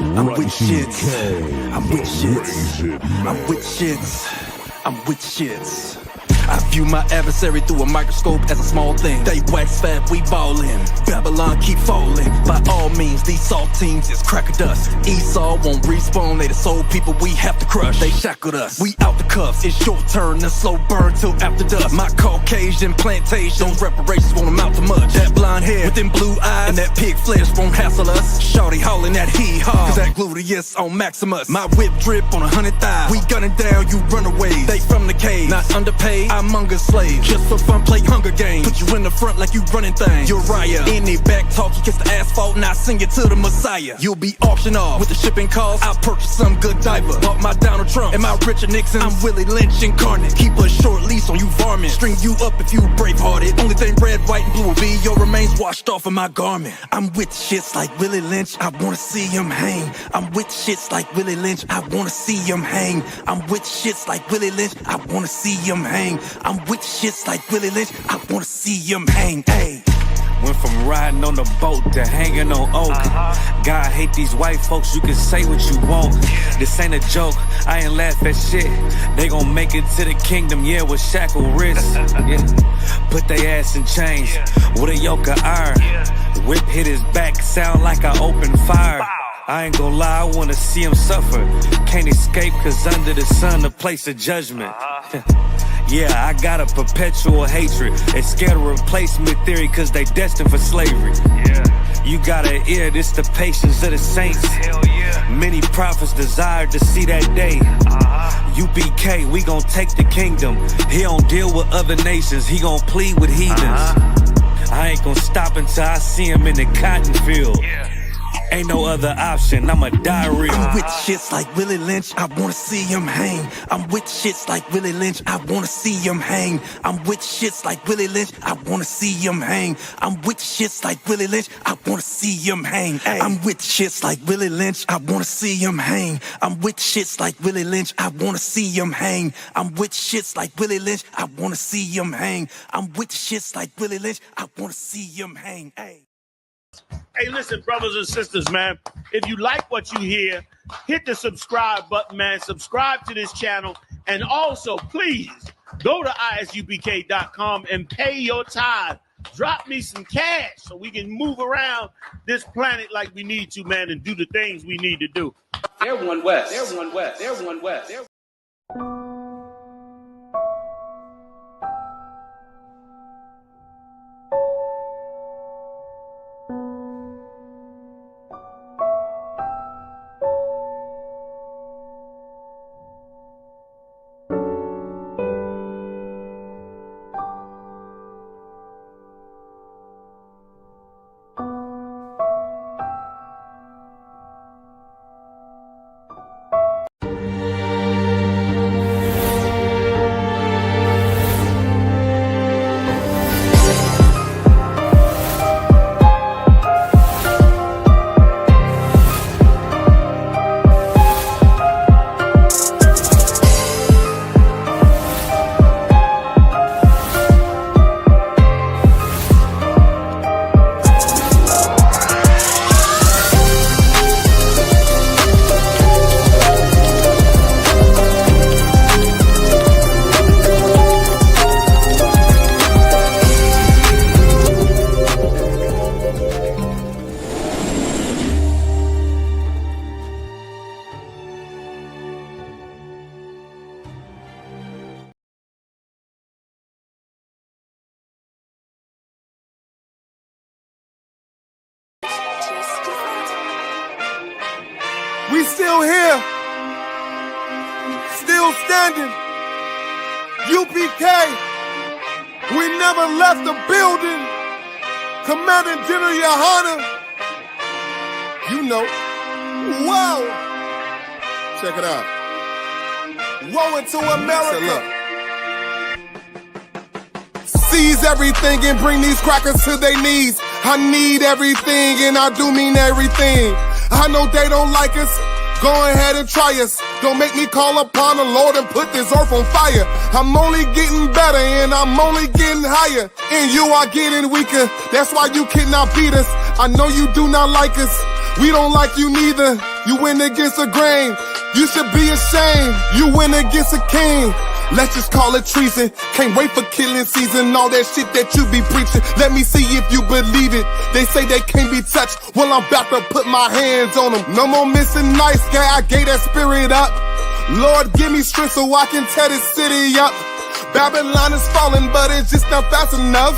I'm with shits. I'm with shits. I'm with shits. I'm with shits. I view my adversary through a microscope as a small thing. They wax fat, we ballin'. Babylon keep falling. By all means, these saltines is crack of dust. Esau won't respawn, they the soul people we have to crush. They shackled us, we out the cuffs. It's your turn to slow burn till after dusk. My Caucasian plantation, those reparations won't amount to much. That blonde hair with them blue eyes and that pig flesh won't hassle us. Shawty hollering that hee-haw, cause that gluteus on Maximus. My whip drip on 100 thighs. We gunning down, you runaways. They from the cave, not underpaid. I'm Hunger slave, just for fun, play Hunger Games. Put you in the front like you running things. Uriah, any back talk, you kiss the asphalt, and I sing it to the Messiah. You'll be auctioned off with the shipping cost. I'll purchase some good diver. Bought my Donald Trump and my Richard Nixon. I'm Willie Lynch incarnate. Keep a short leash on you varmint. String you up if you brave-hearted. Only thing red, white, and blue will be your remains washed off of my garment. I'm with shits like Willie Lynch. I wanna see him hang. I'm with shits like Willie Lynch. I wanna see him hang. I'm with shits like Willie Lynch. I wanna see him hang. I'm with shits like Willie Lynch. I wanna see him hang. Hey. Went from riding on the boat to hanging on oak. God hate these white folks, you can say what you want. This ain't a joke, I ain't laugh at shit. They gon' make it to the kingdom, yeah, with shackle wrists. Yeah. Put they ass in chains with a yoke of iron. Whip hit his back, sound like I opened fire. I ain't gon' lie, I wanna see him suffer. Can't escape cause under the sun, the place of judgment. Yeah, I got a perpetual hatred. They scared of replacement theory cause they destined for slavery. Yeah. You gotta hear this, the patience of the saints. Hell yeah. Many prophets desired to see that day. UPK, we gon' take the kingdom. He don't deal with other nations, he gon' plead with heathens. I ain't gon' stop until I see him in the cotton field. Yeah. Ain't no other option, I'ma die real. I'm with shits like Willie Lynch, I wanna see him hang. I'm with shits like Willie Lynch, I wanna see him hang. I'm with shits like Willie Lynch, I wanna see him hang. I'm with shits like Willie Lynch, I wanna see him hang. Ay. I'm with shits like Willie Lynch, I wanna see him hang. I'm with shits like Willie Lynch, I wanna see him hang. I'm with shits like Willie Lynch, I wanna see him hang. I'm with shits like Willie Lynch, I wanna see him hang. Ay. Hey, listen, brothers and sisters, man. If you like what you hear, hit the subscribe button, man. Subscribe to this channel. And also, please, go to ISUPK.com and pay your tithe. Drop me some cash so we can move around this planet like we need to, man, and do the things we need to do. They're one west. They're one west. They're one west. They're We still here, still standing. UPK, we never left the building. Commanding General Yohana, you know, whoa. Check it out. Woe into America. Seize everything and bring these crackers to their knees. I need everything and I do mean everything. I know they don't like us. Go ahead and try us. Don't make me call upon the Lord and put this earth on fire. I'm only getting better and I'm only getting higher. And you are getting weaker. That's why you cannot beat us. I know you do not like us. We don't like you neither. You went against the grain. You should be ashamed. You went against a king. Let's just call it treason. Can't wait for killing season. All that shit that you be preaching. Let me see if you believe it. They say they can't be touched. Well, I'm about to put my hands on them. No more missing nice guy. I gave that spirit up. Lord, give me strength so I can tear this city up. Babylon is falling, but it's just not fast enough.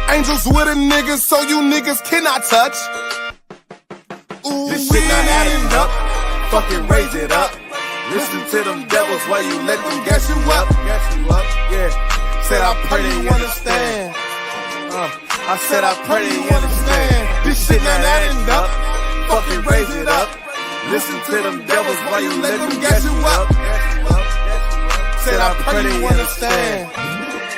Angels with a nigga, so you niggas cannot touch. Ooh, this shit not adding up. Fucking raise it up. Listen to them devils while you let them gas you up. Yeah. Said I pray they understand. I said I pray they understand. This shit not adding up. Fucking raise it up. Listen to them devils while you let them gas you up. Said I pray they understand.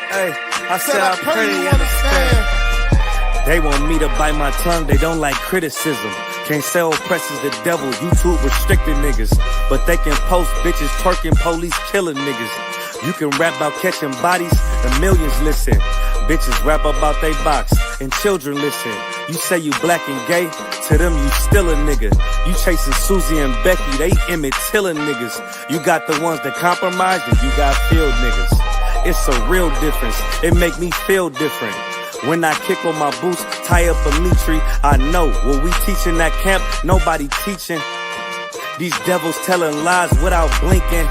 Hey, I said I pray they understand. They want me to bite my tongue, they don't like criticism. Can't sell presses the devil, YouTube restricted niggas. But they can post bitches twerking, police killing niggas. You can rap about catching bodies, and millions listen. Bitches rap about they box, and children listen. You say you black and gay, to them you still a nigga. You chasing Susie and Becky, they Emmett Tillin niggas. You got the ones that compromise, and you got field niggas. It's a real difference, it make me feel different. When I kick on my boots, tie up a meat tree, I know what we teaching that camp, nobody teaching. These devils telling lies without blinking.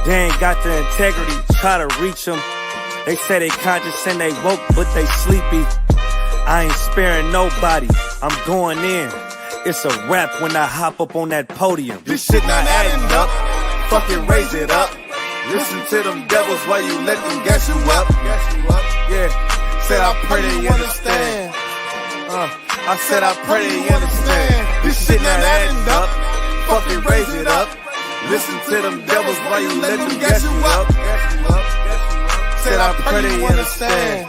They ain't got the integrity, try to reach them. They say they conscious and they woke, but they sleepy. I ain't sparing nobody, I'm going in. It's a rap when I hop up on that podium. This shit not adding up, fucking raise it up. Listen to them devils while you let them gas you up. Yeah. Said I pray they understand. I said I pray they understand. This shit not adding up. Fucking raise it up. Listen to them devils while you let them gas you up. Said I pray they understand.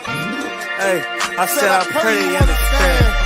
Hey, I said I pray they understand.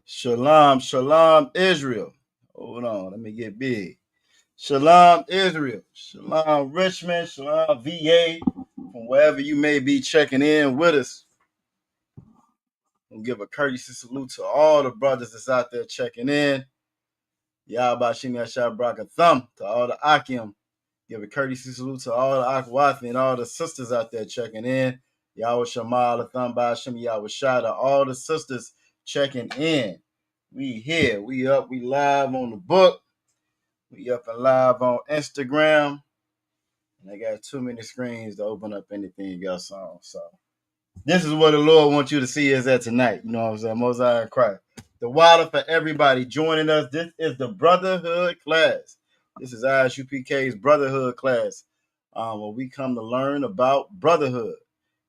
Shalom, shalom, Israel. Hold on, let me get big. Shalom, Israel. Shalom, Richmond. Shalom, VA. From wherever you may be checking in with us. We'll give a courtesy salute to all the brothers that's out there checking in. Yahbashim Yashab Brakatham to all the Akim. Give a courtesy salute to all the Akwathi and all the sisters out there checking in. Yahweh Shamal Atham Bashim Yahweh Shada. All the sisters checking in. We here, we up, we live on the book. We up and live on Instagram. And I got too many screens to open up anything else on. So this is what the Lord wants you to see is at tonight. You know what I'm saying? Mosiah and Christ. The water for everybody joining us. This is the Brotherhood class. This is ISUPK's Brotherhood class. Where we come to learn about brotherhood.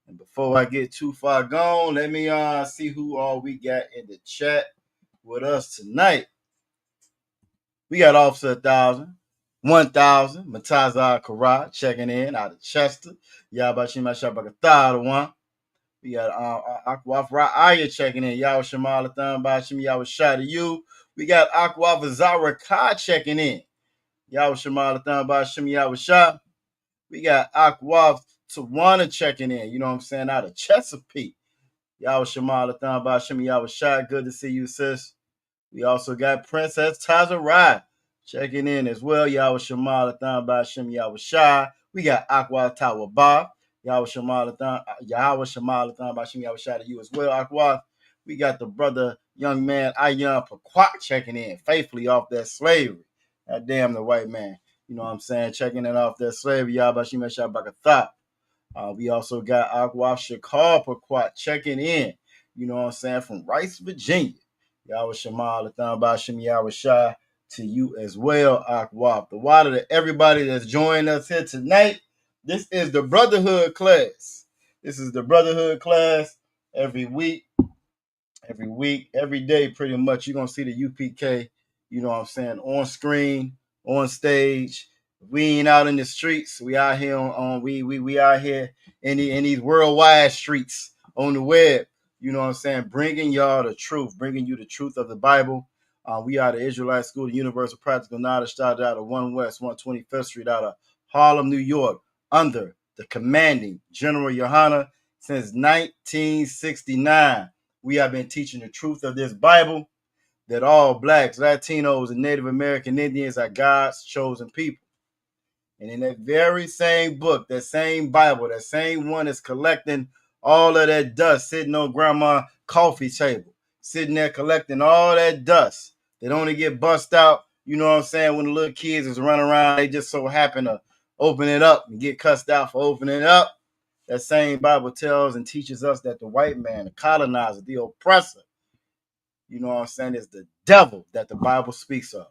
And before I get too far gone, let me see who all we got in the chat with us tonight. We got Officer 1000, Matazah Karat checking in out of Chester. Yabashim Shabakatah one. We got Akwaf Ra'aya checking in. Yahweh Shamal Atham Bashim Yahweh Shah to you. We got Akwaf Zara Ka checking in. Yahweh Shamal Atham Bashim Yahweh Shah. We got Akwaf Tawana checking in. You know what I'm saying? Out of Chesapeake. Yahweh Shamal Atham Bashim Yahweh Shah. Good to see you, sis. We also got Princess Tazarai checking in as well. Yahweh Shamal Atham Bashim Yahweh Shah. We got Aqua Tawabah. Yahweh Shamal Atham Bashim Yahweh Shah to you as well, Aqua. We got the brother, young man, ISUPK checking in faithfully off that slavery. God damn the white man. You know what I'm saying? Checking in off that slavery. Yabashim Shabakatha. We also got Aqua Chicago checking in. You know what I'm saying? From Rice, Virginia. Yahweh Shema, Lathan Bashim Yahweh Shah to you as well, Aqua. The water to everybody that's joining us here tonight. This is the Brotherhood class. This is the Brotherhood class every week, every day, pretty much. You're going to see the UPK, you know what I'm saying, on screen, on stage. We ain't out in the streets. We out here we out here in these worldwide streets on the web. You know what I'm saying? Bringing y'all the truth, bringing you the truth of the Bible. We are the Israelite School of Universal Practical Knowledge, started out of 1 West, 125th Street, out of Harlem, New York, under the commanding General Yohana since 1969. We have been teaching the truth of this Bible, that all blacks, Latinos, and Native American Indians are God's chosen people. And in that very same book, that same Bible, that same one is collecting all of that dust, sitting on grandma's coffee table, sitting there collecting all that dust that only get bust out, you know what I'm saying, when the little kids is running around, they just so happen to open it up and get cussed out for opening it up. That same Bible tells and teaches us that the white man, the colonizer, the oppressor, you know what I'm saying, is the devil that the Bible speaks of.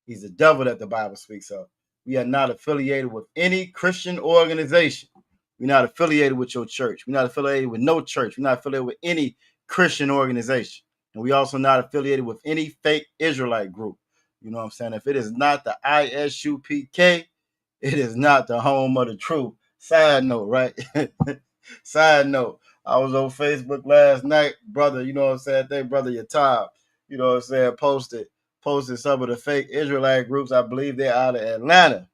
He's the devil that the Bible speaks of. We are not affiliated with any Christian organization. We're not affiliated with your church. We're not affiliated with no church. We're not affiliated with any Christian organization. And we also not affiliated with any fake Israelite group. You know what I'm saying? If it is not the ISUPK, it is not the home of the truth. Side note, right? Side note. I was on Facebook last night, brother, you know what I'm saying? I think brother Yatab, you know what I'm saying, posted some of the fake Israelite groups. I believe they're out of Atlanta.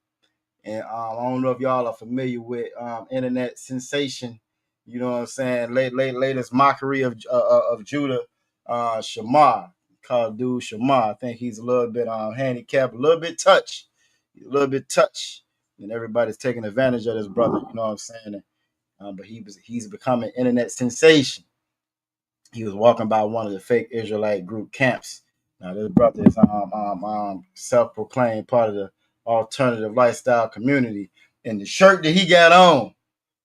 And I don't know if y'all are familiar with internet sensation, you know what I'm saying, latest mockery of Judah, Shamar, called dude Shamar. I think he's a little bit handicapped, a little bit touched. And everybody's taking advantage of this brother, you know what I'm saying? But he's become an internet sensation. He was walking by one of the fake Israelite group camps. Now this brother is self-proclaimed part of the alternative lifestyle community. And the shirt that he got on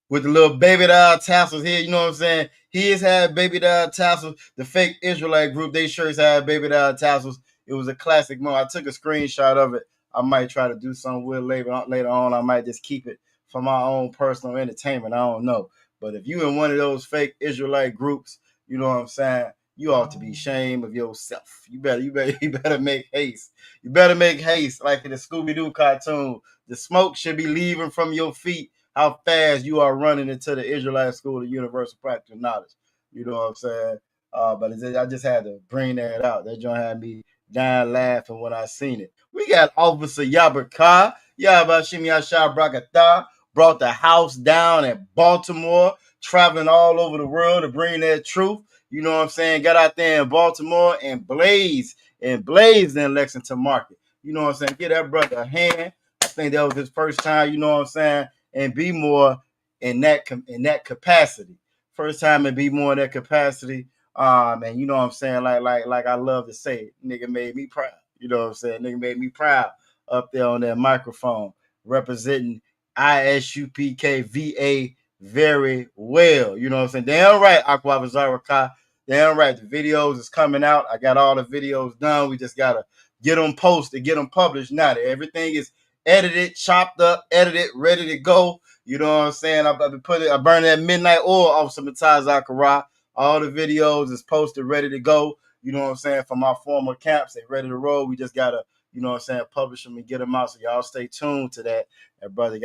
with the little baby doll tassels here, you know what I'm saying? His had baby doll tassels. The fake Israelite group, they shirts had baby doll tassels. It was a classic moment. I took a screenshot of it. I might try to do something with it later on. I might just keep it for my own personal entertainment. I don't know. But if you in one of those fake Israelite groups, you know what I'm saying, you ought to be ashamed of yourself. You better make haste. You better make haste, like in the Scooby-Doo cartoon. The smoke should be leaving from your feet. How fast you are running into the Israelite School of Universal Practical Knowledge. You know what I'm saying? But I just had to bring that out. That joint had me dying laughing when I seen it. We got Officer Yabaka, Yabashim Yashar Brakatha, brought the house down in Baltimore, traveling all over the world to bring that truth. You know what I'm saying? Got out there in Baltimore and blazed in Lexington Market. You know what I'm saying? Give that brother a hand. I think that was his first time, you know what I'm saying, and be more in that capacity. First time and be more in that capacity. And you know what I'm saying? Like I love to say, nigga made me proud. You know what I'm saying? Nigga made me proud up there on that microphone, representing ISUPK VA very well. You know what I'm saying? Damn right, Aqua Vazaraka. Damn right. The videos is coming out. I got all the videos done. We just gotta get them posted, get them published. Now that everything is edited, chopped up, edited, ready to go. You know what I'm saying? I burned that midnight oil off some Zakara. All the videos is posted, ready to go. You know what I'm saying? From my former camps, they ready to roll. We just gotta, you know what I'm saying, publish them and get them out. So y'all stay tuned to that. That brother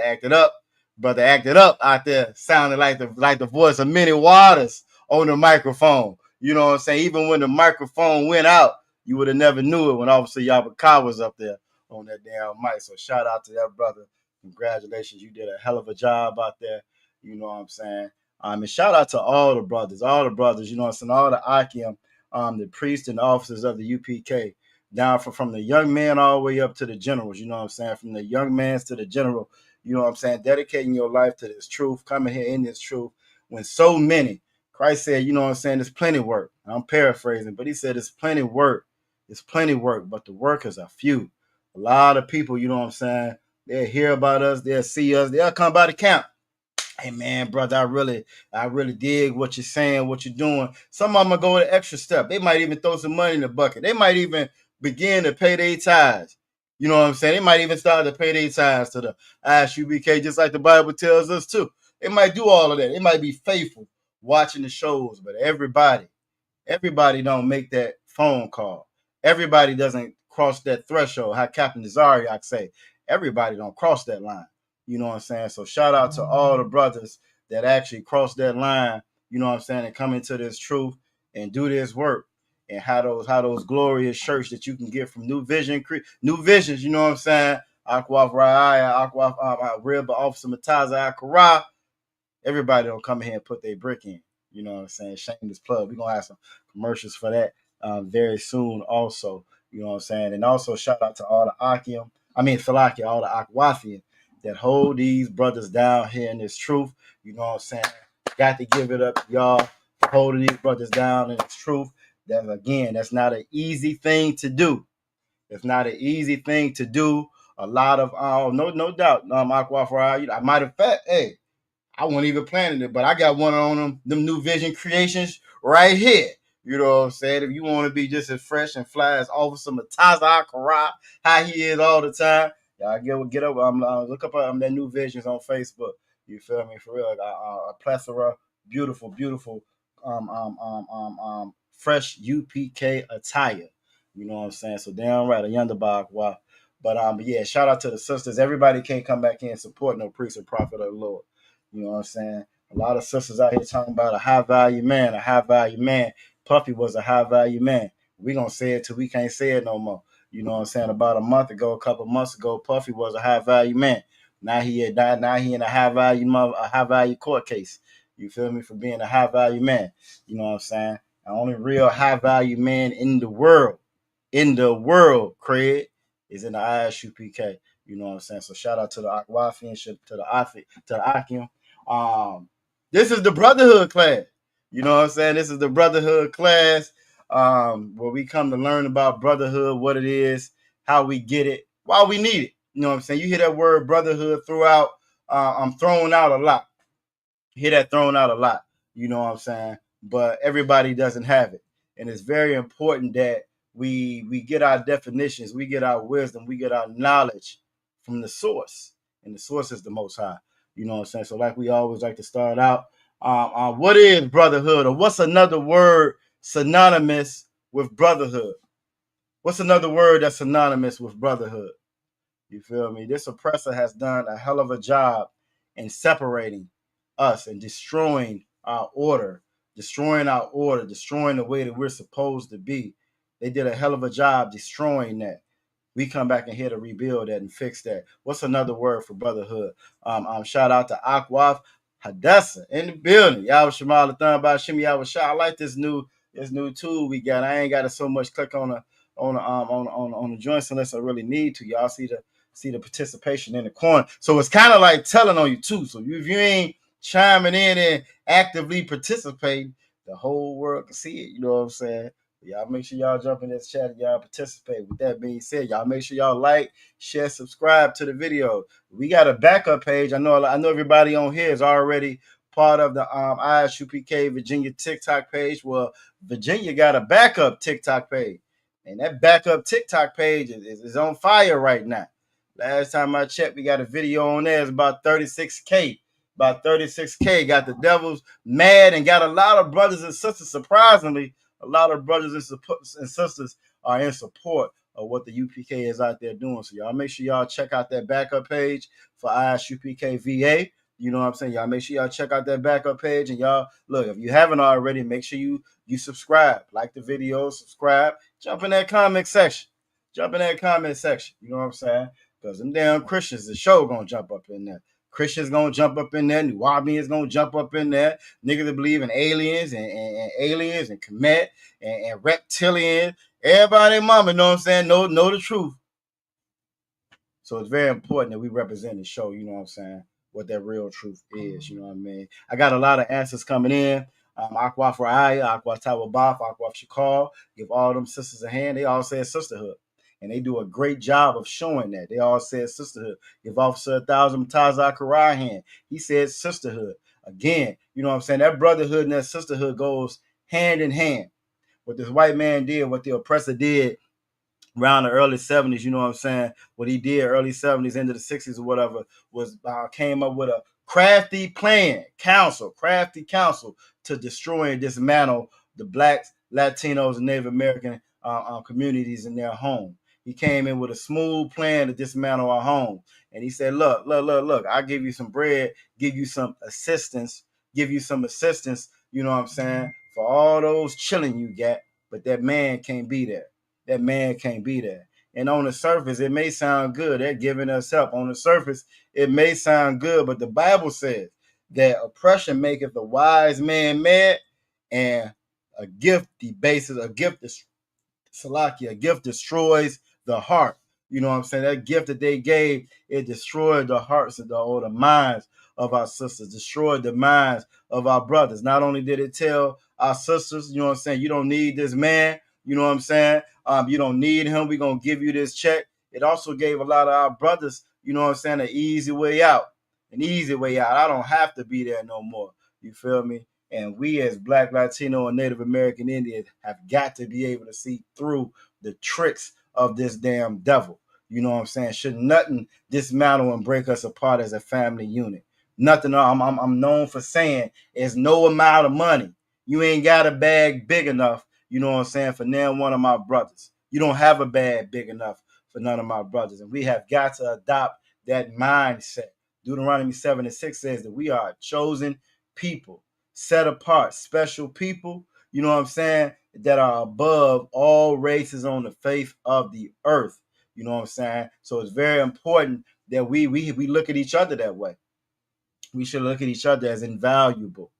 acted up. Brother acted up out there, sounding like the voice of Minnie Waters on the microphone. You know what I'm saying? Even when the microphone went out, you would have never knew it when Officer Yabaka was up there on that damn mic. So shout out to that brother. Congratulations. You did a hell of a job out there. You know what I'm saying? And shout out to all the brothers, you know what I'm saying, all the Akim, the priests and the officers of the UPK, down from the young men all the way up to the generals, you know what I'm saying, from the young mans to the general, you know what I'm saying, dedicating your life to this truth, coming here in this truth, when so many Christ said, you know what I'm saying, there's plenty of work. I'm paraphrasing, but he said there's plenty of work. There's plenty of work, but the workers are few. A lot of people, you know what I'm saying, they'll hear about us, they'll see us, they'll come by the camp. Hey man, brother, I really dig what you're saying, what you're doing. Some of them will go the extra step. They might even throw some money in the bucket. They might even begin to pay their tithes. You know what I'm saying? They might even start to pay their tithes to the ISUPK, just like the Bible tells us too. They might do all of that. They might be faithful watching the shows, but everybody don't make that phone call. Everybody doesn't cross that threshold. How Captain Zariak say, everybody don't cross that line. You know what I'm saying? So shout out to all the brothers that actually cross that line, you know what I'm saying, and come into this truth and do this work. And how those glorious shirts that you can get from New Visions, you know what I'm saying? Aquaf Raya, Aquaf Rib Officer Mataza Akara. Everybody don't come here and put their brick in. You know what I'm saying? Shameless plug. We're gonna have some commercials for that very soon also. You know what I'm saying? And also shout out to all the Philakia, all the Akwafian that hold these brothers down here in this truth. You know what I'm saying? Got to give it up, y'all, for holding these brothers down in this truth. That again, that's not an easy thing to do. It's not an easy thing to do. A lot of no doubt. Aquafra, I might have fact, hey, I wasn't even planning it, but I got one on them New Vision creations right here. You know what I'm saying? If you want to be just as fresh and fly as Officer Mataza Akara, how he is all the time, y'all get up. Look up that New Visions on Facebook. You feel me? For real, a plethora, beautiful, fresh UPK attire. You know what I'm saying? So damn right, a Yonderbach. Wow. But yeah, shout out to the sisters. Everybody can't come back in and support no priest or prophet of the Lord. You know what I'm saying? A lot of sisters out here talking about a high value man, a high value man. Puffy was a high value man. We gonna say it till we can't say it no more. You know what I'm saying? About a couple months ago, Puffy was a high value man. Now he had died. Now he in a high value court case. You feel me? For being a high value man. You know what I'm saying? The only real high value man in the world, Craig, is in the ISUPK. You know what I'm saying? So shout out to the Akwafian, to the Akim. This is the Brotherhood class. You know what I'm saying? This is the Brotherhood class where we come to learn about brotherhood, what it is, how we get it, why we need it. You know what I'm saying? You hear that word brotherhood throughout. I'm thrown out a lot. Hear that thrown out a lot. You know what I'm saying? But everybody doesn't have it. And it's very important that we get our definitions, we get our wisdom, we get our knowledge from the source. And the source is the Most High. You know what I'm saying? So like we always like to start out, what is brotherhood, or what's another word synonymous with brotherhood? What's another word that's synonymous with brotherhood? You feel me? This oppressor has done a hell of a job in separating us and destroying our order, destroying the way that we're supposed to be. They did a hell of a job destroying that. We come back in here to rebuild that and fix that. What's another word for brotherhood? Shout out to Akwaf Hadassah in the building. Y'all Shamal Thun by Shimmy. I like this new tool we got. I ain't got to so much click on the joints unless I really need to. Y'all see the participation in the corner. So it's kind of like telling on you too. So if you ain't chiming in and actively participating, the whole world can see it. You know what I'm saying? Y'all make sure y'all jump in this chat and y'all participate. With that being said, y'all make sure y'all like, share, subscribe to the video. We got a backup page. I know everybody on here is already part of the ISUPK Virginia TikTok page. Well, Virginia got a backup TikTok page. And that backup TikTok page is on fire right now. Last time I checked, we got a video on there. It's about 36K. About 36K. Got the devils mad and got a lot of brothers and sisters, surprisingly. A lot of brothers and sisters are in support of what the UPK is out there doing. So y'all make sure y'all check out that backup page for ISUPK VA. You know what I'm saying? Y'all make sure y'all check out that backup page. And y'all, look, if you haven't already, make sure you subscribe. Like the video, subscribe. Jump in that comment section. You know what I'm saying? Because them damn Christians, the show gonna jump up in there. Christians gonna jump up in there. Nuwabians gonna jump up in there. Niggas that believe in aliens and aliens and Kemet and reptilian. Everybody, mama, you know what I'm saying? Know the truth. So it's very important that we represent the show. You know what I'm saying? What that real truth is. You know what I mean? I got a lot of answers coming in. Aqua for Aya, Aqua Tawabaf, Aqua Shakal, give all them sisters a hand. They all say sisterhood. And they do a great job of showing that. They all said sisterhood. Give Officer 1,000 Taza Karai hand. He said sisterhood. Again, you know what I'm saying? That brotherhood and that sisterhood goes hand in hand. What this white man did, what the oppressor did around the early 70s, you know what I'm saying? What he did early 70s into the 60s or whatever was came up with a crafty plan, crafty counsel to destroy and dismantle the blacks, Latinos, and Native American communities in their home. He came in with a smooth plan to dismantle our home. And he said, look, I'll give you some bread, give you some assistance, you know what I'm saying, for all those chilling you got, but that man can't be there. That man can't be there. And on the surface, it may sound good. They're giving us help. On the surface, it may sound good, but the Bible says that oppression maketh the wise man mad, and a gift debases, a gift destroys the heart. You know what I'm saying? That gift that they gave, it destroyed the hearts of the minds of our sisters, destroyed the minds of our brothers. Not only did it tell our sisters, you know what I'm saying, you don't need this man, you know what I'm saying? You don't need him. We're going to give you this check. It also gave a lot of our brothers, you know what I'm saying, an easy way out. I don't have to be there no more. You feel me? And we as Black, Latino, and Native American Indians have got to be able to see through the tricks of this damn devil. You know what I'm saying? Should nothing dismantle and break us apart as a family unit. Nothing I'm known for saying is no amount of money. You ain't got a bag big enough, you know what I'm saying, for none one of my brothers. You don't have a bag big enough for none of my brothers. And we have got to adopt that mindset. Deuteronomy 7:6 says that we are a chosen people, set apart, special people, you know what I'm saying, that are above all races on the face of the earth. You know what I'm saying? So it's very important that we look at each other that way. We should look at each other as invaluable.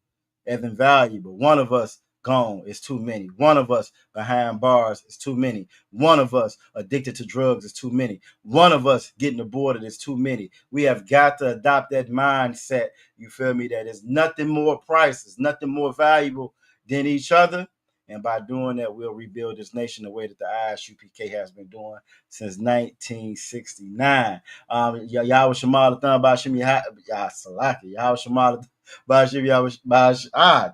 One of us gone is too many. One of us behind bars is too many. One of us addicted to drugs is too many. One of us getting aborted is too many. We have got to adopt that mindset, you feel me, that is nothing more priceless, nothing more valuable than each other. And by doing that, we'll rebuild this nation the way that the ISUPK has been doing since 1969. Yahweh Shema Thun Bashim Salaki. Yahweh Shema Bashim Yahweh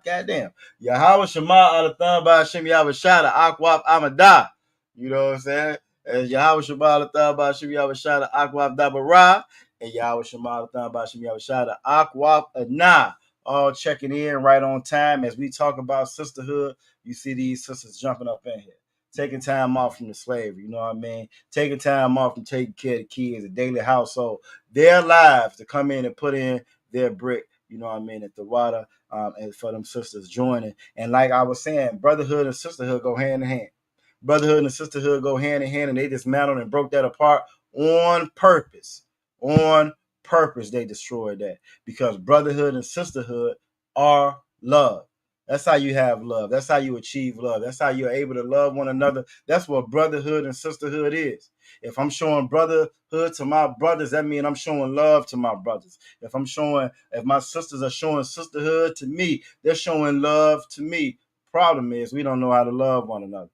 goddamn. Yahweh Shema Thun Bashim Yahweh Shada Akwaf Amadah. You know what I'm saying? As Yahweh Shema Thun Bashim Yahweh Shada Akwaf Dabara, and Yahweh Shema Thun Bashim Yahweh Shada Akwaf Anah. All checking in right on time as we talk about sisterhood. You see these sisters jumping up in here, taking time off from the slavery, you know what I mean? Taking time off from taking care of the kids, the daily household, their lives to come in and put in their brick, you know what I mean, at the water, and for them sisters joining. And like I was saying, brotherhood and sisterhood go hand in hand. Brotherhood and sisterhood go hand in hand, and they dismantled and broke that apart on purpose. On purpose, they destroyed that, because brotherhood and sisterhood are love. That's how you have love. That's how you achieve love. That's how you're able to love one another. That's what brotherhood and sisterhood is. If I'm showing brotherhood to my brothers, that means I'm showing love to my brothers. If my sisters are showing sisterhood to me, they're showing love to me. Problem is, we don't know how to love one another.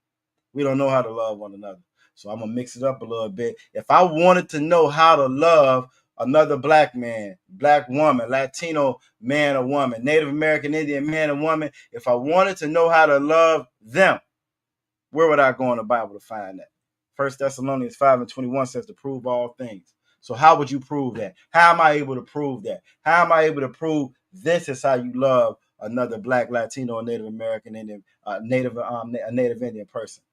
So I'm going to mix it up a little bit. If I wanted to know how to love another black man, black woman, Latino man or woman, Native American Indian man or woman, if I wanted to know how to love them, where would I go in the Bible to find that? 1 Thessalonians 5:21 says to prove all things. So how would you prove that? How am I able to prove that? How am I able to prove this is how you love another black, Latino, or Native American Indian, Native Indian person?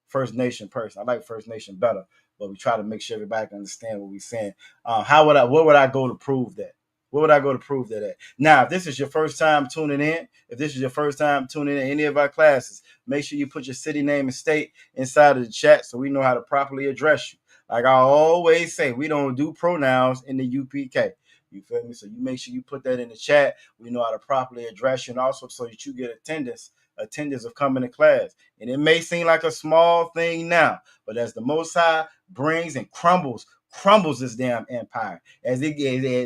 First Nation person. I like First Nation better, but we try to make sure everybody can understand what we're saying. Where would I go to prove that? Where would I go to prove that at? Now, if this is your first time tuning in, any of our classes, make sure you put your city name and state inside of the chat so we know how to properly address you. Like I always say, we don't do pronouns in the UPK. You feel me? So you make sure you put that in the chat. We know how to properly address you, and also so that you get attendance of coming to class. And it may seem like a small thing now, but as the Most High brings and crumbles this damn empire, as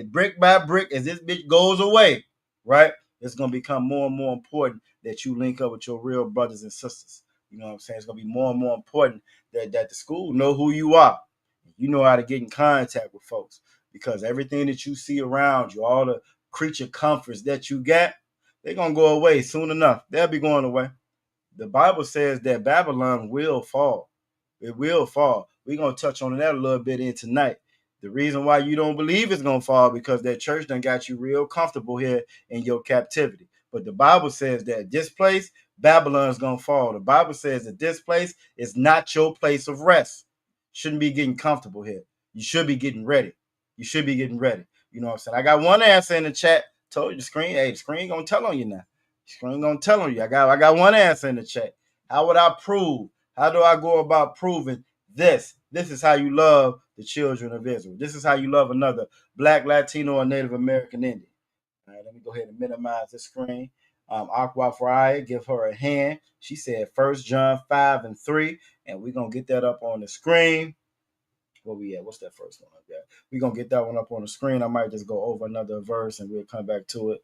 brick by brick, as this bitch goes away, right? It's going to become more and more important that you link up with your real brothers and sisters. You know what I'm saying? It's gonna be more and more important that the school know who you are. You know how to get in contact with folks, because everything that you see around you, all the creature comforts that you got, they're gonna go away soon enough. They'll be going away. The Bible says that Babylon will fall. It will fall. We're going to touch on that a little bit in tonight. The reason why you don't believe it's going to fall because that church done got you real comfortable here in your captivity. But the Bible says that this place, Babylon's going to fall. The Bible says that this place is not your place of rest. Shouldn't be getting comfortable here. You should be getting ready. You should be getting ready. You know what I'm saying? I got one answer in the chat. Told you the screen. Hey, the screen going to tell on you now. Screen gonna tell on you. I got one answer in the chat. How would I prove? How do I go about proving this? This is how you love the children of Israel. This is how you love another Black, Latino, or Native American Indian. All right, let me go ahead and minimize the screen. Aqua Friday, give her a hand. She said 1 John 5:3, and we're gonna get that up on the screen. Where we at? What's that first one up there? We're gonna get that one up on the screen. I might just go over another verse and we'll come back to it.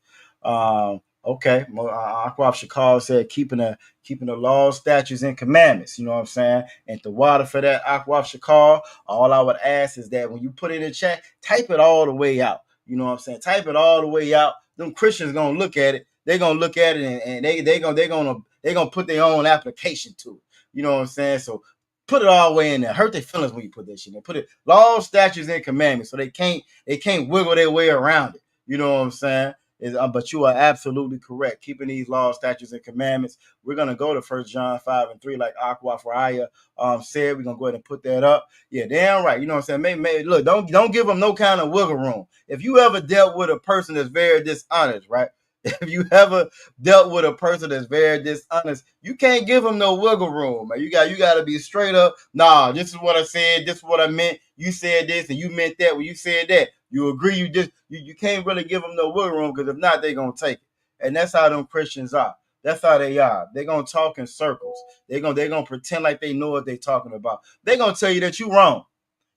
Okay. Aqua Shakal said keeping the laws, statutes, and commandments. You know what I'm saying? And the water for that, Aqua Shakal. All I would ask is that when you put it in chat, type it all the way out. You know what I'm saying? Type it all the way out. Them Christians gonna look at it. They're gonna look at it and they're gonna put their own application to it. You know what I'm saying? So put it all the way in there. Hurt their feelings when you put that shit in. Put it laws, statutes, and commandments, so they can't wiggle their way around it. You know what I'm saying? But you are absolutely correct. Keeping these laws, statutes, and commandments. We're gonna go to 1 John 5:3, like Aqua Faraya said. We're gonna go ahead and put that up. Yeah, damn right. You know what I'm saying? Maybe look, don't give them no kind of wiggle room. If you ever dealt with a person that's very dishonest, right? If you ever dealt with a person that's very dishonest, you can't give them no wiggle room, man. You got to be straight up. Nah, this is what I said. This is what I meant. You said this and you meant that when you said that. You agree. You can't really give them no wiggle room, because if not, they're gonna take it. And that's how them Christians are. That's how they are. They're gonna talk in circles. They're gonna pretend like they know what they're talking about. They're gonna tell you that you're wrong.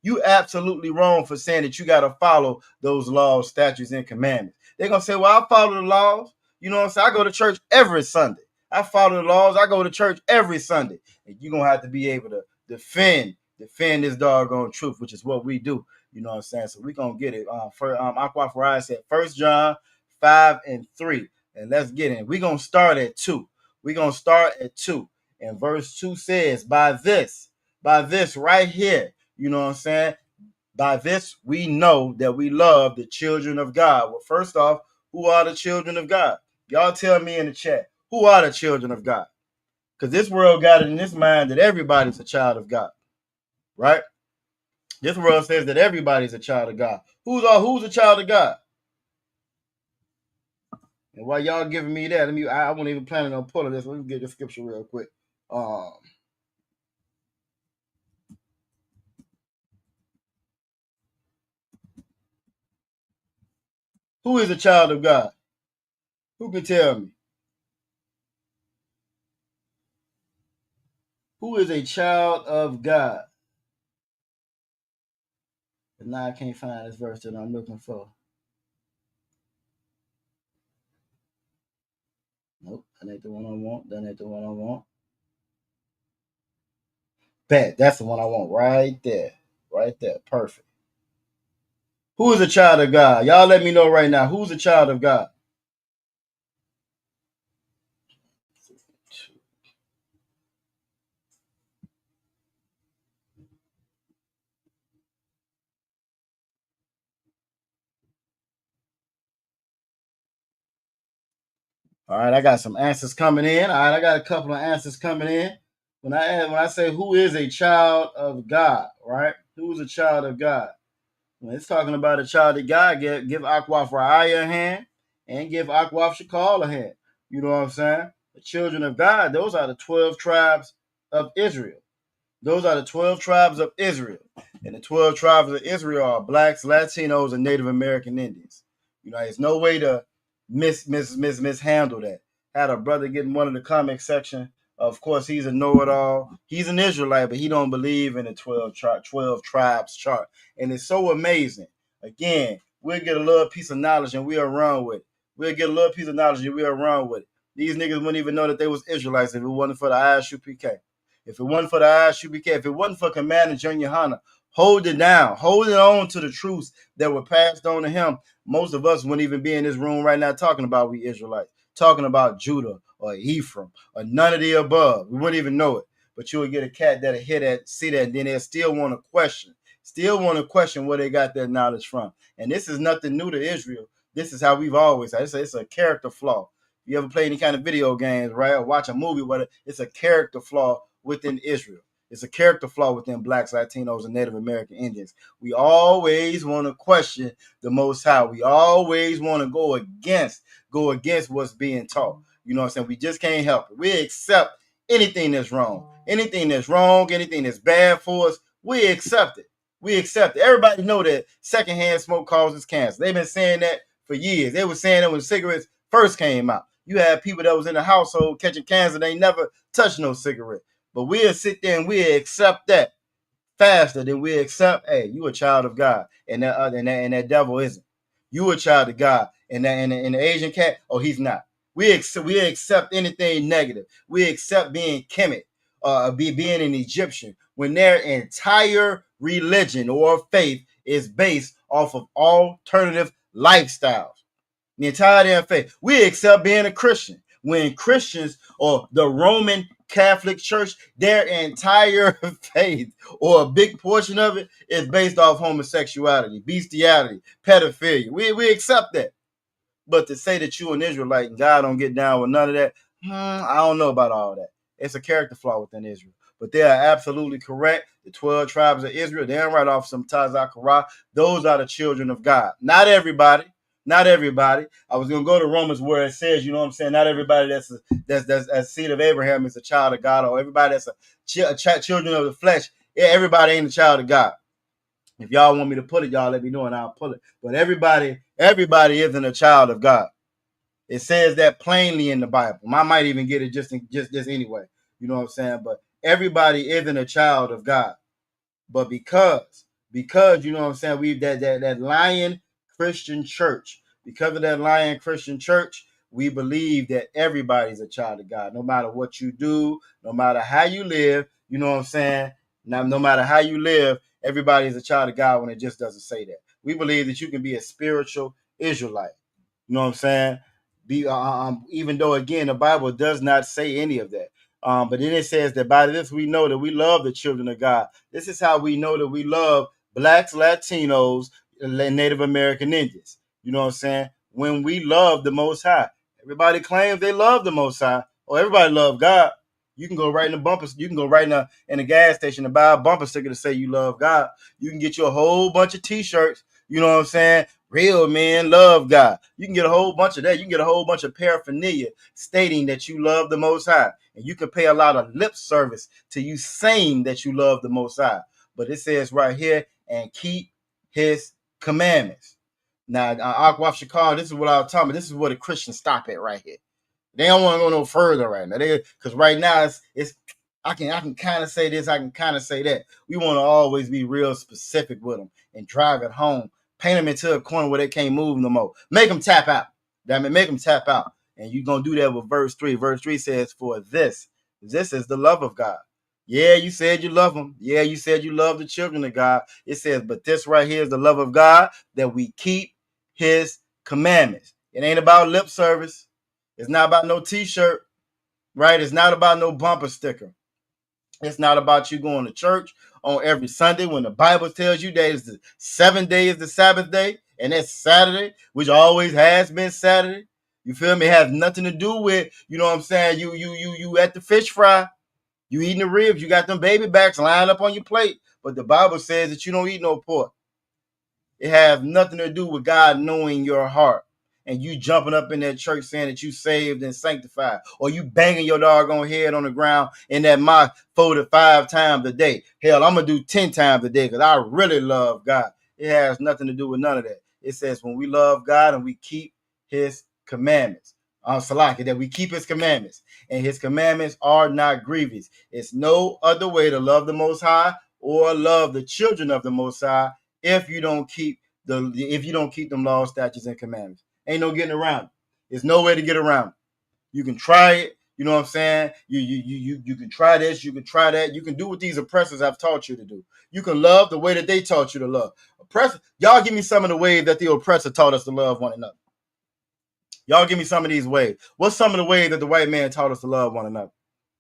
You absolutely wrong for saying that you got to follow those laws, statutes, and commandments. They're going to say, well, I follow the laws. You know what I'm saying? I go to church every Sunday. I follow the laws. I go to church every Sunday. And you're going to have to be able to defend this doggone truth, which is what we do. You know what I'm saying? So we're going to get it. Aqua Farai said 1 John 5:3. And let's get it. We're going to start at 2. We're going to start at 2. And verse 2 says, by this right here, you know what I'm saying? By this, we know that we love the children of God. Well, first off, who are the children of God? Y'all tell me in the chat, who are the children of God? Because this world got it in its mind that everybody's a child of God, right? This world says that everybody's a child of God. Who's a child of God? And while y'all giving me that, I wasn't even planning on pulling this. Let me get the scripture real quick. Who is a child of God? Who can tell me? Who is a child of God? And now I can't find this verse that I'm looking for. Nope, that ain't the one I want. Bet, that's the one I want right there. Perfect. Who is a child of God? Y'all let me know right now. Who's a child of God? All right, I got some answers coming in. All right, I got a couple of answers coming in. When I say who is a child of God, right? Who is a child of God? When it's talking about a child of God, give Aqua Faraya a hand and give Aqua Shakal a hand. You know what I'm saying? The children of God, those are the 12 tribes of Israel. Those are the 12 tribes of Israel. And the 12 tribes of Israel are blacks, Latinos, and Native American Indians. You know, there's no way to mishandle that. Had a brother get in one of the comment section. Of course, he's a know-it-all. He's an Israelite, but he don't believe in the 12 tribes chart. And it's so amazing. Again, we'll get a little piece of knowledge and we'll run with it. These niggas wouldn't even know that they was Israelites if it wasn't for the ISUPK. If it wasn't for the ISUPK, if it wasn't for Commander Junior Hunter, holding on to the truths that were passed on to him, most of us wouldn't even be in this room right now talking about we Israelites, talking about Judah or Ephraim or none of the above. We wouldn't even know it. But you would get a cat that'll hear that, see that, and then they'll still want to question where they got that knowledge from. And this is nothing new to Israel. This is how we've always had. It's a character flaw. If you ever play any kind of video games, right, or watch a movie, it's a character flaw within Israel. It's a character flaw within blacks, Latinos, and Native American Indians. We always want to question the Most High. We always want to go against what's being taught. You know what I'm saying? We just can't help it. We accept anything that's wrong. Anything that's wrong, anything that's bad for us, we accept it. We accept it. Everybody know that secondhand smoke causes cancer. They've been saying that for years. They were saying that when cigarettes first came out. You had people that was in the household catching cancer. They never touched no cigarette. But we'll sit there and we'll accept that faster than we accept, hey, you a child of God, and that devil isn't. You a child of God, and the Asian cat, oh, he's not. We accept anything negative. We accept being Kemet, being an Egyptian, when their entire religion or faith is based off of alternative lifestyles. The entire damn faith. We accept being a Christian when Christians or the Roman Catholic Church, their entire faith or a big portion of it is based off homosexuality, bestiality, pedophilia. We accept that. But to say that you an Israelite and God don't get down with none of that, I don't know about all that. It's a character flaw within Israel. But they are absolutely correct. The 12 tribes of Israel, they're right off some Tazakara. Those are the children of God. Not everybody. Not everybody. I was going to go to Romans where it says, you know what I'm saying, not everybody that's a seed of Abraham is a child of God, or everybody that's children of the flesh. Yeah, everybody ain't a child of God. If y'all want me to put it, y'all let me know and I'll pull it. But everybody isn't a child of God. It says that plainly in the Bible. I might even get it just anyway. You know what I'm saying? But everybody isn't a child of God. But because you know what I'm saying, we that Lion Christian Church, because of that Lion Christian Church, we believe that everybody's a child of God, no matter what you do, no matter how you live. You know what I'm saying? Now, no matter how you live, everybody's a child of God when it just doesn't say that. We believe that you can be a spiritual Israelite. You know what I'm saying? Even though, again, the Bible does not say any of that. But then it says that by this we know that we love the children of God. This is how we know that we love blacks, Latinos, and Native American Indians. You know what I'm saying? When we love the Most High. Everybody claims they love the Most High. Or everybody love God. You can go right in the bumpers. You can go right in a gas station and buy a bumper sticker to say you love God. You can get you a whole bunch of T-shirts. You know what I'm saying? Real men love God. You can get a whole bunch of that. You can get a whole bunch of paraphernalia stating that you love the Most High. And you can pay a lot of lip service to you saying that you love the Most High. But it says right here, and keep his commandments. Now, Akwaf Shakar, this is what I was talking about. This is where the Christians stop at right here. They don't want to go no further right now. Because right now it's I can kind of say this, I can kind of say that. We want to always be real specific with them and drive it home. Paint them into a corner where they can't move no more. Make them tap out. Damn it, make them tap out. And you're going to do that with verse 3. Verse 3 says, for this is the love of God. Yeah, you said you love them. Yeah, you said you love the children of God. It says, but this right here is the love of God, that we keep his commandments. It ain't about lip service. It's not about no T-shirt, right? It's not about no bumper sticker. It's not about you going to church on every Sunday when the Bible tells you that the 7th day is the Sabbath day, and that's Saturday, which always has been Saturday. You feel me? It has nothing to do with, you know what I'm saying, you at the fish fry, you eating the ribs, you got them baby backs lined up on your plate, but the Bible says that you don't eat no pork. It has nothing to do with God knowing your heart and you jumping up in that church saying that you saved and sanctified, or you banging your doggone head on the ground in that mosque 4 to 5 times a day. Hell, I'm going to do 10 times a day because I really love God. It has nothing to do with none of that. It says when we love God and we keep his commandments. Salaki, that we keep his commandments. And his commandments are not grievous. It's no other way to love the Most High or love the children of the Most High if you don't keep them laws, statutes, and commandments. Ain't no getting around it. There's no way to get around it. You can try it. You know what I'm saying? You can try this. You can try that. You can do what these oppressors have taught you to do. You can love the way that they taught you to love. Y'all give me some of the ways that the oppressor taught us to love one another. Y'all give me some of these ways. What's some of the ways that the white man taught us to love one another?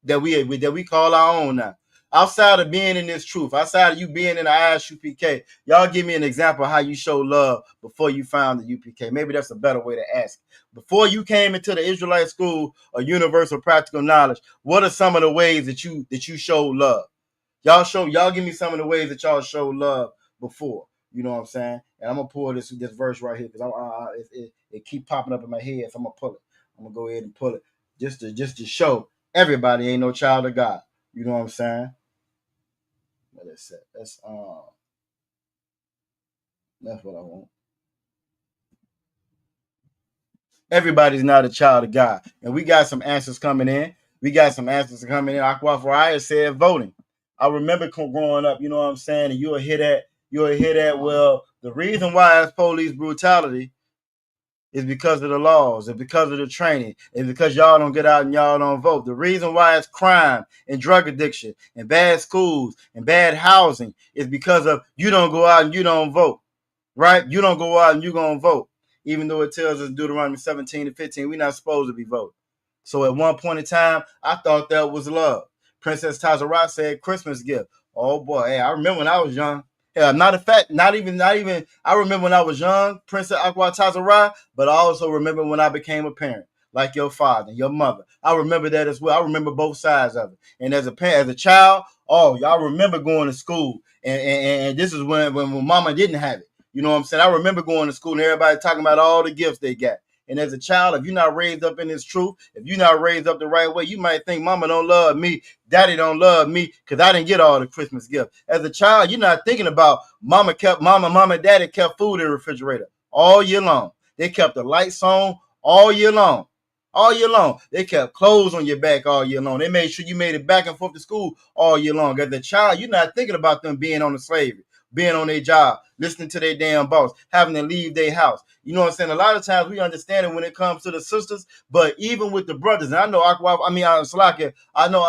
That we call our own now. Outside of being in this truth, outside of you being in the ISUPK, y'all give me an example of how you show love before you found the UPK. Maybe that's a better way to ask. Before you came into the Israelite School of Universal Practical Knowledge, what are some of the ways that you show love? Y'all give me some of the ways that y'all show love before. You know what I'm saying? And I'm gonna pull this verse right here because it keep popping up in my head. So I'm gonna pull it. I'm gonna go ahead and pull it just to show everybody ain't no child of God. You know what I'm saying? That's it. That's what I want. Everybody's not a child of God, and we got some answers coming in. Aquafariah said voting. I remember growing up. You know what I'm saying? And you'll hear that. Well, the reason why it's police brutality is because of the laws, and because of the training, and because y'all don't get out and y'all don't vote. The reason why it's crime and drug addiction and bad schools and bad housing is because of you don't go out and you don't vote, right? You don't go out and you gonna vote, even though it tells us Deuteronomy 17:15, we're not supposed to be voting. So at one point in time, I thought that was love. Princess Tazara said Christmas gift. Oh boy, hey, I remember when I was young. Yeah, not even. I remember when I was young, Princess Aqua Tazara, but I also remember when I became a parent, like your father, your mother. I remember that as well. I remember both sides of it. And as a parent, as a child, oh, y'all remember going to school, and this is when Mama didn't have it. You know what I'm saying? I remember going to school and everybody talking about all the gifts they got. And as a child, if you're not raised up in this truth, if you're not raised up the right way, you might think Mama don't love me, Daddy don't love me because I didn't get all the Christmas gifts. As a child, you're not thinking about Mama, Daddy kept food in the refrigerator all year long. They kept the lights on all year long. All year long. They kept clothes on your back all year long. They made sure you made it back and forth to school all year long. As a child, you're not thinking about them being on the slavery, being on their job, listening to their damn boss, having to leave their house. You know what I'm saying? A lot of times we understand it when it comes to the sisters, but even with the brothers, and I know Salakia, I know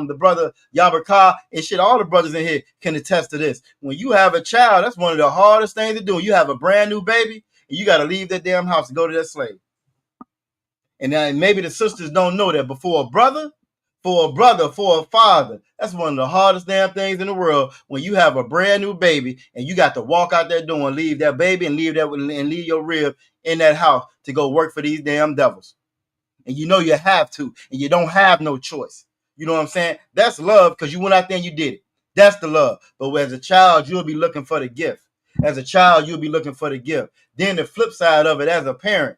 the brother Yabaka and shit, all the brothers in here can attest to this. When you have a child, that's one of the hardest things to do. You have a brand new baby, and you got to leave that damn house to go to that slave. And then maybe the sisters don't know that, but for a father, that's one of the hardest damn things in the world when you have a brand new baby and you got to walk out that door and leave that baby and leave your rib in that house to go work for these damn devils. And you know you have to, and you don't have no choice. You know what I'm saying? That's love because you went out there and you did it. That's the love. But as a child, you'll be looking for the gift. As a child, you'll be looking for the gift. Then the flip side of it, as a parent,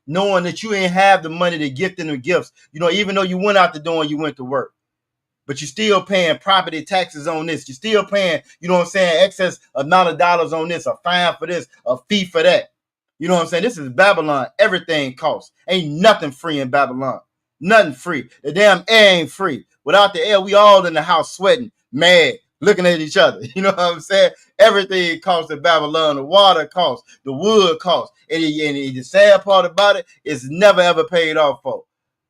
knowing that you ain't have the money to gift them the gifts, you know, even though you went out the door and you went to work, but you're still paying property taxes on this. You're still paying, you know what I'm saying, excess amount of dollars on this, a fine for this, a fee for that. You know what I'm saying? This is Babylon. Everything costs. Ain't nothing free in Babylon. Nothing free. The damn air ain't free. Without the air, we all in the house sweating, mad, looking at each other. You know what I'm saying? Everything costs in Babylon. The water costs. The wood costs. And the sad part about it is never ever paid off for.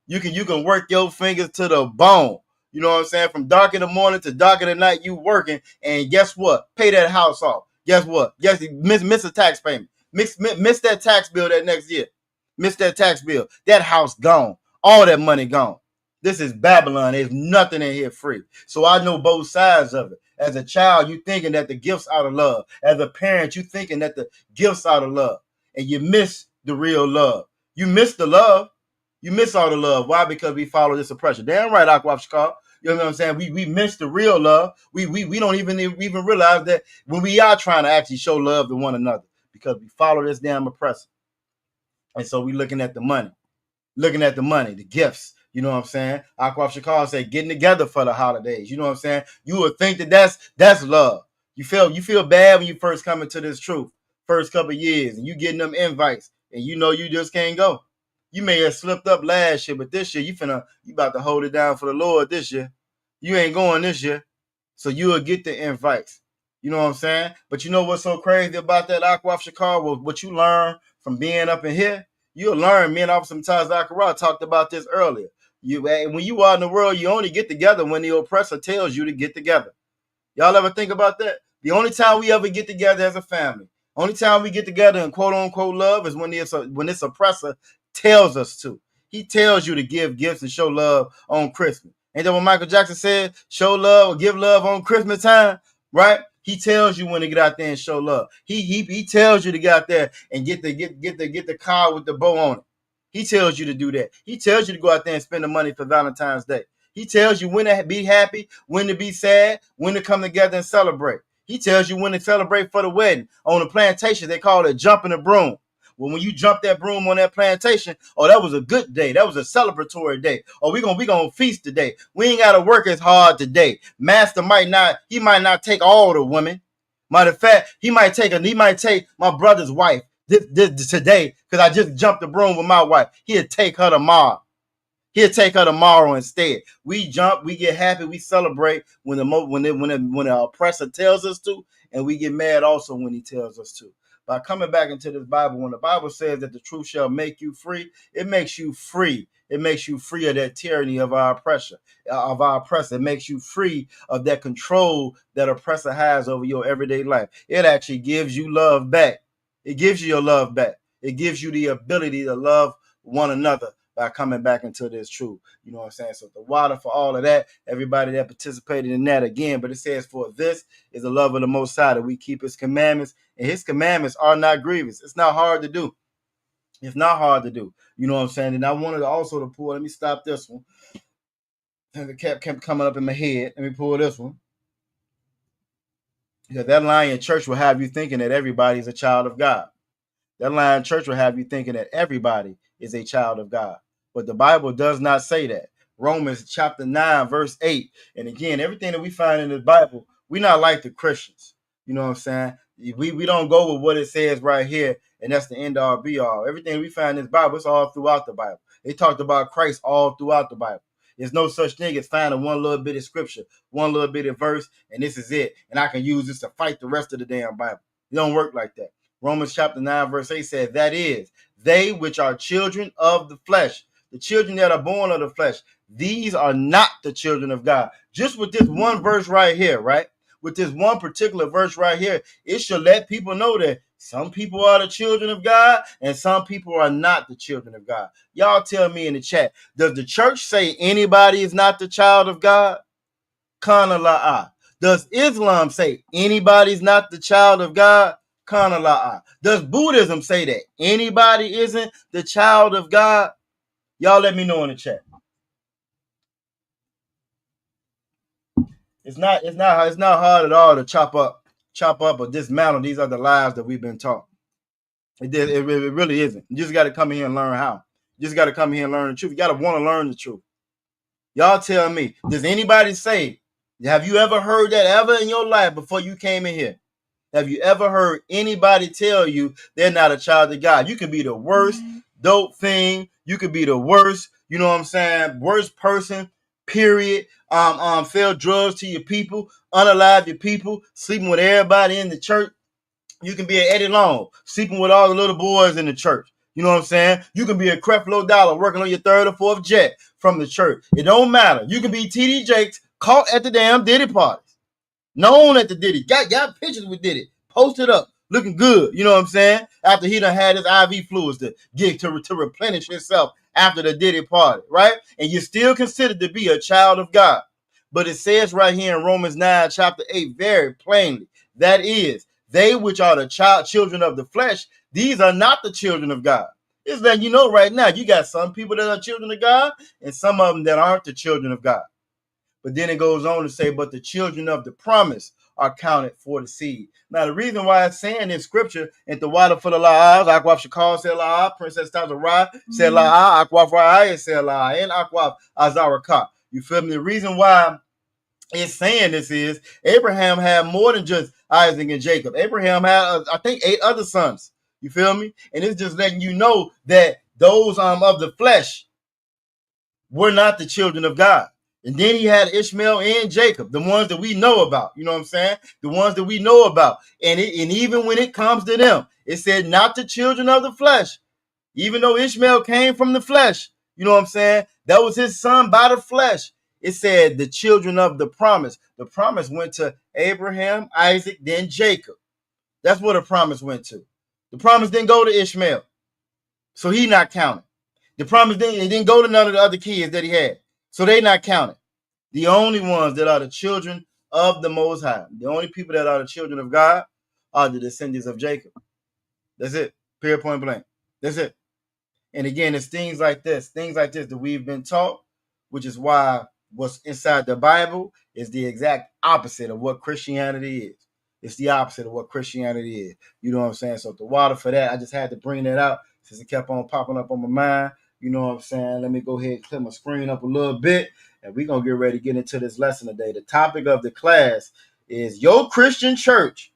You can work your fingers to the bone. You know what I'm saying? From dark in the morning to dark in the night, you working. And guess what? Pay that house off. Guess what? Guess miss a tax payment. Miss that tax bill that next year. Miss that tax bill. That house gone. All that money gone. This is Babylon. There's nothing in here free. So I know both sides of it. As a child, you thinking that the gifts out of love. As a parent, you thinking that the gifts out of love. And you miss the real love. You miss the love. You miss all the love. Why? Because we follow this oppression. Damn right, Aquafshkar. You know what I'm saying? We miss the real love. We don't even realize that when we are trying to actually show love to one another because we follow this damn oppressor. And so we looking at the money, the gifts. You know what I'm saying? Aquafshkar said getting together for the holidays. You know what I'm saying? You would think that that's love. You feel bad when you first come into this truth, first couple of years, and you getting them invites, and you know you just can't go. You may have slipped up last year, but this year you about to hold it down for the Lord this year. You ain't going this year. So you will get the invites. You know what I'm saying? But you know what's so crazy about that, Aquafshkar? What you learn from being up in here? You'll learn. Me and Officer Taz Zachariah talked about this earlier. When you are in the world, you only get together when the oppressor tells you to get together. Y'all ever think about that? The only time we ever get together as a family, only time we get together in quote unquote love is when this oppressor tells us to. He tells you to give gifts and show love on Christmas. Ain't that what Michael Jackson said? Show love or give love on Christmas time, right? He tells you when to get out there and show love. He tells you to get out there and get the car with the bow on it. He tells you to do that. He tells you to go out there and spend the money for Valentine's Day. He tells you when to be happy, when to be sad, when to come together and celebrate. He tells you when to celebrate for the wedding. On the plantation, they call it jumping the broom. Well, when you jump that broom on that plantation, oh, that was a good day. That was a celebratory day. Oh, we gonna feast today. We ain't gotta work as hard today. Master might not take all the women. Matter of fact, he might take my brother's wife this today because I just jumped the broom with my wife. He'll take her tomorrow. He'll take her tomorrow instead. We jump, we get happy, we celebrate when the oppressor tells us to, and we get mad also when he tells us to. By coming back into this Bible, when the Bible says that the truth shall make you free, it makes you free. It makes you free of that tyranny of our oppressor. It makes you free of that control that oppressor has over your everyday life. It actually gives you love back. It gives you your love back. It gives you the ability to love one another by coming back into this truth. You know what I'm saying? So the water for all of that, everybody that participated in that again, but it says for this is the love of the Most High, that we keep his commandments, and his commandments are not grievous. It's not hard to do. It's not hard to do. You know what I'm saying? And I wanted also to pull, let me stop this one. And it kept coming up in my head. Let me pull this one. Because that line in church will have you thinking that everybody's a child of God. That line in church will have you thinking that everybody is a child of God. But the Bible does not say that. Romans chapter 9, verse 8. And again, everything that we find in the Bible, we're not like the Christians. You know what I'm saying? We don't go with what it says right here, and that's the end all be all. Everything we find in this Bible, it's all throughout the Bible. They talked about Christ all throughout the Bible. There's no such thing as finding one little bit of scripture, one little bit of verse, and this is it. And I can use this to fight the rest of the damn Bible. It don't work like that. Romans chapter 9, verse 8 says, that is, they which are children of the flesh, the children that are born of the flesh, these are not the children of God. Just with this one verse right here, right? With this one particular verse right here, it should let people know that some people are the children of God and some people are not the children of God. Y'all tell me in the chat, does the church say anybody is not the child of God? Kana la'a. Does Islam say anybody's not the child of God? Kana la'a. Does Buddhism say that anybody isn't the child of God? Y'all let me know in the chat. It's not hard at all to chop up or dismantle these other lies that we've been taught. It really isn't. You just got to come here and learn how. You just got to come here and learn the truth. You got to want to learn the truth. Y'all tell me, does anybody say, have you ever heard that ever in your life before you came in here? Have you ever heard anybody tell you they're not a child of God? You can be the worst dope thing. You could be the worst, you know what I'm saying, worst person, period. Sell drugs to your people, unalive your people, sleeping with everybody in the church. You can be an Eddie Long, sleeping with all the little boys in the church. You know what I'm saying? You can be a Creflo Dollar working on your third or fourth jet from the church. It don't matter. You can be T.D. Jakes caught at the damn Diddy parties. Known at the Diddy. Got pictures with Diddy. Posted up. Looking good. You know what I'm saying? After he done had his IV fluids to get to replenish himself after the Diddy party. Right? And you're still considered to be a child of God. But it says right here in Romans 9, chapter 8, very plainly, that is, they which are the children of the flesh, these are not the children of God. It's letting you know right now, you got some people that are children of God and some of them that aren't the children of God. But then it goes on to say, but the children of the promise are counted for the seed. Now, the reason why it's saying in scripture, and the water for the la'as, Akwaf Shakal said la'ah, Princess Tazarah said la'ah, Akwaf Ra'ayah said la'ah, and Akwaf Azaraka. You feel me? The reason why it's saying this is Abraham had more than just Isaac and Jacob. Abraham had, I think, 8 other sons. You feel me? And it's just letting you know that those of the flesh were not the children of God. And then he had Ishmael and Jacob, the ones that we know about. You know what I'm saying? The ones that we know about. And even when it comes to them, it said not the children of the flesh, Even though Ishmael came from the flesh, you know what I'm saying? That was his son by the flesh. It said the children of the promise. The promise went to Abraham, Isaac, then Jacob. That's where the promise went to. The promise didn't go to Ishmael. So he not counted. The promise didn't go to none of the other kids that he had. So they not counted. The only ones that are the children of the Most High, the only people that are the children of God are the descendants of Jacob. That's it. Period, point blank. That's it. And again, it's things like this that we've been taught, which is why what's inside the Bible is the exact opposite of what Christianity is. It's the opposite of what Christianity is. You know what I'm saying? So the water for that, I just had to bring that out since it kept on popping up on my mind. You know what I'm saying? Let me go ahead and clear my screen up a little bit, and we're going to get ready to get into this lesson today. The topic of the class is your Christian church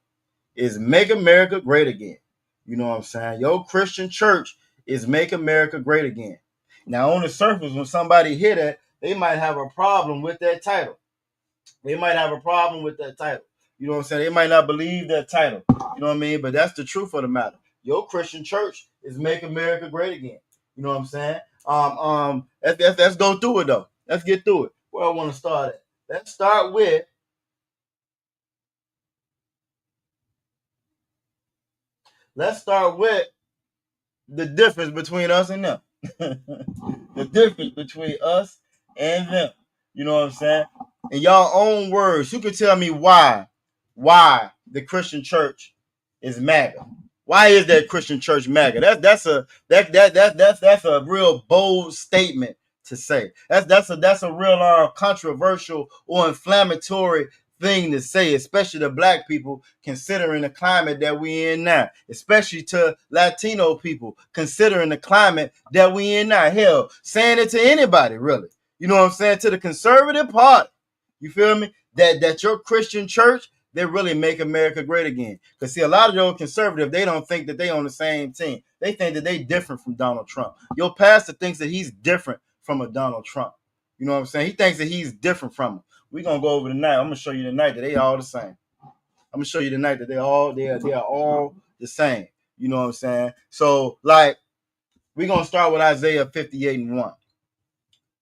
is Make America Great Again. You know what I'm saying? Your Christian church is Make America Great Again. Now, on the surface, when somebody hear that, they might have a problem with that title. They might have a problem with that title. You know what I'm saying? They might not believe that title. You know what I mean? But that's the truth of the matter. Your Christian church is Make America Great Again. You know what I'm saying? Let's go through it though. Let's get through it. Where I want to start at. Let's start with the difference between us and them. The difference between us and them. You know what I'm saying? In y'all own words, you can tell me why the Christian church is MAGA. Why is that Christian church MAGA? That's a real bold statement to say. That's a real controversial or inflammatory thing to say, especially to black people, considering the climate that we in now, especially to Latino people, considering the climate that we in now. Hell, saying it to anybody, really. You know what I'm saying? To the conservative party. You feel me? That your Christian church, they really Make America Great Again. Because see, a lot of those conservatives, they don't think that they on the same team. They think that they different from Donald Trump. Your pastor thinks that he's different from a Donald Trump. You know what I'm saying? He thinks that he's different from him. We're gonna go over tonight. I'm gonna show you tonight that they all the same. I'm gonna show you tonight that they are all the same. You know what I'm saying? So, like, we're gonna start with Isaiah 58 and 1.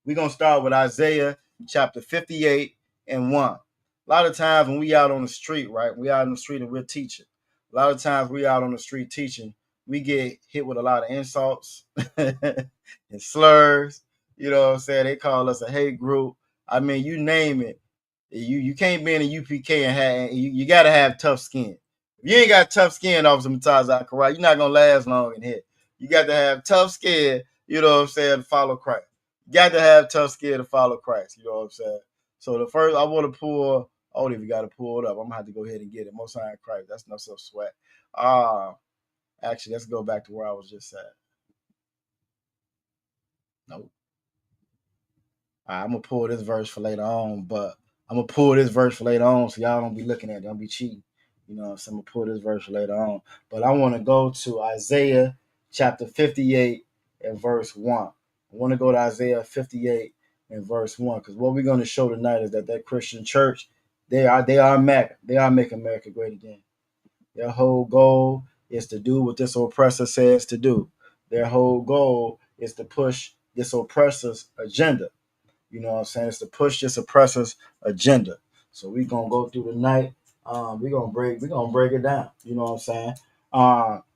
We're gonna start with Isaiah chapter 58 and 1. A lot of times when we out on the street, right? We out on the street and we're teaching. A lot of times we out on the street teaching, we get hit with a lot of insults and slurs. You know what I'm saying? They call us a hate group. I mean, you name it. You can't be in a UPK and have you got to have tough skin. If you ain't got tough skin, Officer Mutaz Akarai, you're not gonna last long in here. You got to have tough skin, you know what I'm saying, to follow Christ. You got to have tough skin to follow Christ, you know what I'm saying. So the first I want to pull, I don't even got to pull it up. I'm gonna have to go ahead and get it. Most High in Christ. That's no so sweat. Actually, let's go back to where I was just at. Nope. I'm gonna pull this verse for later on, but I'm gonna pull this verse for later on, so y'all don't be looking at it, don't be cheating. You know, so I'm gonna pull this verse for later on. But I want to go to Isaiah chapter 58 and verse 1. I want to go to Isaiah 58 and verse 1, because what we're going to show tonight is that Christian church, they are MAGA. They are Make America Great Again. Their whole goal is to do what this oppressor says to do. Their whole goal is to push this oppressor's agenda. You know what I'm saying? It's to push this oppressor's agenda. So we're gonna go through the night. We're gonna break it down. You know what I'm saying?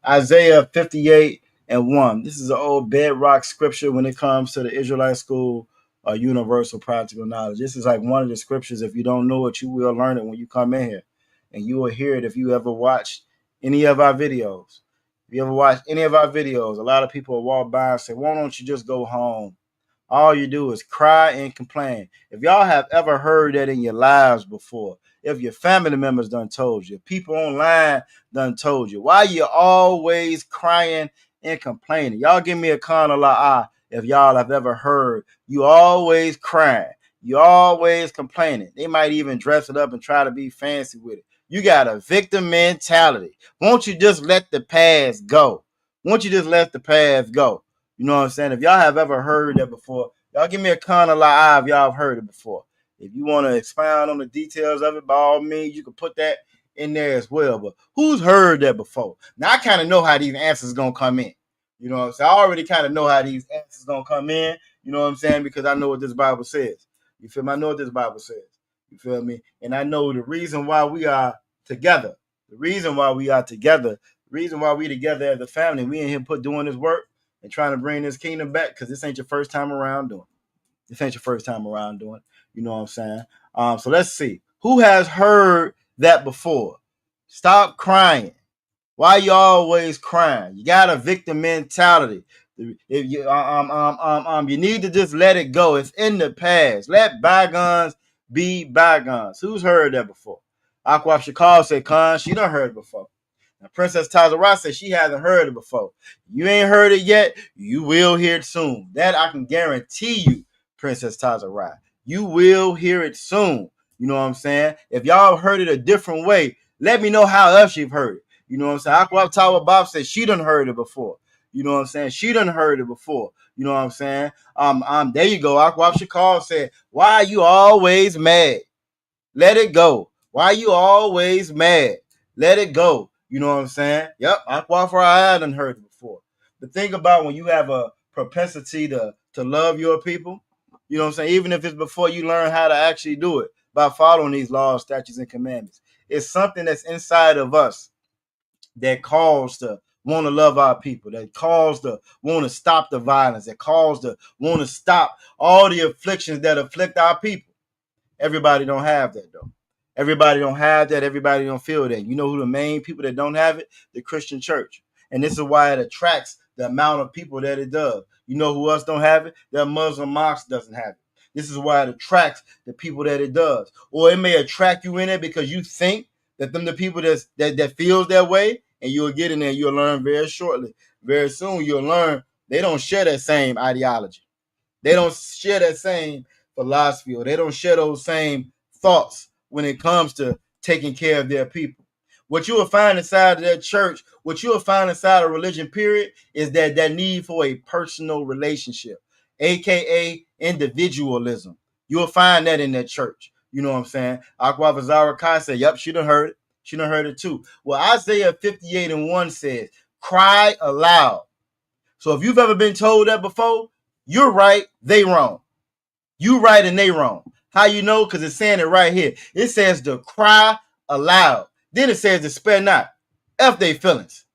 Isaiah 58 and 1. This is an old bedrock scripture when it comes to the Israelite school universal practical knowledge. This is like one of the scriptures. If you don't know it, you will learn it when you come in here. And you will hear it if you ever watched any of our videos. If you ever watched any of our videos, a lot of people will walk by and say, why don't you just go home? All you do is cry and complain. If y'all have ever heard that in your lives before, if your family members done told you, people online done told you, why you always crying and complaining? Y'all give me a kind of la if y'all have ever heard you always crying, you always complaining. They might even dress it up and try to be fancy with it. You got a victim mentality. Won't you just let the past go? Won't you just let the past go? You know what I'm saying? If y'all have ever heard that before, y'all give me a kind of lie if y'all have heard it before. If you want to expound on the details of it, by all means, you can put that in there as well. But who's heard that before? Now, I kind of know how these answers going to come in. You know what I'm saying? I already kind of know how these answers gonna come in. You know what I'm saying? Because I know what this Bible says. You feel me? I know what this Bible says. You feel me? And I know the reason why we are together. The reason why we are together. The reason why we together as a family. We in here doing this work and trying to bring this kingdom back, because this ain't your first time around doing it. This ain't your first time around doing it. You know what I'm saying? So let's see. Who has heard that before? Stop crying. Why you always crying? You got a victim mentality. If you need to just let it go. It's in the past. Let bygones be bygones. Who's heard that before? Aqua Shakal said, Khan, she done heard it before. Now, Princess Tazara said she hasn't heard it before. You ain't heard it yet. You will hear it soon. That I can guarantee you, Princess Tazara. You will hear it soon. You know what I'm saying? If y'all heard it a different way, let me know how else you've heard it. You know what I'm saying? Aqua Tower Bob said she done heard it before. You know what I'm saying? She done heard it before. You know what I'm saying? There you go. Aqua Shakal said, why are you always mad? Let it go. Why are you always mad? Let it go. You know what I'm saying? Yep. Aqua I done heard it before. The thing about when you have a propensity to love your people, you know what I'm saying? Even if it's before you learn how to actually do it by following these laws, statutes, and commandments. It's something that's inside of us that calls to want to love our people, that calls to want to stop the violence, that calls to want to stop all the afflictions that afflict our people. Everybody don't have that, though. Everybody don't have that. Everybody don't feel that. You know who the main people that don't have it? The Christian church. And this is why it attracts the amount of people that it does. You know who else don't have it? The Muslim mosque doesn't have it. This is why it attracts the people that it does. Or it may attract you in it because you think that them the people that feels that way, and you'll get in there and you'll learn very shortly. Very soon you'll learn they don't share that same ideology. They don't share that same philosophy, or they don't share those same thoughts when it comes to taking care of their people. What you will find inside of that church, what you will find inside of religion, period, is that need for a personal relationship, aka individualism. You will find that in that church. You know what I'm saying? Aqua Vazara Kai said, yep, she done heard it. She done heard it too. Well, Isaiah 58:1 says, cry aloud. So if you've ever been told that before, you're right, they wrong. You right and they wrong. How you know? Because it's saying it right here. It says to cry aloud. Then it says to spare not. F they feelings.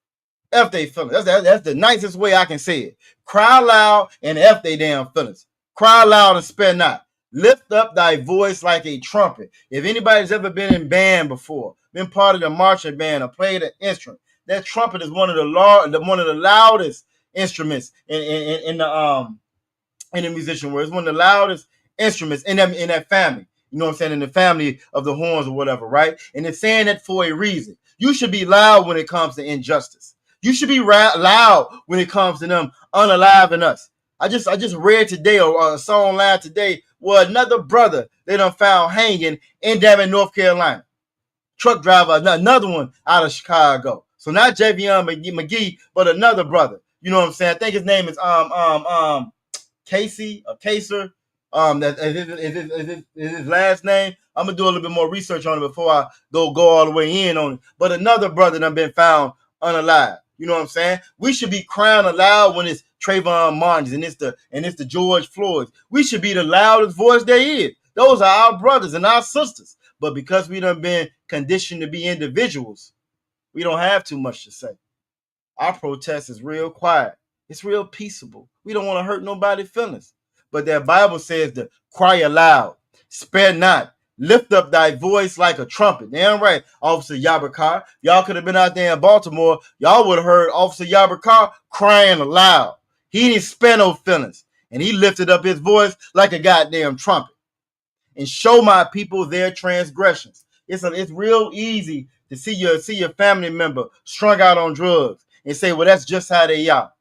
F they feelings. That's the nicest way I can say it. Cry loud and F they damn feelings. Cry loud and spare not. Lift up thy voice like a trumpet. If anybody's ever been in band before, been part of the marching band or played an instrument, that trumpet is one of the loudest instruments in the musician world. It's one of the loudest instruments in that family. You know what I'm saying? In the family of the horns or whatever, right? And it's saying that for a reason. You should be loud when it comes to injustice. You should be loud when it comes to them unaliving us. I just read today or a song live today where another brother they done found hanging in Davin, North Carolina. Truck driver, another one out of Chicago. So not Javion McGee, but another brother. You know what I'm saying? I think his name is Casey or Kaser. That is his last name. I'm gonna do a little bit more research on it before I go all the way in on it. But another brother done been found unalive. You know what I'm saying? We should be crying aloud when it's Trayvon Martin's and it's the George Floyd's. We should be the loudest voice there is. Those are our brothers and our sisters. But because we done been conditioned to be individuals, we don't have too much to say. Our protest is real quiet. It's real peaceable. We don't want to hurt nobody's feelings. But that Bible says to cry aloud, spare not, lift up thy voice like a trumpet. Damn right, Officer Yabakar. Y'all could have been out there in Baltimore. Y'all would have heard Officer Yabakar crying aloud. He didn't spare no feelings. And he lifted up his voice like a goddamn trumpet. And show my people their transgressions. It's real easy to see your family member strung out on drugs and say, well, that's just how they are.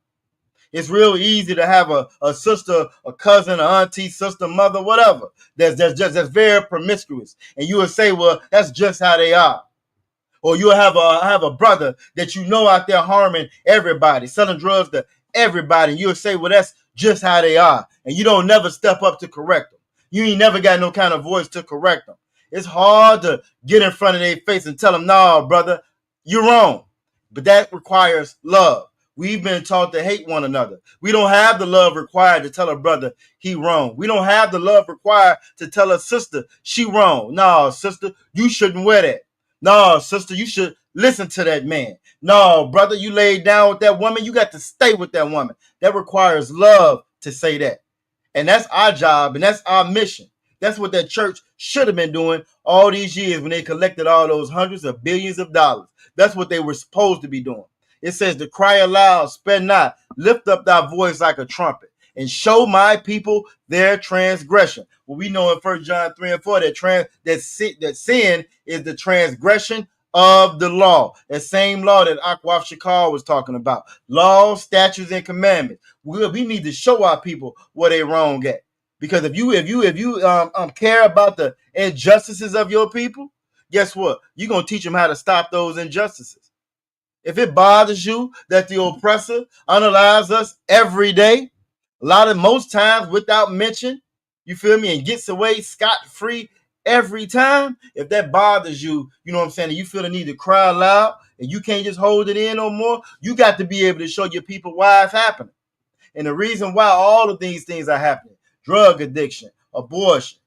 It's real easy to have a sister, a cousin, an auntie, sister, mother, whatever, that's very promiscuous. And you would say, well, that's just how they are. Or you'll have a brother that you know out there harming everybody, selling drugs to everybody. And you'll say, well, that's just how they are. And you don't never step up to correct them. You ain't never got no kind of voice to correct them. It's hard to get in front of their face and tell them, no, brother, you're wrong. But that requires love. We've been taught to hate one another. We don't have the love required to tell a brother he wrong. We don't have the love required to tell a sister she wrong. No, sister, you shouldn't wear that. No, sister, you should listen to that man. No, brother, you laid down with that woman. You got to stay with that woman. That requires love to say that. And that's our job and that's our mission. That's what that church should have been doing all these years when they collected all those hundreds of billions of dollars. That's what they were supposed to be doing. It says to cry aloud, spare not, lift up thy voice like a trumpet, and show my people their transgression. Well, we know in 1 John 3 and 4 that sin is the transgression of the law. That same law that M.A.G.A was talking about. Laws, statutes, and commandments. We need to show our people what they wrong at. Because if you care about the injustices of your people, guess what? You're going to teach them how to stop those injustices. If it bothers you that the oppressor unalives us every day, most times without mention, you feel me, and gets away scot-free every time, if that bothers you, you know what I'm saying, and you feel the need to cry loud and you can't just hold it in no more, you got to be able to show your people why it's happening. And the reason why all of these things are happening, drug addiction, abortion,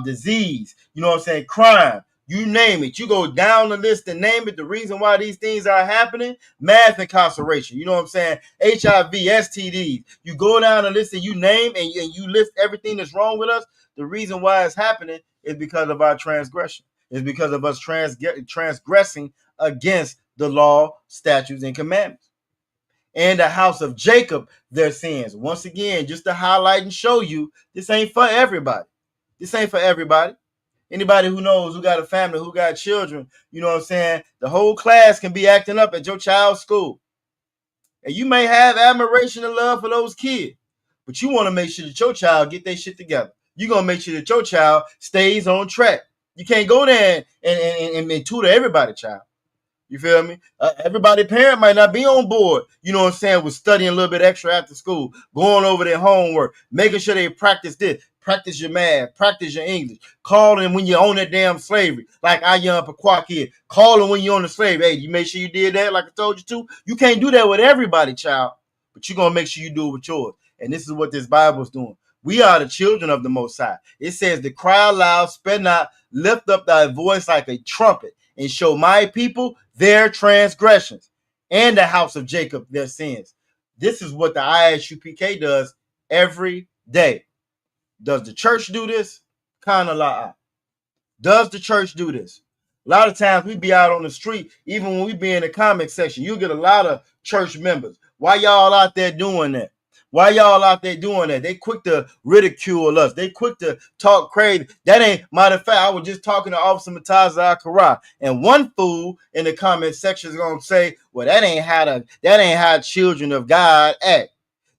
disease, you know what I'm saying, crime, you name it. You go down the list and name it. The reason why these things are happening, mass incarceration, you know what I'm saying, HIV, STDs. You go down the list and you name and you list everything that's wrong with us. The reason why it's happening is because of our transgression. It's because of us transgressing against the law, statutes, and commandments. And the house of Jacob, their sins. Once again, just to highlight and show you, this ain't for everybody. This ain't for everybody. Anybody who knows, who got a family, who got children, you know what I'm saying? The whole class can be acting up at your child's school. And you may have admiration and love for those kids, but you want to make sure that your child get their shit together. You're going to make sure that your child stays on track. You can't go there and tutor everybody, child. You feel me? Everybody parent might not be on board, you know what I'm saying, with studying a little bit extra after school, going over their homework, making sure they practice this, practice your math, practice your English, calling when you're on that damn slavery, like ISUPK kid, calling when you're on the slave. Hey, you make sure you did that like I told you to? You can't do that with everybody, child, but you're going to make sure you do it with yours. And this is what this Bible's doing. We are the children of the Most High. It says to cry aloud, spare not, lift up thy voice like a trumpet, and show my people their transgressions, and the house of Jacob their sins. This is what the ISUPK does every day. Does the church do this? Kind of la. Does the church do this? A lot of times we be out on the street, even when we be in the comment section, you get a lot of church members. Why y'all out there doing that? Why y'all out there doing that? They quick to ridicule us. They quick to talk crazy. That ain't, matter of fact, I was just talking to Officer M.A.G.A, and one fool in the comment section is gonna say, well, that ain't how children of God act.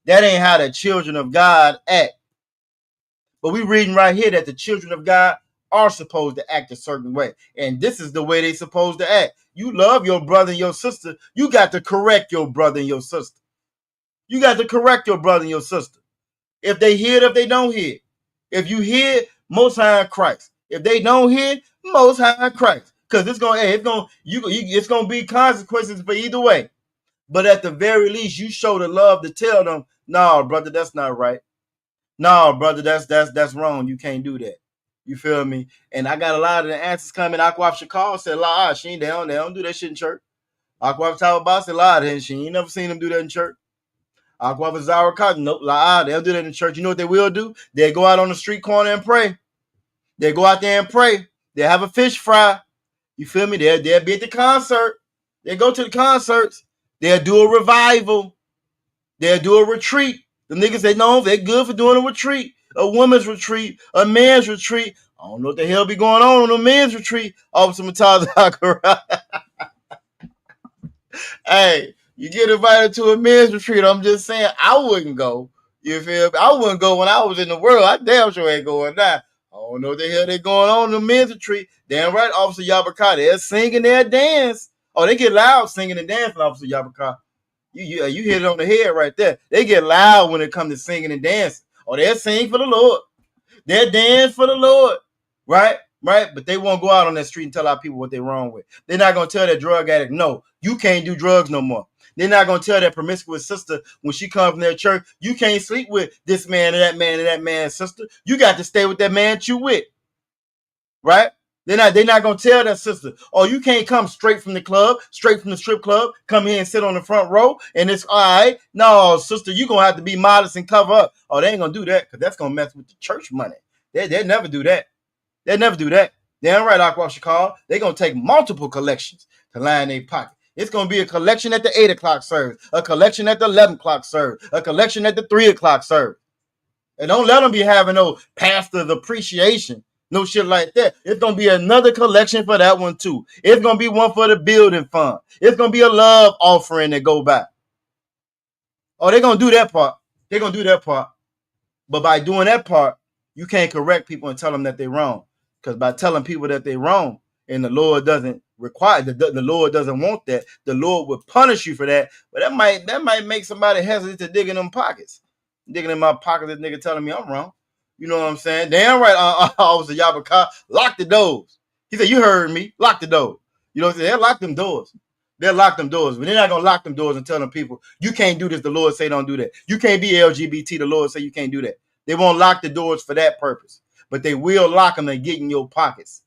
That ain't how the children of God act. But we reading right here that the children of God are supposed to act a certain way. And this is the way they supposed to act. You love your brother and your sister. You got to correct your brother and your sister. You got to correct your brother and your sister. If they hear it, if they don't hear it. If you hear it, Most High in Christ. If they don't hear it, Most High in Christ. Because it's gonna be consequences for either way. But at the very least, you show the love to tell them, no, brother, that's not right. No, brother, that's wrong. You can't do that. You feel me? And I got a lot of the answers coming. M.A.G.A said, "La, they don't do that shit in church." M.A.G.A said, "La, she ain't never seen them do that in church." M.A.G.A nope, la, they'll do that in church. You know what they will do? They'll go out on the street corner and pray. They'll go out there and pray. They'll have a fish fry. You feel me? They'll be at the concert. They'll go to the concerts. They'll do a revival. They'll do a retreat. The niggas say, no, they're good for doing a retreat, a woman's retreat, a man's retreat. I don't know what the hell be going on a men's retreat. Officer M.A.G.A. Hey, you get invited to a men's retreat. I'm just saying, I wouldn't go. You feel me? I wouldn't go when I was in the world. I damn sure ain't going now. I don't know what the hell they going on in the men's retreat. Damn right, Officer M.A.G.A. They're singing, they'll dance. Oh, they get loud singing and dancing, Officer M.A.G.A. You hit it on the head right there. They get loud when it comes to singing and dancing. Or they'll sing for the Lord. They'll dance for the Lord. Right? But they won't go out on that street and tell our people what they're wrong with. They're not going to tell that drug addict, no, you can't do drugs no more. They're not going to tell that promiscuous sister when she comes from their church, you can't sleep with this man and that man and that man's sister. You got to stay with that man that you with. Right? They're not going to tell that sister, oh, you can't come straight from the club, straight from the strip club, come here and sit on the front row, and it's all right. No, sister, you're going to have to be modest and cover up. Oh, they ain't going to do that because that's going to mess with the church money. They never do that. They never do that. Damn right, Aqua Chicago. They're going to take multiple collections to line their pocket. It's going to be a collection at the 8 o'clock service, a collection at the 11 o'clock service, a collection at the 3 o'clock service. And don't let them be having no pastor's appreciation, no shit like that. It's going to be another collection for that one too. It's going to be one for the building fund. It's going to be a love offering that go by. Oh, they're going to do that part. They're going to do that part. But by doing that part, you can't correct people and tell them that they're wrong. Because by telling people that they're wrong, and the Lord doesn't require, the Lord doesn't want that, the Lord would punish you for that. But that might make somebody hesitant to dig in them pockets. Digging in my pocket, this nigga telling me I'm wrong. You know what I'm saying? Damn right, Officer Yabaka, lock the doors. He said, you heard me, lock the door. You know what I'm saying? They'll lock them doors. They'll lock them doors, but they're not going to lock them doors and tell them people, you can't do this, the Lord say don't do that. You can't be LGBT, the Lord say you can't do that. They won't lock the doors for that purpose, but they will lock them and get in your pockets.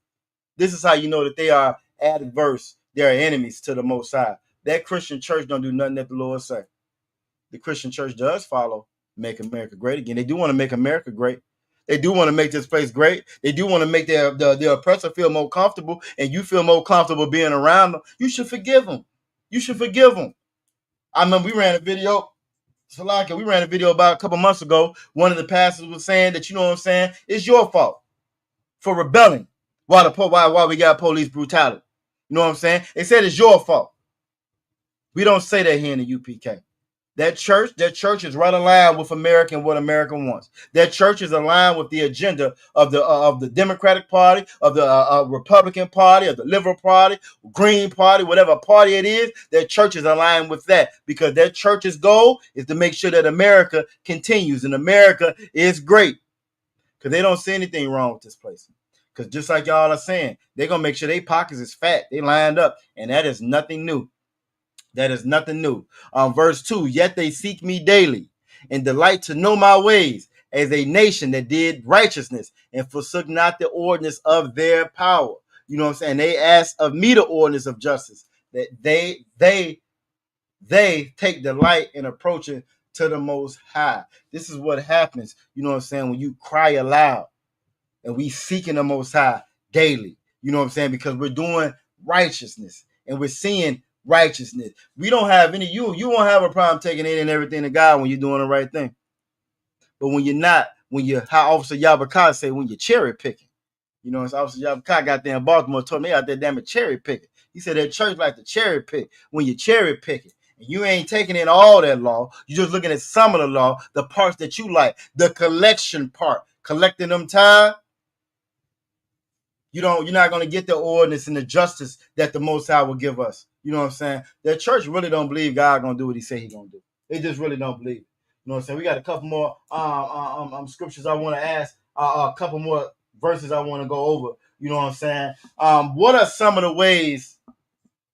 This is how you know that they are adverse. They are enemies to the Most High. That Christian church don't do nothing that the Lord say. The Christian church does follow Make America Great Again. They do want to make America great. They do want to make this place great. They do want to make the oppressor feel more comfortable, and you feel more comfortable being around them. You should forgive them. You should forgive them. I remember we ran a video, Salaka, we ran a video about a couple months ago. One of the pastors was saying that, you know what I'm saying, it's your fault for rebelling while we got police brutality. You know what I'm saying? They said it's your fault. We don't say that here in the UPK. That church is right aligned with America and what America wants. That church is aligned with the agenda of the Democratic Party, of the Republican Party, of the Liberal Party, Green Party, whatever party it is. That church is aligned with that because that church's goal is to make sure that America continues and America is great. Because they don't see anything wrong with this place. Because just like y'all are saying, they're gonna make sure their pockets is fat. They lined up, and that is nothing new. That is nothing new. Verse 2, yet they seek me daily and delight to know my ways as a nation that did righteousness and forsook not the ordinance of their power. You know what I'm saying? They ask of me the ordinance of justice, that they take delight in approaching to the Most High. This is what happens, you know what I'm saying, when you cry aloud and we seeking the Most High daily. You know what I'm saying? Because we're doing righteousness and we're seeing righteousness. We don't have any, you won't have a problem taking in and everything to God when you're doing the right thing. But when you're not, when you're, how Officer Yabaka say, when you're cherry picking, you know, it's Officer Yabaka got there in Baltimore, told me out there damn it cherry picking. He said that church like to cherry pick. When you're cherry picking, and you ain't taking in all that law, you're just looking at some of the law, the parts that you like, the collection part, collecting them time. You're not going to get the ordinance and the justice that the Most High will give us. You know what I'm saying? The church really don't believe God going to do what he say he going to do. They just really don't believe it. You know what I'm saying? We got a couple more scriptures I want to ask, a couple more verses I want to go over. You know what I'm saying? What are some of the ways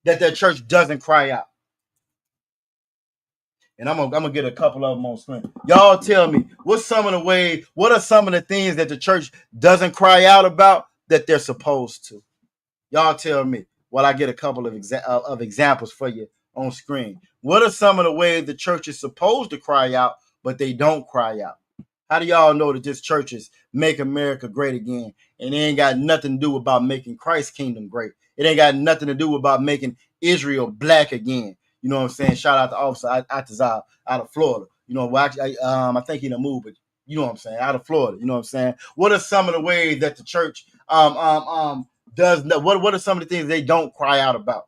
that church doesn't cry out? And I'm gonna get a couple of them on screen. Y'all tell me, what are some of the things that the church doesn't cry out about that they're supposed to? Y'all tell me while I get a couple of examples for you on screen. What are some of the ways the church is supposed to cry out, but they don't cry out? How do y'all know that this church is Make America Great Again, and it ain't got nothing to do about making Christ's kingdom great? It ain't got nothing to do about making Israel black again. You know what I'm saying? Shout out to Officer Atazal out of Florida. You know, well, actually, I think he done moved, but you know what I'm saying? Out of Florida. You know what I'm saying? What are some of the ways that the church does? What are some of the things they don't cry out about?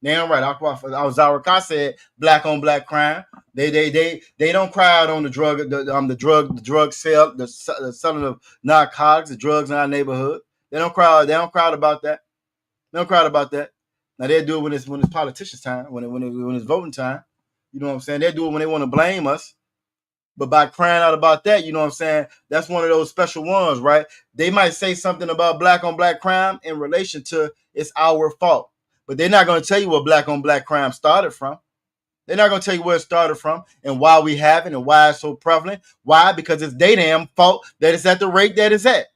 Damn right. Zaraka said black on black crime. They don't cry out on the drug sale, the selling of narcotics, the drugs in our neighborhood. They don't cry out about that. They don't cry out about that. Now they do it when it's politicians' time, when it's voting time. You know what I'm saying? They do it when they want to blame us. But by crying out about that, you know what I'm saying? That's one of those special ones, right? They might say something about black on black crime in relation to it's our fault. But they're not going to tell you where black on black crime started from. They're not going to tell you where it started from and why we have it and why it's so prevalent. Why? Because it's their damn fault that it's at the rate that it's at.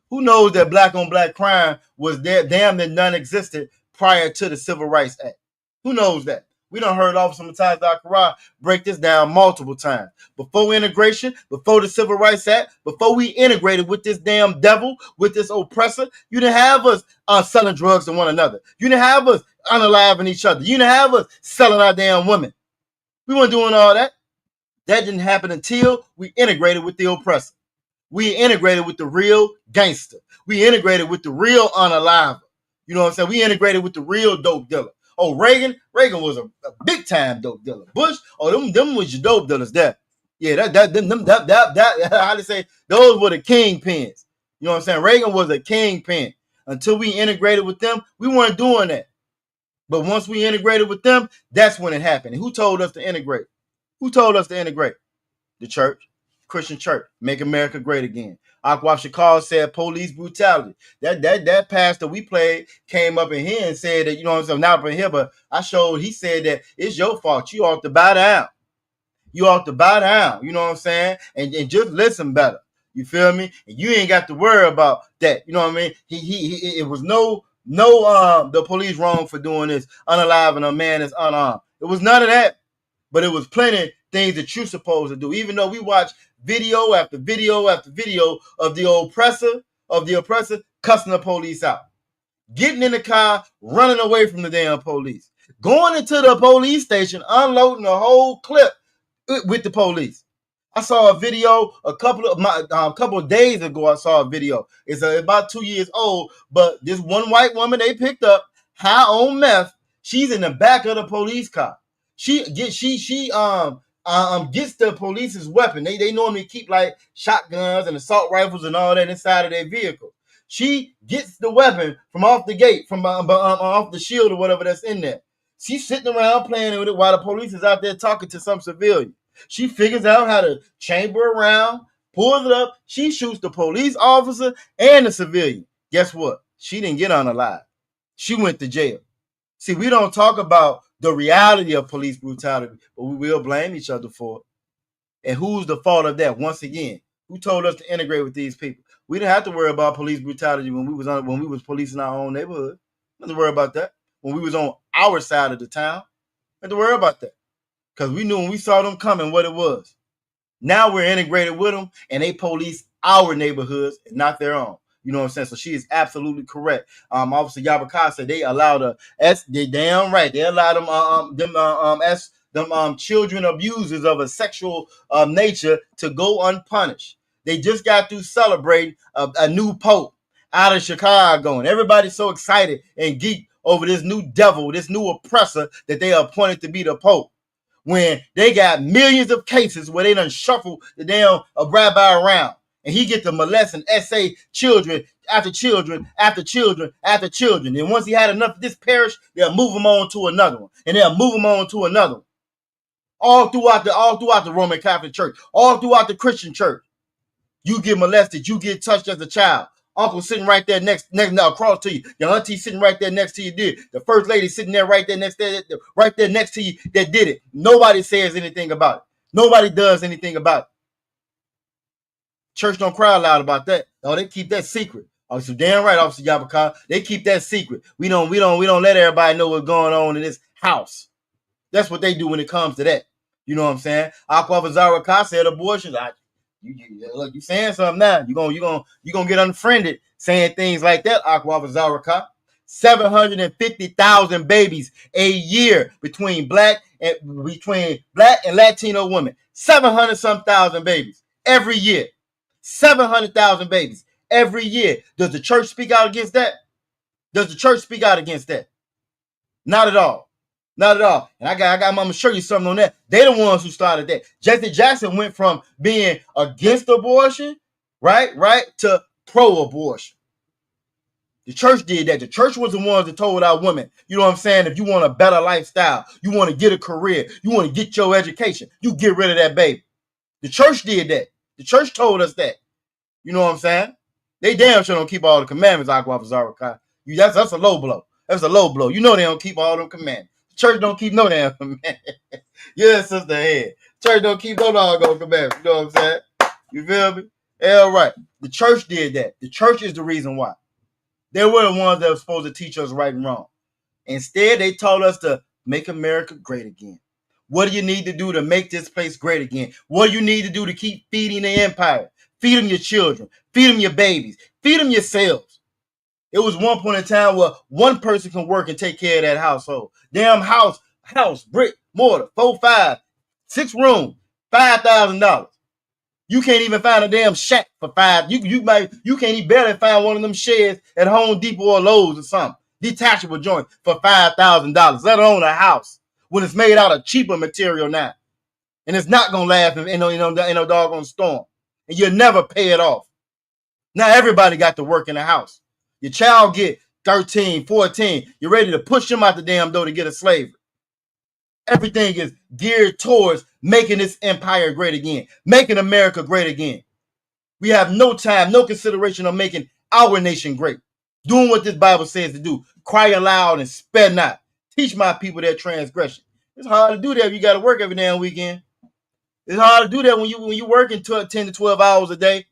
Who knows that black on black crime was there damn near non-existent prior to the Civil Rights Act? Who knows that? We done heard Officer Matthias Zachariah break this down multiple times. Before integration, before the Civil Rights Act, before we integrated with this damn devil, with this oppressor, you didn't have us selling drugs to one another. You didn't have us unaliving each other. You didn't have us selling our damn women. We weren't doing all that. That didn't happen until we integrated with the oppressor. We integrated with the real gangster. We integrated with the real unaliver. You know what I'm saying? We integrated with the real dope dealer. Oh, Reagan was a big time dope dealer. Bush, them was your dope dealers there. Yeah, how to say, those were the kingpins. You know what I'm saying? Reagan was a kingpin. Until we integrated with them, we weren't doing that. But once we integrated with them, that's when it happened. And who told us to integrate? Who told us to integrate? The church, Christian church, make America great again. Aquaf Shakal said police brutality. That pastor we played came up in here and said that, you know what I'm saying, not up in here, but he said that it's your fault. You ought to bow down. You ought to bow down, you know what I'm saying? And just listen better. You feel me? And you ain't got to worry about that. You know what I mean? It was the police wrong for doing this, unaliving a man that's unarmed. It was none of that. But it was plenty things that you're supposed to do. Even though we watch video after video after video of the oppressor cussing the police out, getting in the car, running away from the damn police, going into the police station, unloading a whole clip with the police. I saw a video a couple of days ago. I saw a video. It's about 2 years old, but this one white woman they picked up high on meth. She's in the back of the police car. She gets the police's weapon. They normally keep like shotguns and assault rifles and all that inside of their vehicle. She gets the weapon from off the gate, from off the shield or whatever that's in there. She's sitting around playing with it while the police is out there talking to some civilian. She figures out how to chamber around, pulls it up. She shoots the police officer and the civilian. Guess what? She didn't get on alive. She went to jail. See, we don't talk about the reality of police brutality, but we will blame each other for it. And who's the fault of that? Once again, who told us to integrate with these people? We didn't have to worry about police brutality when we was policing our own neighborhood. We didn't have to worry about that. When we was on our side of the town, we didn't have to worry about that. Because we knew when we saw them coming what it was. Now we're integrated with them, and they police our neighborhoods and not their own. You know what I'm saying? So she is absolutely correct. Officer M.A.G.A said they allowed they damn right. They allowed them children abusers of a sexual nature to go unpunished. They just got through celebrating a new pope out of Chicago, and everybody's so excited and geeked over this new devil, this new oppressor that they appointed to be the pope. When they got millions of cases where they done shuffle the damn rabbi around, and he get to molest and essay children after children after children after children. And once he had enough of this parish, they'll move him on to another one, and they'll move him on to another one. All throughout the Roman Catholic Church, all throughout the Christian church, you get molested, you get touched as a child. Uncle sitting right there next across to you. Your auntie sitting right there next to you did. The first lady sitting there right there next to you that did it. Nobody says anything about it. Nobody does anything about it. Church don't cry loud about that. Oh, they keep that secret. Oh, so damn right, Officer M.A.G.A. They keep that secret. We don't let everybody know what's going on in this house. That's what they do when it comes to that. You know what I'm saying? Aqua Zaraka said abortion. Look, you saying something now. You gonna get unfriended saying things like that, Aqua Zaraka. 750,000 babies a year between black and Latino women. 700-some thousand babies every year. 700,000 babies every year. Does the church speak out against that? Does the church speak out against that? Not at all. Not at all. And I'm going to show you something on that. They're the ones who started that. Jesse Jackson went from being against abortion, right, to pro-abortion. The church did that. The church was the ones that told our women, you know what I'm saying, if you want a better lifestyle, you want to get a career, you want to get your education, you get rid of that baby. The church did that. The church told us that. You know what I'm saying? They damn sure don't keep all the commandments, Aqua Zaraka. That's a low blow. That's a low blow. You know they don't keep all them commandments. The church don't keep no damn commandments. You're a sister head. Church don't keep no doggone commandments. You know what I'm saying? You feel me? All right. The church did that. The church is the reason why. They were the ones that were supposed to teach us right and wrong. Instead, they told us to make America great again. What do you need to do to make this place great again? What do you need to do to keep feeding the empire? Feed them your children. Feed them your babies. Feed them yourselves. It was one point in time where one person can work and take care of that household. Damn house, brick, mortar, 4, 5, 6 rooms, $5,000. You can't even find a damn shack for $5. You can't even barely find one of them sheds at Home Depot or Lowe's or something. Detachable joint for $5,000, let alone a house when it's made out of cheaper material now, and it's not gonna last in no doggone storm, and you'll never pay it off. Now everybody got to work in the house. Your child get 13, 14. You're ready to push them out the damn door to get a slavery. Everything is geared towards making this empire great again, making America great again. We have no time, no consideration on making our nation great. Doing what this Bible says to do. Cry aloud and spare not. Teach my people their transgression. It's hard to do that if you got to work every damn weekend. It's hard to do that when you working 10 to 12 hours a day.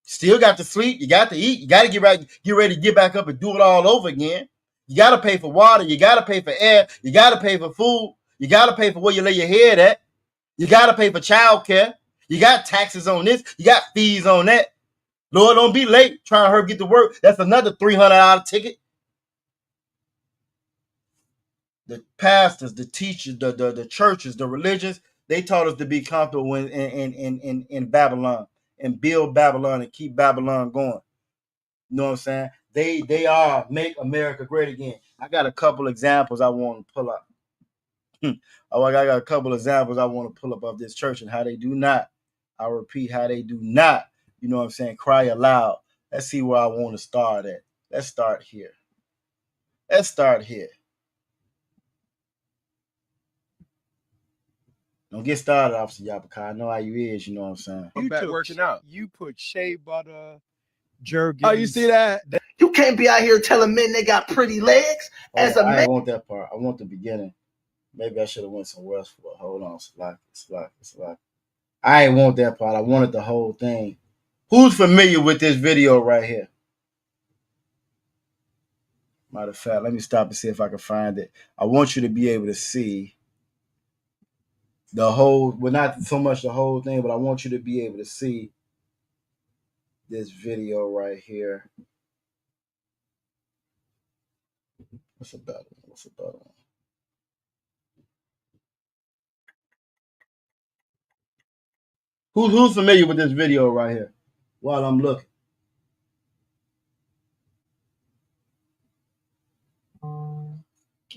Still got to sleep. You got to eat. You got to get ready to get back up and do it all over again. You got to pay for water. You got to pay for air. You got to pay for food. You got to pay for where you lay your head at. You got to pay for child care. You got taxes on this. You got fees on that. Lord, don't be late trying to hurry get to work. That's another $300 ticket. The pastors, the teachers, the churches, the religions, they taught us to be comfortable in Babylon and build Babylon and keep Babylon going. You know what I'm saying? They are make America great again. I got a couple examples I want to pull up. I got a couple examples I want to pull up of this church and how they do not. I repeat, how they do not. You know what I'm saying? Cry aloud. Let's see where I want to start at. Let's start here. Don't get started, Officer Yapaka. I know how you is, you know what I'm saying? I'm back working out. You put shea butter, jerky. Oh, you see that? You can't be out here telling men they got pretty legs. I don't want that part. I want the beginning. Maybe I should have went somewhere else for it. Hold on. Slack. I ain't want that part. I wanted the whole thing. Who's familiar with this video right here? Matter of fact, let me stop and see if I can find it. I want you to be able to see the whole, well, not so much the whole thing, but I want you to be able to see this video right here. What's a better one? Who's familiar with this video right here? While I'm looking.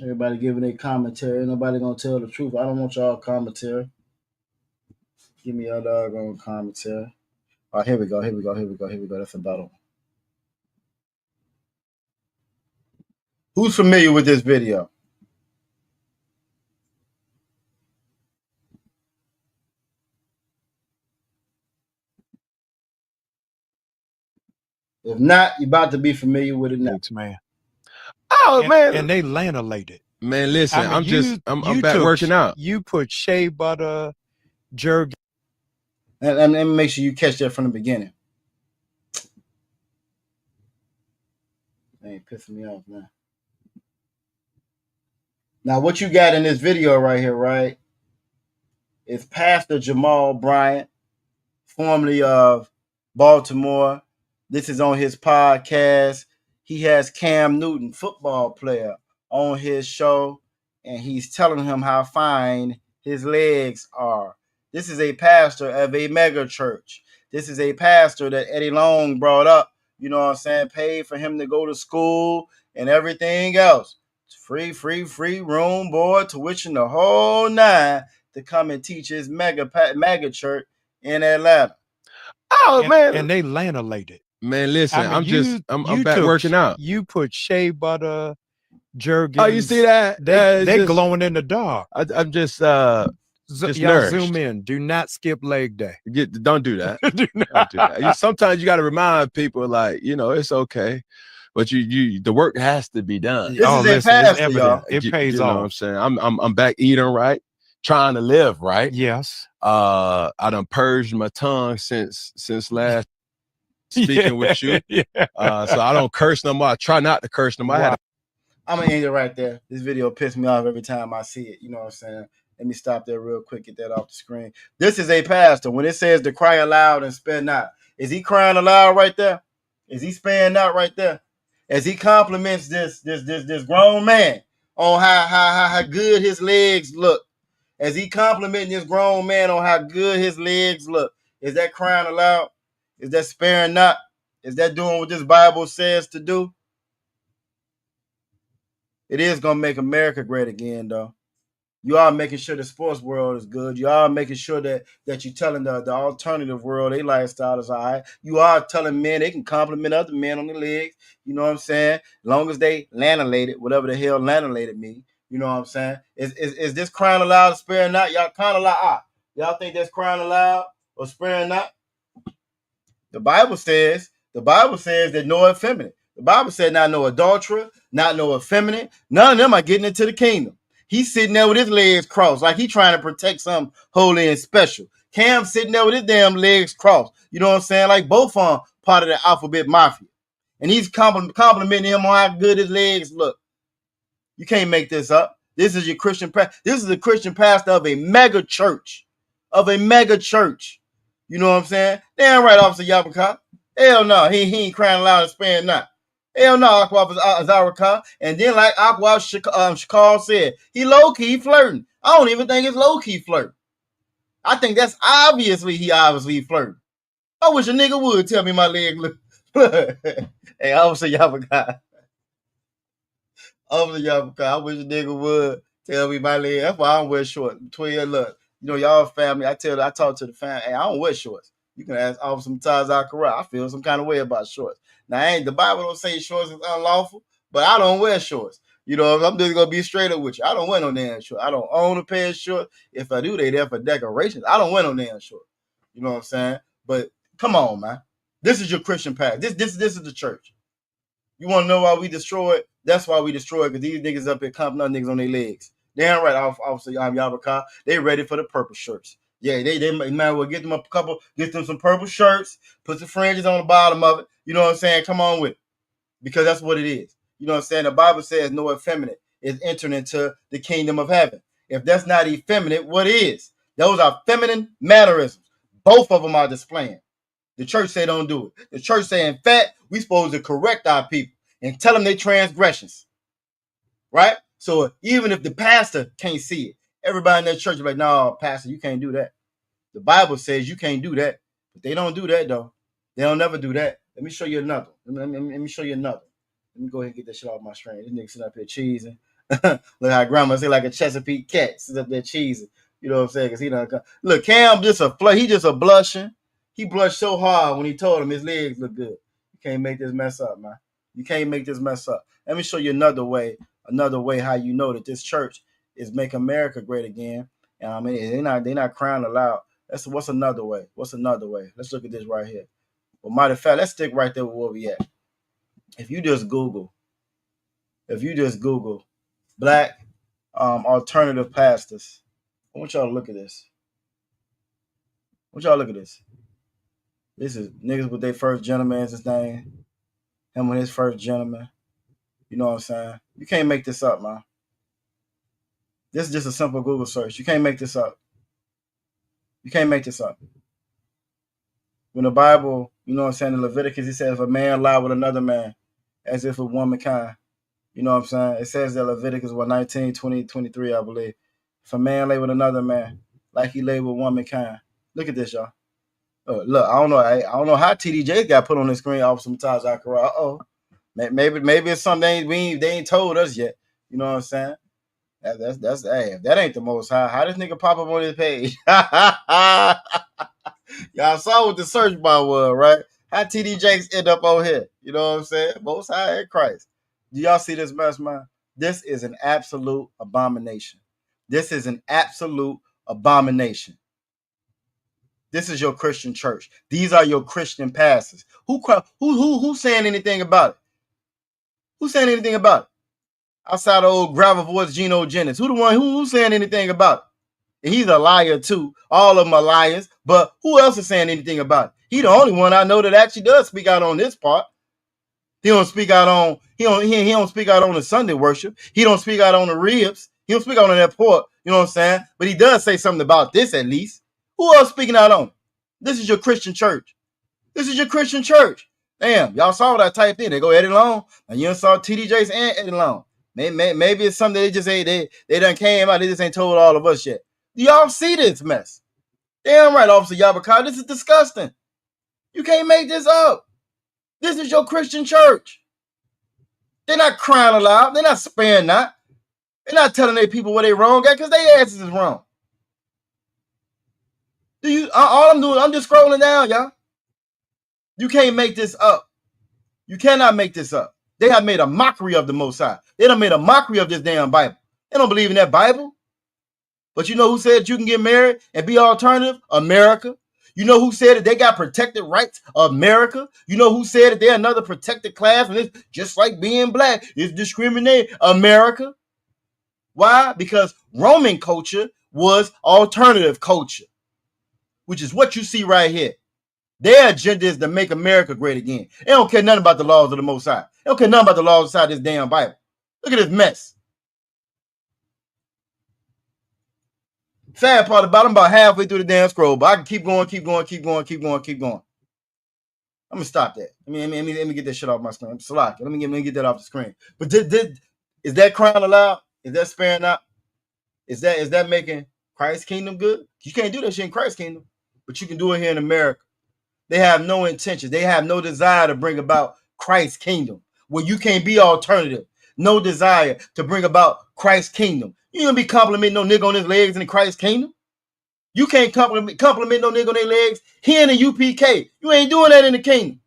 Everybody giving their commentary. Nobody gonna tell the truth. I don't want y'all commentary. Give me your doggone commentary. All right, here we go. That's a better one. Who's familiar with this video? If not, you're about to be familiar with it now. Man. Oh, man. And they lanolated. Man, listen, I'm back working out. You put shea butter, jerky. And let me make sure you catch that from the beginning. They ain't pissing me off now. Now, what you got in this video right here, right, is Pastor Jamal Bryant, formerly of Baltimore. This is on his podcast. He has Cam Newton, football player, on his show, and he's telling him how fine his legs are. This is a pastor of a mega church. This is a pastor that Eddie Long brought up, you know what I'm saying, paid for him to go to school and everything else. Free room, board, tuition, the whole nine to come and teach his mega church in Atlanta. Oh, man. And they lanolated. Man, listen, I'm back working out. You put shea butter, jerky. Oh, you see that? They glowing in the dark. I'm just Y'all nourished. zoom in. Do not skip leg day. Don't do that. Don't do that. Sometimes you got to remind people, like, you know, it's okay, but the work has to be done. This is a pastor, y'all. It pays you know off. what I'm saying? I'm back eating right. trying to live, right? Yes. I done purged my tongue since last speaking with you. Yeah. So I don't curse no more. I try not to curse no more. Wow. I'm gonna end it right there. This video pisses me off every time I see it. You know what I'm saying? Let me stop there real quick, get that off the screen. This is a pastor. When it says to cry aloud and spare not, is he crying aloud right there? Is he sparing not right there? As he compliments this grown man on how good his legs look. As he complimenting this grown man on how good his legs look. Is that crying aloud? Is that sparing not? Is that doing what this Bible says to do? It is gonna make America great again, though. You are making sure the sports world is good. You are making sure that you're telling the alternative world their lifestyle is all right. You are telling men they can compliment other men on their legs. You know what I'm saying? As long as they lanolated, whatever the hell lanolated mean. You know what I'm saying? Is this crying aloud or sparing not? Y'all kind of like, y'all think that's crying aloud or sparing not? The Bible says that no effeminate. The Bible said not no adulterer, not no effeminate. None of them are getting into the kingdom. He's sitting there with his legs crossed, like he's trying to protect something holy and special. Cam's sitting there with his damn legs crossed. You know what I'm saying? Like both of them part of the alphabet mafia. And he's complimenting him on how good his legs look. You can't make this up. This is your Christian pastor. This is a Christian pastor of a mega church. You know what I'm saying? Damn right, Officer Yabaka. Hell no, he ain't crying loud and sparing not. Hell no, Aqua Azaraka. And then like Aqua Shakal said, he low-key flirting. I don't even think it's low-key flirting. I think that's he obviously flirting. I wish a nigga would tell me my leg look. Hey, Officer Yabaka. Officer Yabaka, I wish a nigga would tell me my leg. That's why I don't wear shorts. 12 look. You know, y'all family, I talk to the family, hey, I don't wear shorts. You can ask Officer Zakara. I feel some kind of way about shorts. Now, the Bible don't say shorts is unlawful, but I don't wear shorts. You know, I'm just going to be straight up with you. I don't wear no damn shorts. I don't own a pair of shorts. If I do, they there for decorations. I don't wear no damn shorts. You know what I'm saying? But come on, man. This is your Christian path. This is the church. You want to know why we destroy it? That's why we destroy it, because these niggas up here comping other niggas on their legs. Damn right, Officer Yabaka. They ready for the purple shirts. Yeah, they might well get them some purple shirts, put some fringes on the bottom of it. You know what I'm saying? Come on with it. Because that's what it is. You know what I'm saying? The Bible says no effeminate is entering into the kingdom of heaven. If that's not effeminate, what is? Those are feminine mannerisms. Both of them are displaying. The church say don't do it. The church say, in fact, we supposed to correct our people and tell them their transgressions. Right? So even if the pastor can't see it, everybody in that church is like, no, pastor, you can't do that. The Bible says you can't do that. But they don't do that, though. They don't never do that. Let me show you another. Let me show you another. Let me go ahead and get that shit off my screen. This nigga sitting up here cheesing. Look how grandma say like a Chesapeake cat sits up there cheesing. You know what I'm saying? Because he done come. Look, Cam he just a blushing. He blushed so hard when he told him his legs look good. You can't make this mess up, man. You can't make this mess up. Let me show you another way how you know that this church is making America great again. And I mean, they're not crying aloud. What's another way? Let's look at this right here. Well, matter of fact, let's stick right there with where we at. If you just Google black alternative pastors, I want y'all to look at this. This is niggas with their first gentleman is his name. Him with his first gentleman. You know what I'm saying? You can't make this up, man. This is just a simple Google search. You can't make this up. When the Bible, you know what I'm saying, in Leviticus, it says if a man lie with another man as if a womankind. You know what I'm saying? It says that Leviticus 19, 20, 23, I believe. If a man lay with another man like he lay with womankind. Look at this, y'all. Look, I don't know how TDJ got put on the screen off sometimes. Maybe it's something they ain't told us yet. You know what I'm saying? That's hey, if that ain't the most high, how this nigga pop up on his page? Y'all saw what the search bar was, right? How TD Jakes end up on here? You know what I'm saying? Most high in Christ. Do y'all see this mess, man? This is an absolute abomination. This is your Christian church. These are your Christian pastors. Who's saying anything about it? Who's saying anything about it? Outside of old gravel voice Geno Jennings. Who's saying anything about it? And he's a liar too. All of them are liars. But who else is saying anything about it? He the only one I know that actually does speak out on this part. He don't speak out on he don't speak out on the Sunday worship. He don't speak out on the ribs. He don't speak out on that pork. You know what I'm saying? But he does say something about this at least. Who else speaking out on it? This is your Christian church. This is your Christian church. Damn, y'all saw what I typed in. They go Eddie Long, and you saw TD Jakes and Eddie Long. Maybe it's something they just ain't they done came out. They just ain't told all of us yet. Do y'all see this mess? Damn right, Officer Yabaka. This is disgusting. You can't make this up. This is your Christian church. They're not crying aloud. They're not sparing not. They're not telling their people what they wrong at because their asses is wrong. All I'm doing, I'm just scrolling down, y'all. You can't make this up. You cannot make this up. They have made a mockery of the Most High. They done made a mockery of this damn Bible. They don't believe in that Bible. But you know who said you can get married and be alternative? America. You know who said that they got protected rights? America. You know who said that they're another protected class and it's just like being black? It's discriminating. America. Why? Because Roman culture was alternative culture, which is what you see right here. Their agenda is to make America great again. They don't care nothing about the laws of the Most High. They don't care nothing about the laws inside this damn Bible. Look at this mess. Sad part about it, I'm about halfway through the damn scroll, but I can keep going. I'm gonna stop that. Let me get that shit off my screen. I'm Salaki. Let me get that off the screen. But is that crying aloud? Is that sparing out? Is that making Christ's kingdom good? You can't do that shit in Christ's kingdom, but you can do it here in America. They have no intention. They have no desire to bring about Christ's kingdom. Where you can't be alternative. No desire to bring about Christ's kingdom. You ain't gonna be complimenting no nigga on his legs in the Christ's kingdom. You can't compliment no nigga on their legs here in the UPK. You ain't doing that in the kingdom.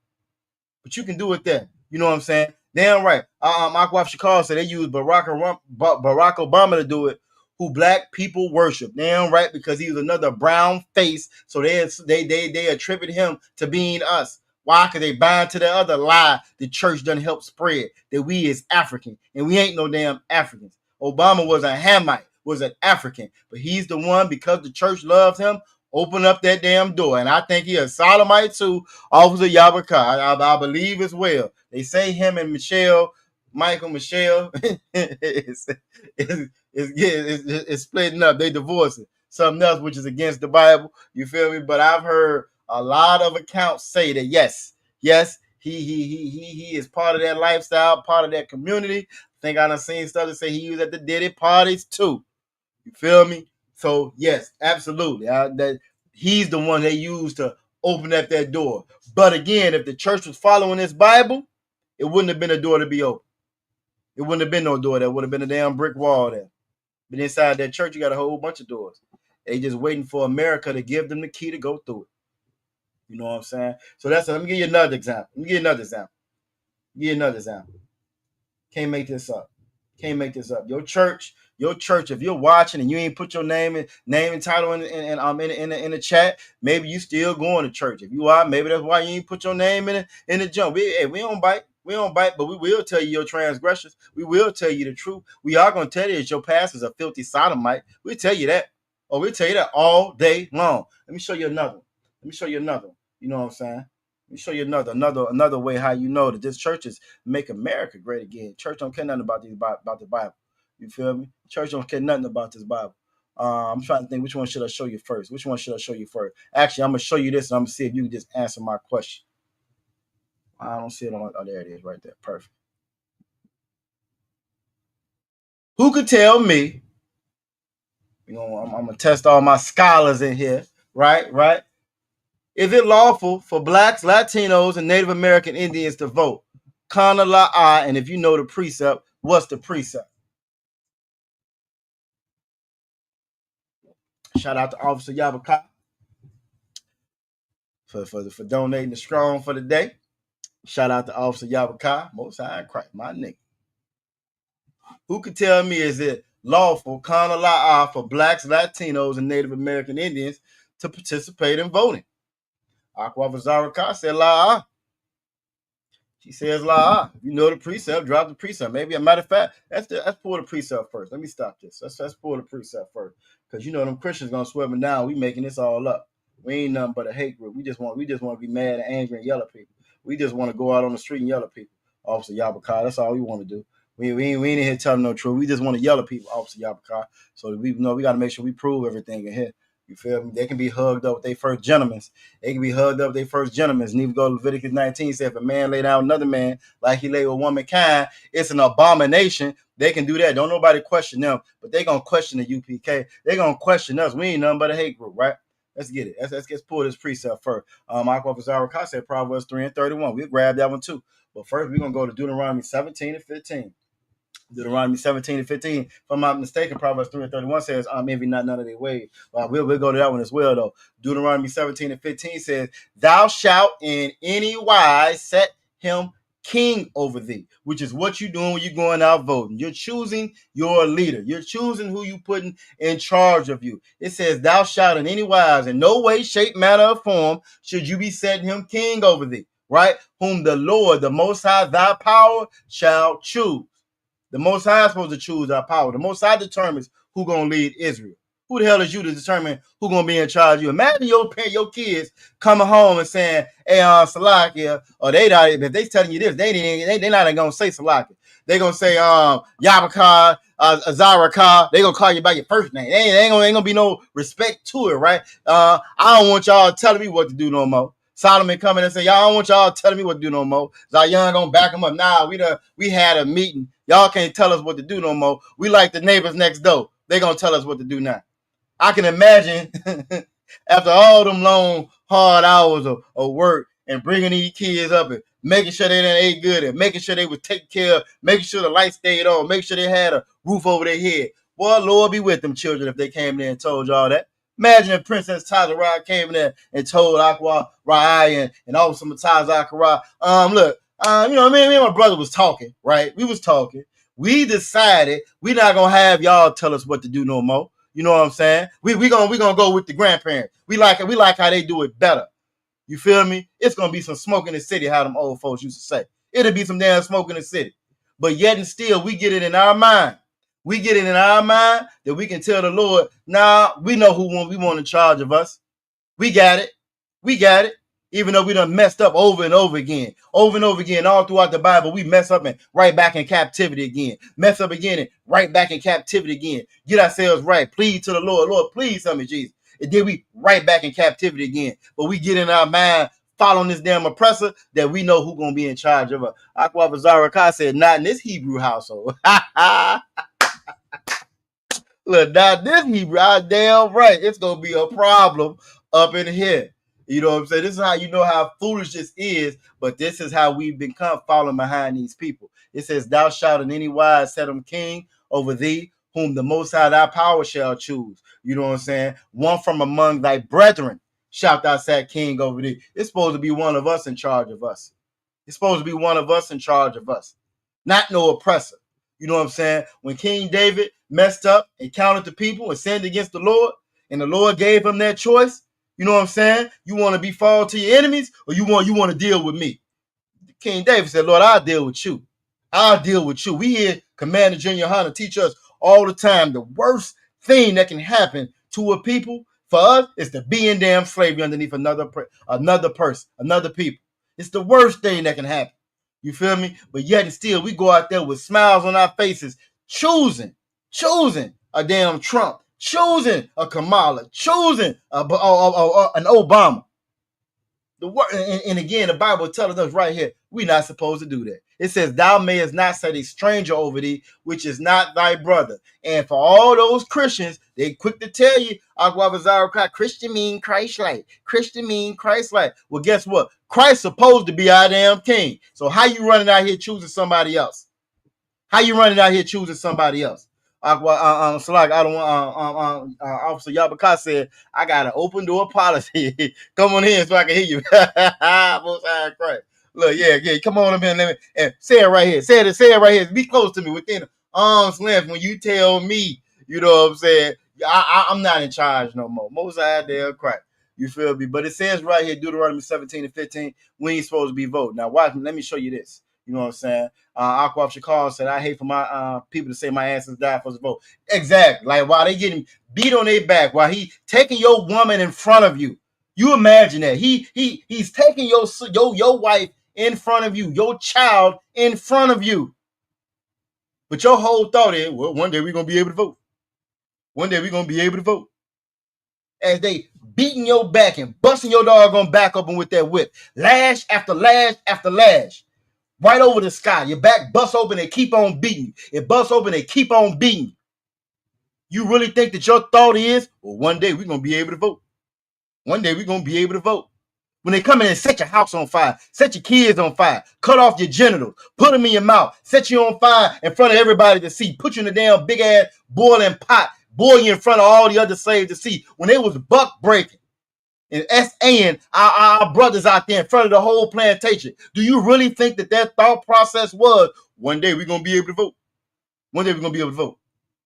But you can do it there. You know what I'm saying? Damn right. My wife Shakar said they use Barack Obama to do it, who black people worship. Damn right, because he was another brown face. So they attribute him to being us. Why? Because they bind to the other lie the church done help spread, that we is African. And we ain't no damn Africans. Obama was a Hamite, was an African. But he's the one, because the church loves him, open up that damn door. And I think he a Sodomite too, Officer Yabaka. I believe as well. They say him and Michael Michelle is splitting up. They divorcing. Something else which is against the Bible. You feel me? But I've heard a lot of accounts say that yes, he is part of that lifestyle, part of that community. I think I done seen stuff that say he was at the Diddy parties too. You feel me? So yes, absolutely. That he's the one they used to open up that door. But again, if the church was following this Bible, it wouldn't have been a door to be open. It wouldn't have been no door. There would have been a damn brick wall there. But inside that church, you got a whole bunch of doors. They just waiting for America to give them the key to go through it. You know what I'm saying? So let me give you another example. Can't make this up. Your church, if you're watching and you ain't put your name and title in the chat, maybe you still going to church. If you are, maybe that's why you ain't put your name in the jump. We don't bite. But we will tell you your transgressions. We will tell you the truth. We are going to tell you that your pastor's a filthy sodomite. We'll tell you that. Or we'll tell you that all day long. Let me show you another one. You know what I'm saying? Let me show you another way how you know that this church is make America great again. Church don't care nothing about the Bible. You feel me? Church don't care nothing about this Bible. I'm trying to think which one should I show you first. Actually, I'm going to show you this and I'm going to see if you can just answer my question. I don't see it on. Oh, there it is right there. Perfect. Who could tell me? I'm going to test all my scholars in here. Right? Is it lawful for blacks, Latinos, and Native American Indians to vote? Kana la'a, and if you know the precept, what's the precept? Shout out to Officer Yabaka for donating the strong for the day. Shout out to Officer Yabaka, Most High in Christ, my nigga. Who could tell me, is it lawful, kana la'a, for blacks, Latinos, and Native American Indians to participate in voting? Aqua Vazaraka said la'a. She says, "La, you know the precept, drop the precept." Maybe a matter of fact, let's pull the precept first. Let me stop this. Let's pull the precept first, because you know them Christians gonna swear me down. We making this all up. We ain't nothing but a hate group. We just want to be mad and angry and yell at people. We just want to go out on the street and yell at people. Officer Yabaka, that's all we want to do. We ain't in here telling no truth. We just want to yell at people, Officer Yabaka. So we know we got to make sure we prove everything in here. You feel me? They can be hugged up with their first gentlemen. They can be hugged up with their first gentlemen. And even go to Leviticus 19, say if a man lay down another man like he lay with womankind, it's an abomination. They can do that. Don't nobody question them, but they gonna question the UPK. They gonna question us. We ain't nothing but a hate group, right? Let's get it. Let's pull this precept first. Michael Officer Zaraka said Proverbs 3 and 31. We'll grab that one too. But first, we're gonna go to Deuteronomy 17 and 15. Deuteronomy 17 and 15. If I'm not mistaken, Proverbs 3 and 31 says, envy not none of their ways. We'll go to that one as well, though. Deuteronomy 17 and 15 says, thou shalt in any wise set him king over thee, which is what you're doing when you're going out voting. You're choosing your leader. You're choosing who you putting in charge of you. It says, thou shalt in any wise, in no way, shape, manner, or form, should you be setting him king over thee, right? Whom the Lord, the Most High, thy power shall choose. The Most High is supposed to choose our power. The Most High determines who's going to lead Israel. Who the hell is you to determine who's going to be in charge of you? Imagine your kids coming home and saying, hey, Salakia, or if they telling you this, they're not going to say Salakia. They're going to say Yabaka, Azaraka. They're going to call you by your first name. Ain't going to be no respect to it, right? I don't want y'all telling me what to do no more. Solomon coming and say, y'all don't want y'all telling me what to do no more. Zion gonna back him up. Nah, we had a meeting. Y'all can't tell us what to do no more. We like the neighbors next door. They gonna tell us what to do now. I can imagine after all them long, hard hours of work and bringing these kids up and making sure they didn't ate good and making sure they was taken care of, making sure the lights stayed on, making sure they had a roof over their head. Boy, Lord be with them children if they came there and told y'all that. Imagine if Princess Tazara came in there and told Aqua Rai and Officer Mataz Akara, look, you know, me and my brother was talking, right? We was talking. We decided we're not gonna have y'all tell us what to do no more. You know what I'm saying? We gonna go with the grandparents. We like how they do it better. You feel me? It's gonna be some smoke in the city, how them old folks used to say. It'll be some damn smoke in the city. But yet and still, we get it in our mind. We get it in our mind that we can tell the Lord, nah, we know who we want in charge of us. We got it. We got it. Even though we done messed up over and over again. Over and over again, all throughout the Bible, we mess up and right back in captivity again. Mess up again and right back in captivity again. Get ourselves right. Plead to the Lord. Lord, please help me, Jesus. And then we right back in captivity again. But we get in our mind following this damn oppressor that we know who's going to be in charge of us. Aqua Zaraka said, not in this Hebrew household. Look, now this Hebrew, damn right, it's gonna be a problem up in here. You know what I'm saying? This is how you know how foolish this is, but this is how we've become following behind these people. It says, thou shalt in any wise set him king over thee, whom the Most High thy power shall choose. You know what I'm saying? One from among thy brethren shalt thou set king over thee. It's supposed to be one of us in charge of us. It's supposed to be one of us in charge of us, not no oppressor. You know what I'm saying? When King David messed up and counted the people and sinned against the Lord, and the Lord gave him that choice, you know what I'm saying? You want to be fall to your enemies, or you want to deal with me? King David said, Lord, I'll deal with you. I'll deal with you. We hear Commander Junior Hunter teach us all the time. The worst thing that can happen to a people for us is to be in damn slavery underneath another person, another people. It's the worst thing that can happen. You feel me? But yet and still, we go out there with smiles on our faces, choosing a damn Trump, choosing a Kamala, choosing an Obama. And again, the Bible tells us right here, we're not supposed to do that. It says, thou mayest not set a stranger over thee, which is not thy brother. And for all those Christians, they quick to tell you, Christian mean Christ-like. Christian mean Christ-like. Well, guess what? Christ's supposed to be our damn king. So how you running out here choosing somebody else? How you running out here choosing somebody else? Slag, I don't want. Officer Yabaka said, "I got an open door policy. Come on in so I can hear you." Most High Christ. Look, yeah, come on up in and say it right here. Say it right here. Be close to me within arm's length when you tell me. You know what I'm saying? I'm not in charge no more. Most High damn Christ. You feel me? But it says right here, Deuteronomy 17 and 15, we ain't supposed to be voting. Now, watch me. Let me show you this. You know what I'm saying? Aqua Shakar said, I hate for my people to say my ancestors died for the vote. Exactly. Like, while they getting beat on their back, while he taking your woman in front of you. You imagine that. He's taking your wife in front of you, your child in front of you. But your whole thought is, well, one day we're going to be able to vote. One day we're going to be able to vote. As they beating your back and busting your doggone back open with that whip. Lash after lash after lash. Right over the sky. Your back busts open and keep on beating. It busts open and keep on beating. You really think that your thought is, well, one day we're going to be able to vote. One day we're going to be able to vote. When they come in and set your house on fire, set your kids on fire, cut off your genitals, put them in your mouth, set you on fire in front of everybody to see, put you in a damn big ass boiling pot, boil you in front of all the other slaves to see. When they was buck breaking and SAing our brothers out there in front of the whole plantation, do you really think that their thought process was, one day we're going to be able to vote? One day we're going to be able to vote.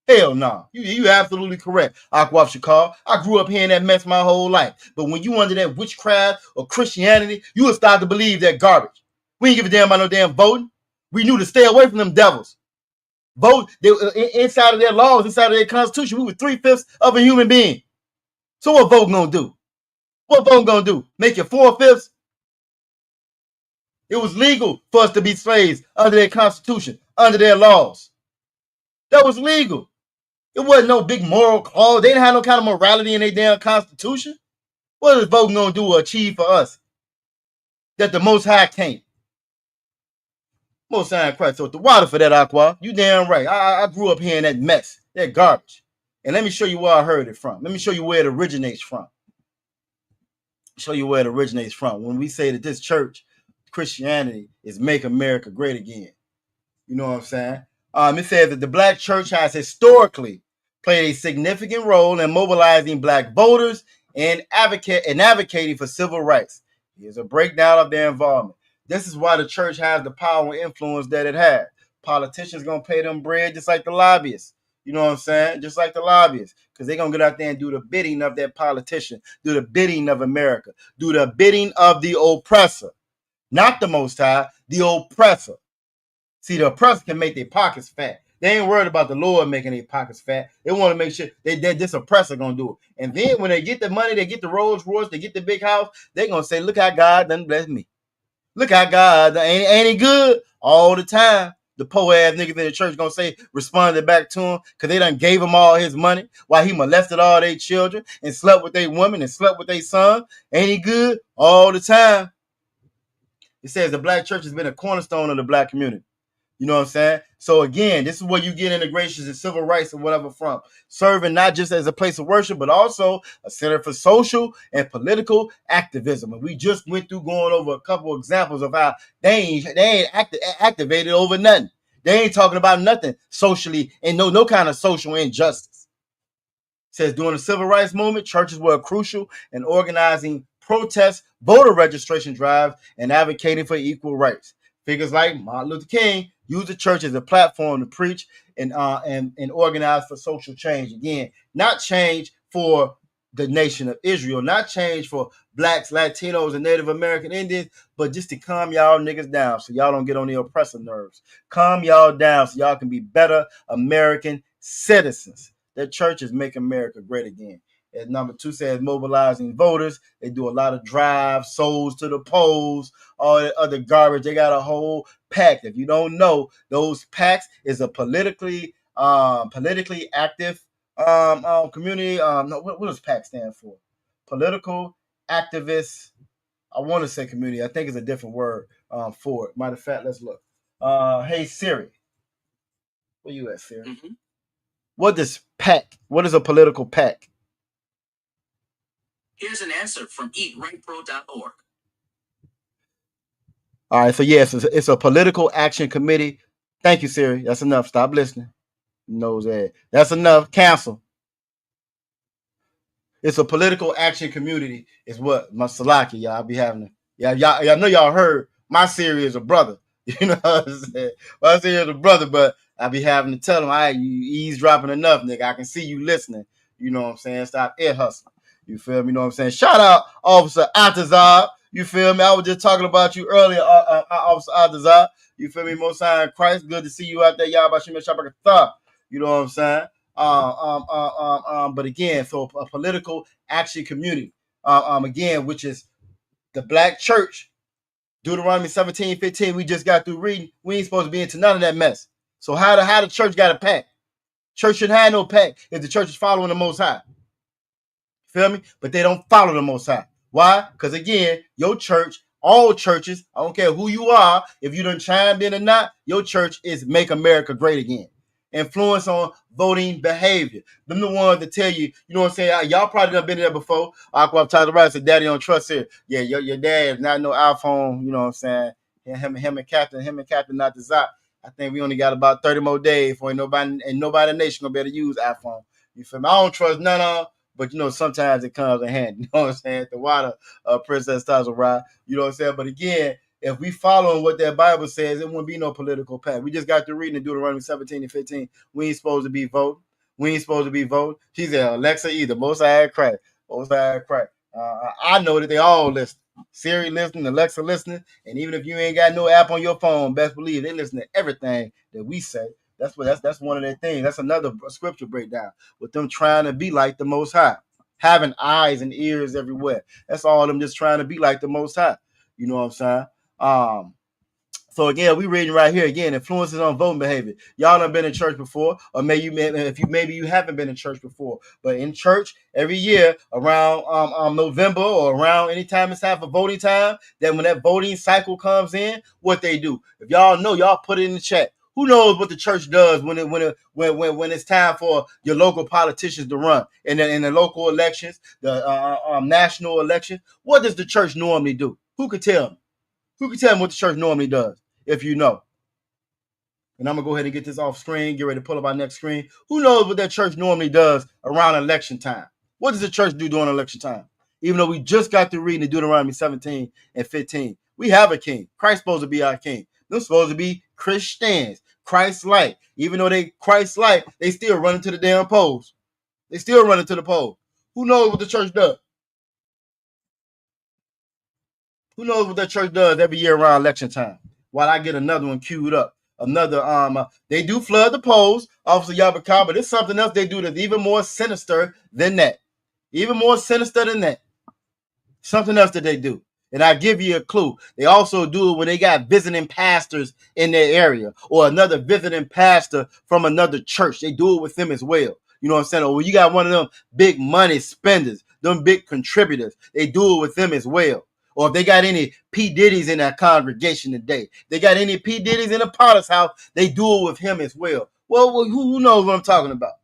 Hell no. Nah. You absolutely correct, Aquaf Shakar. I grew up hearing that mess my whole life. But when you under that witchcraft or Christianity, you will start to believe that garbage. We ain't give a damn about no damn voting. We knew to stay away from them devils. Vote inside of their laws, inside of their constitution. We were 3/5 of a human being. So what vote gonna do? What vote gonna do? Make you 4/5? It was legal for us to be slaves under their constitution, under their laws. That was legal. It wasn't no big moral clause. They didn't have no kind of morality in their damn constitution. What is voting gonna do or achieve for us that the Most High can't? Most High Christ. So the water for that, Aqua. You damn right. I grew up hearing that mess, that garbage. And let me show you where I heard it from. Let me show you where it originates from. Show you where it originates from. When we say that this church, Christianity, is make America great again. You know what I'm saying? It says that the black church has historically played a significant role in mobilizing black voters and advocating for civil rights. Here's a breakdown of their involvement. This is why the church has the power and influence that it has. Politicians gonna pay them bread just like the lobbyists. You know what I'm saying? Just like the lobbyists. Because they're gonna get out there and do the bidding of that politician, do the bidding of America, do the bidding of the oppressor. Not the Most High, the oppressor. See, the oppressor can make their pockets fat. They ain't worried about the Lord making their pockets fat. They want to make sure that this oppressor gonna do it. And then when they get the money, they get the Rolls Royce, they get the big house, they gonna say, look how God done blessed me. Look how God ain't he good all the time. The poor ass niggas in the church gonna say, responded back to him because they done gave him all his money while he molested all their children and slept with their women and slept with their son. Ain't he good all the time? It says the black church has been a cornerstone of the black community. You know what I'm saying? So again, this is where you get integrations and civil rights and whatever from. Serving not just as a place of worship, but also a center for social and political activism. And we just went through going over a couple of examples of how they ain't activated over nothing. They ain't talking about nothing socially and no kind of social injustice. It says during the civil rights movement, churches were crucial in organizing protests, voter registration drives, and advocating for equal rights. Figures like Martin Luther King used the church as a platform to preach and organize for social change. Again, not change for the nation of Israel, not change for blacks, Latinos, and Native American Indians, but just to calm y'all niggas down so y'all don't get on the oppressor nerves. Calm y'all down so y'all can be better American citizens. That church is making America great again. As number 2 says, mobilizing voters. They do a lot of drives, souls to the polls, all that other garbage. They got a whole pack. If you don't know, those packs is a politically active community. What does PAC stand for? Political activist. I want to say community. I think it's a different word for it. Matter of fact, let's look. Hey Siri, where you at, Siri? Mm-hmm. What is PAC? What is a political PAC? Here's an answer from eatrightpro.org. All right, so yes, it's a political action committee. Thank you, Siri. That's enough. Stop listening. Knows that. That's enough. Cancel. It's a political action community. Is what my Salaki, y'all be having. Y'all know y'all heard my Siri is a brother. You know what I'm saying? My Siri is a brother, but I be having to tell him, all right, you eavesdropping enough, nigga. I can see you listening. You know what I'm saying? Stop ear hustling. You feel me? You know what I'm saying? Shout out Officer Atazar. You feel me? I was just talking about you earlier, Officer Atazar. You feel me? Most High in Christ. Good to see you out there, y'all. You know what I'm saying? But again, so a political action community, again, which is the black church, Deuteronomy 17:15. We just got through reading. We ain't supposed to be into none of that mess. So how the church got a pact? Church shouldn't have no pact if the church is following the Most High. Feel me? But they don't follow the Most High. Why? Because again, your church, all churches, I don't care who you are, if you done chimed in or not, your church is Make America Great Again. Influence on voting behavior. Them the ones that tell you, you know what I'm saying? Y'all probably done been there before. Aqua Tyler Rice said, Daddy don't trust here. Yeah, your dad is not no iPhone, you know what I'm saying? Him and Captain not the Zot. I think we only got about 30 more days before nobody in the nation gonna be able to use iPhone. You feel me? I don't trust none of them. But, you know, sometimes it comes in handy. You know what I'm saying? The water, Princess Tasha Ride. You know what I'm saying? But again, if we following what that Bible says, it wouldn't be no political path. We just got to reading in Deuteronomy 17:15. We ain't supposed to be voting. She said, Alexa either. Most I crack. I know that they all listen. Siri listening, Alexa listening. And even if you ain't got no app on your phone, best believe they listen to everything that we say. That's one of their things. That's another scripture breakdown with them trying to be like the Most High, having eyes and ears everywhere. That's all them just trying to be like the Most High. You know what I'm saying? So again, we reading right here again, influences on voting behavior. Y'all done been in church before, or maybe you haven't been in church before, but in church every year around November or around anytime it's time for voting time, then when that voting cycle comes in, what they do. If y'all know, y'all put it in the chat. Who knows what the church does when it's time for your local politicians to run in the local elections, the national elections? What does the church normally do? Who could tell me? Who can tell me what the church normally does, if you know? And I'm going to go ahead and get this off screen, get ready to pull up our next screen. Who knows what that church normally does around election time? What does the church do during election time? Even though we just got through reading the Deuteronomy 17:15. We have a king. Christ's supposed to be our king. They're supposed to be Christians, Christ-like. Even though they Christ-like, they still run into the damn polls. They still run into the poll. Who knows what the church does? Who knows what that church does every year around election time? While I get another one queued up. Another, they do flood the polls, Officer Yabaka, but it's something else they do that's even more sinister than that. Even more sinister than that. Something else that they do. And I give you a clue. They also do it when they got visiting pastors in their area or another visiting pastor from another church. They do it with them as well. You know what I'm saying? Or when you got one of them big money spenders, them big contributors, they do it with them as well. Or if they got any P. Diddy's in that congregation today, they got any P. Diddy's in the Potter's house, they do it with him as well. Well, who knows what I'm talking about?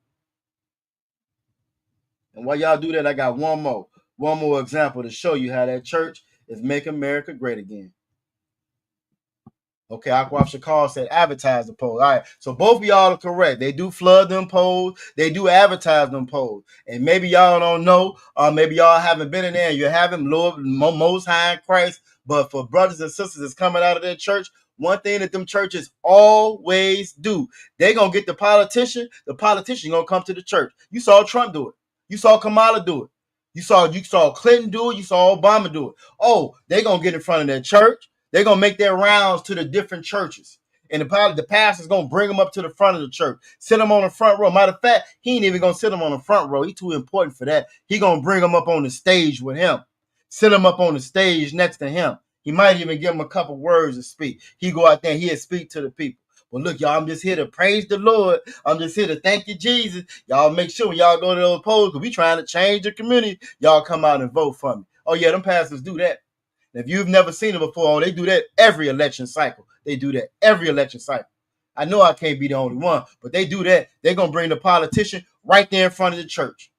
And while y'all do that, I got one more example to show you how that church is Make America Great Again. Okay, Aqua Shakar said advertise the polls. All right, so both of y'all are correct. They do flood them polls. They do advertise them polls. And maybe y'all don't know, maybe y'all haven't been in there and you haven't, Lord, Most High in Christ. But for brothers and sisters that's coming out of their church, one thing that them churches always do, they going to get the politician going to come to the church. You saw Trump do it. You saw Kamala do it. You saw Clinton do it. You saw Obama do it. Oh, they going to get in front of their church. They're going to make their rounds to the different churches. And the pastor's going to bring them up to the front of the church. Sit them on the front row. Matter of fact, he ain't even going to sit them on the front row. He's too important for that. He going to bring them up on the stage with him. Sit them up on the stage next to him. He might even give them a couple words to speak. He go out there and he'll speak to the people. Well, look, y'all, I'm just here to praise the Lord. I'm just here to thank you, Jesus. Y'all make sure when y'all go to those polls, because we trying to change the community, y'all come out and vote for me. Oh, yeah, them pastors do that. If you've never seen it before, they do that every election cycle. They do that every election cycle. I know I can't be the only one, but they do that. They're going to bring the politician right there in front of the church.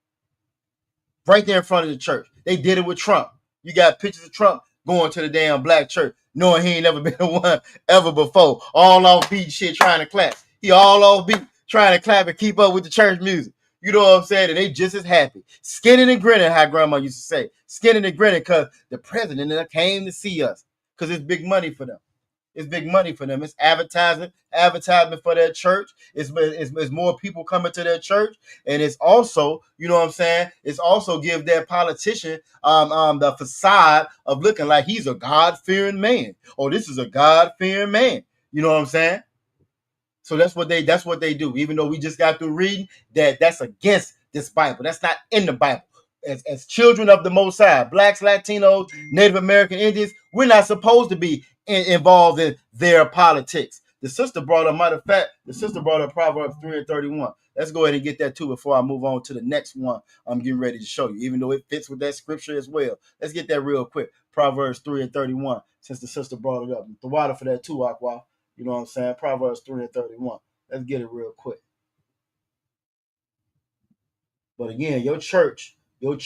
Right there in front of the church. They did it with Trump. You got pictures of Trump going to the damn black church, knowing he ain't never been one ever before. All off beat shit trying to clap. He all off beat trying to clap and keep up with the church music. You know what I'm saying? And they just as happy. Skinning and grinning, how grandma used to say. Skinning and grinning because the president came to see us because it's big money for them. It's big money for them. It's advertisement for their church. It's more people coming to their church, and it's also, you know what I'm saying. It's also give their politician the facade of looking like he's a God-fearing man. Oh, this is a God-fearing man. You know what I'm saying? So that's what they do. Even though we just got through reading that's against this Bible. That's not in the Bible. As children of the Most High, blacks, Latinos, Native American Indians, we're not supposed to be involved in their politics. The sister brought up, matter of fact, Proverbs 3:31. Let's go ahead and get that too before I move on to the next one I'm getting ready to show you, even though it fits with that scripture as well. Let's get that real quick. Proverbs 3:31, since the sister brought it up. The water for that too, Aqua. You know what I'm saying? Proverbs 3:31. Let's get it real quick. But again, your church, your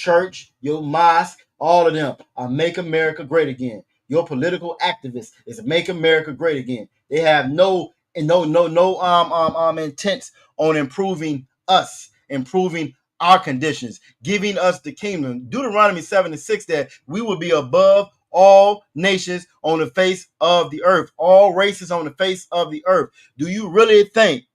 mosque, all of them are Make America Great Again. Your political activists is Make America Great Again. They have no intents on improving us, improving our conditions, giving us the kingdom. Deuteronomy 7:6 that we will be above all nations on the face of the earth, all races on the face of the earth. Do you really think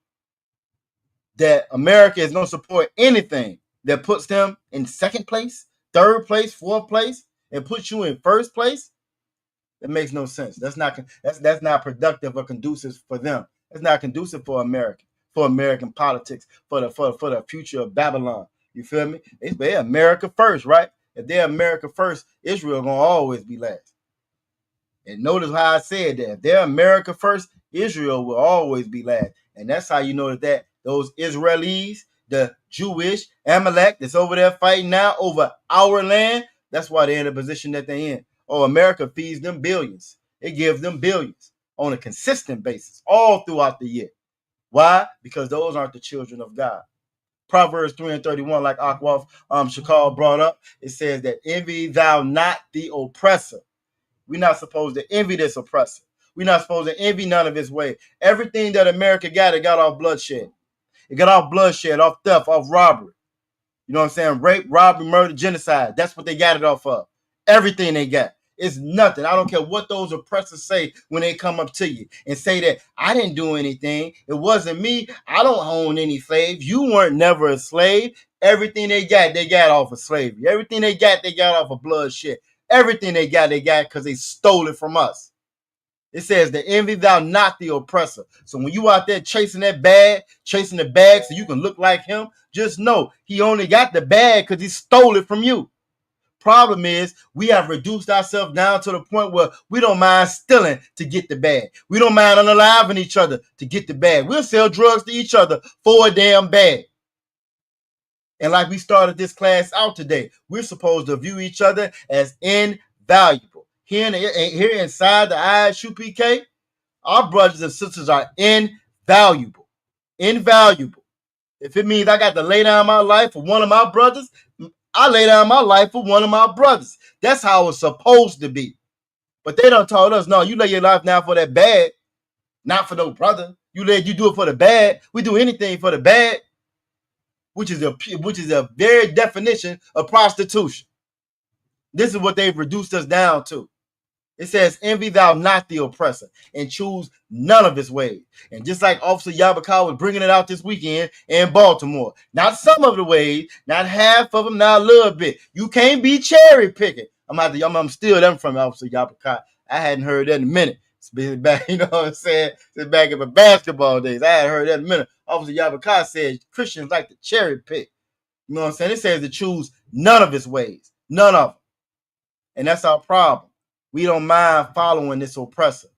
that America is going to support anything that puts them in second place, third place, fourth place, and puts you in first place? That makes no sense. That's not productive or conducive for them. It's not conducive for America, for American politics, for the future of Babylon. You feel me? They're America first, right? If they're America first, Israel gonna always be last. And notice how I said that. If they're America first, Israel will always be last. And that's how you know that those Israelis, the Jewish M.A.G.A that's over there fighting now over our land, that's why they're in the position that they're in. Oh, America feeds them billions. It gives them billions on a consistent basis all throughout the year. Why? Because those aren't the children of God. Proverbs 3:31, like Aquaf Shakal brought up, it says that envy thou not the oppressor. We're not supposed to envy this oppressor. We're not supposed to envy none of his way. Everything that America got, it got off bloodshed. It got off bloodshed, off theft, off robbery. You know what I'm saying? Rape, robbery, murder, genocide. That's what they got it off of. Everything they got. It's nothing. I don't care what those oppressors say when they come up to you and say that I didn't do anything. It wasn't me. I don't own any slaves. You weren't never a slave. Everything they got off of slavery. Everything they got off of bloodshed. Everything they got because they stole it from us. It says the envy thou not the oppressor. So when you out there chasing the bag so you can look like him, just know he only got the bag because he stole it from you. Problem is, we have reduced ourselves down to the point where we don't mind stealing to get the bag. We don't mind unaliving each other to get the bag. We'll sell drugs to each other for a damn bag. And like we started this class out today, we're supposed to view each other as invaluable. Here inside the ISUPK, our brothers and sisters are invaluable. Invaluable. If it means I got to lay down my life for one of my brothers, I lay down my life for one of my brothers. That's how it's supposed to be. But they done told us, no, you lay your life down for that bag, not for no brother. You do it for the bag. We do anything for the bag, which is a very definition of prostitution. This is what they've reduced us down to. It says, envy thou not the oppressor, and choose none of his ways. And just like Officer M.A.G.A was bringing it out this weekend in Baltimore, not some of the ways, not half of them, not a little bit. You can't be cherry picking. I'm still them from Officer M.A.G.A. I hadn't heard that in a minute. It's been back, you know what I'm saying? It's back in my basketball days. I hadn't heard that in a minute. Officer M.A.G.A said Christians like to cherry pick. You know what I'm saying? It says to choose none of his ways. None of them. And that's our problem. We don't mind following this oppressor,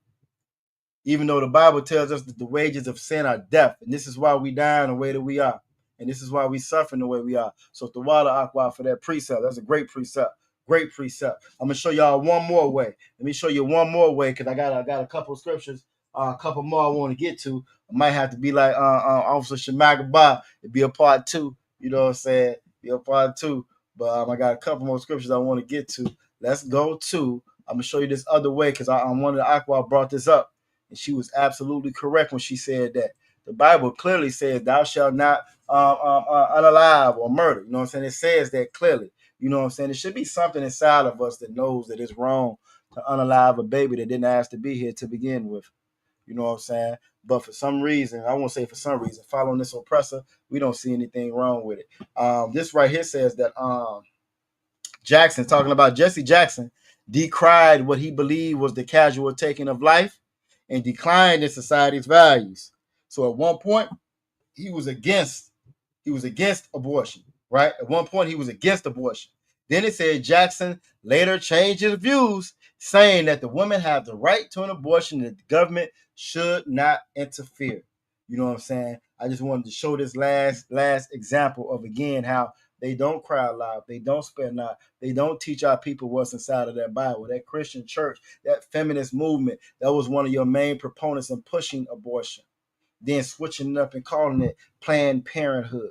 even though the Bible tells us that the wages of sin are death. And this is why we die the way that we are. And this is why we suffer the way we are. So the water aqua for that precept. That's a great precept. Great precept. I'm going to show y'all one more way. Let me show you one more way because I got a couple of scriptures, a couple more I want to get to. I might have to be like Officer M.A.G.A. It'd be a part 2. You know what I'm saying? Be a part 2. But I got a couple more scriptures I want to get to. Let's go to. I'm going to show you this other way because one of the Aqua brought this up. And she was absolutely correct when she said that. The Bible clearly says, thou shalt not unalive or murder. You know what I'm saying? It says that clearly. You know what I'm saying? There should be something inside of us that knows that it's wrong to unalive a baby that didn't ask to be here to begin with. You know what I'm saying? But for some reason, I won't say for some reason, following this oppressor, we don't see anything wrong with it. This right here says that Jackson, talking about Jesse Jackson, decried what he believed was the casual taking of life and declined in society's values. So at one point, he was against abortion, right? At one point, he was against abortion. Then it said Jackson later changed his views, saying that the women have the right to an abortion and that the government should not interfere. You know what I'm saying? I just wanted to show this last example of, again, how they don't cry aloud, they don't spare not, they don't teach our people what's inside of that Bible. That Christian church, that feminist movement, that was one of your main proponents in pushing abortion. Then switching it up and calling it Planned Parenthood.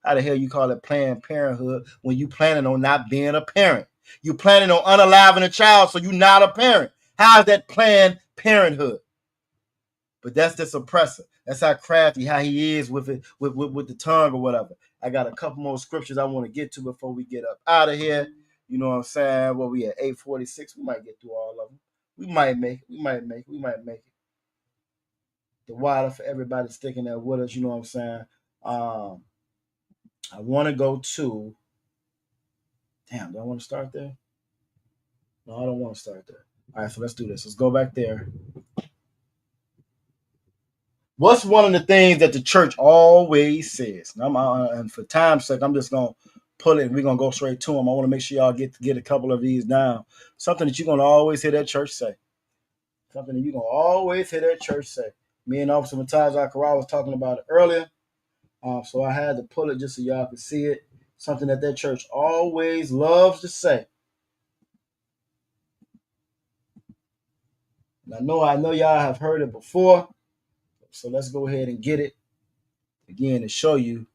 How the hell you call it Planned Parenthood when you planning on not being a parent? You planning on unaliving a child, so you're not a parent. How is that Planned Parenthood? But that's this oppressor. That's how crafty, how he is with it, with the tongue or whatever. I got a couple more scriptures I want to get to before we get up out of here. You know what I'm saying? Well, we at 8:46. We might get through all of them. We might make it. The water for everybody sticking there with us. You know what I'm saying? I want to go to. Damn, do I want to start there? No, I don't want to start there. All right, so let's do this. Let's go back there. What's one of the things that the church always says? And for time's sake, I'm just gonna pull it and we're gonna go straight to them. I want to make sure y'all get a couple of these down. Something that you're gonna always hear that church say. Something that you're gonna always hear that church say. Me and Officer Mataz Akara was talking about it earlier. So I had to pull it just so y'all could see it. Something that church always loves to say. And I know y'all have heard it before. So let's go ahead and get it again to show you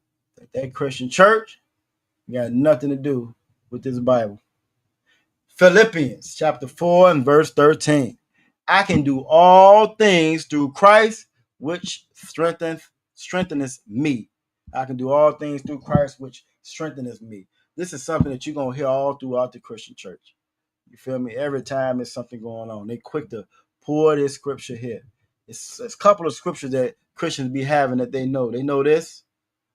that Christian church got nothing to do with this Bible. Philippians chapter 4 and verse 13. I can do all things through Christ, which strengtheneth me. I can do all things through Christ, which strengtheneth me. This is something that you're going to hear all throughout the Christian church. You feel me? Every time there's something going on, they quick to pour this scripture here. It's a couple of scriptures that Christians be having that they know. They know this.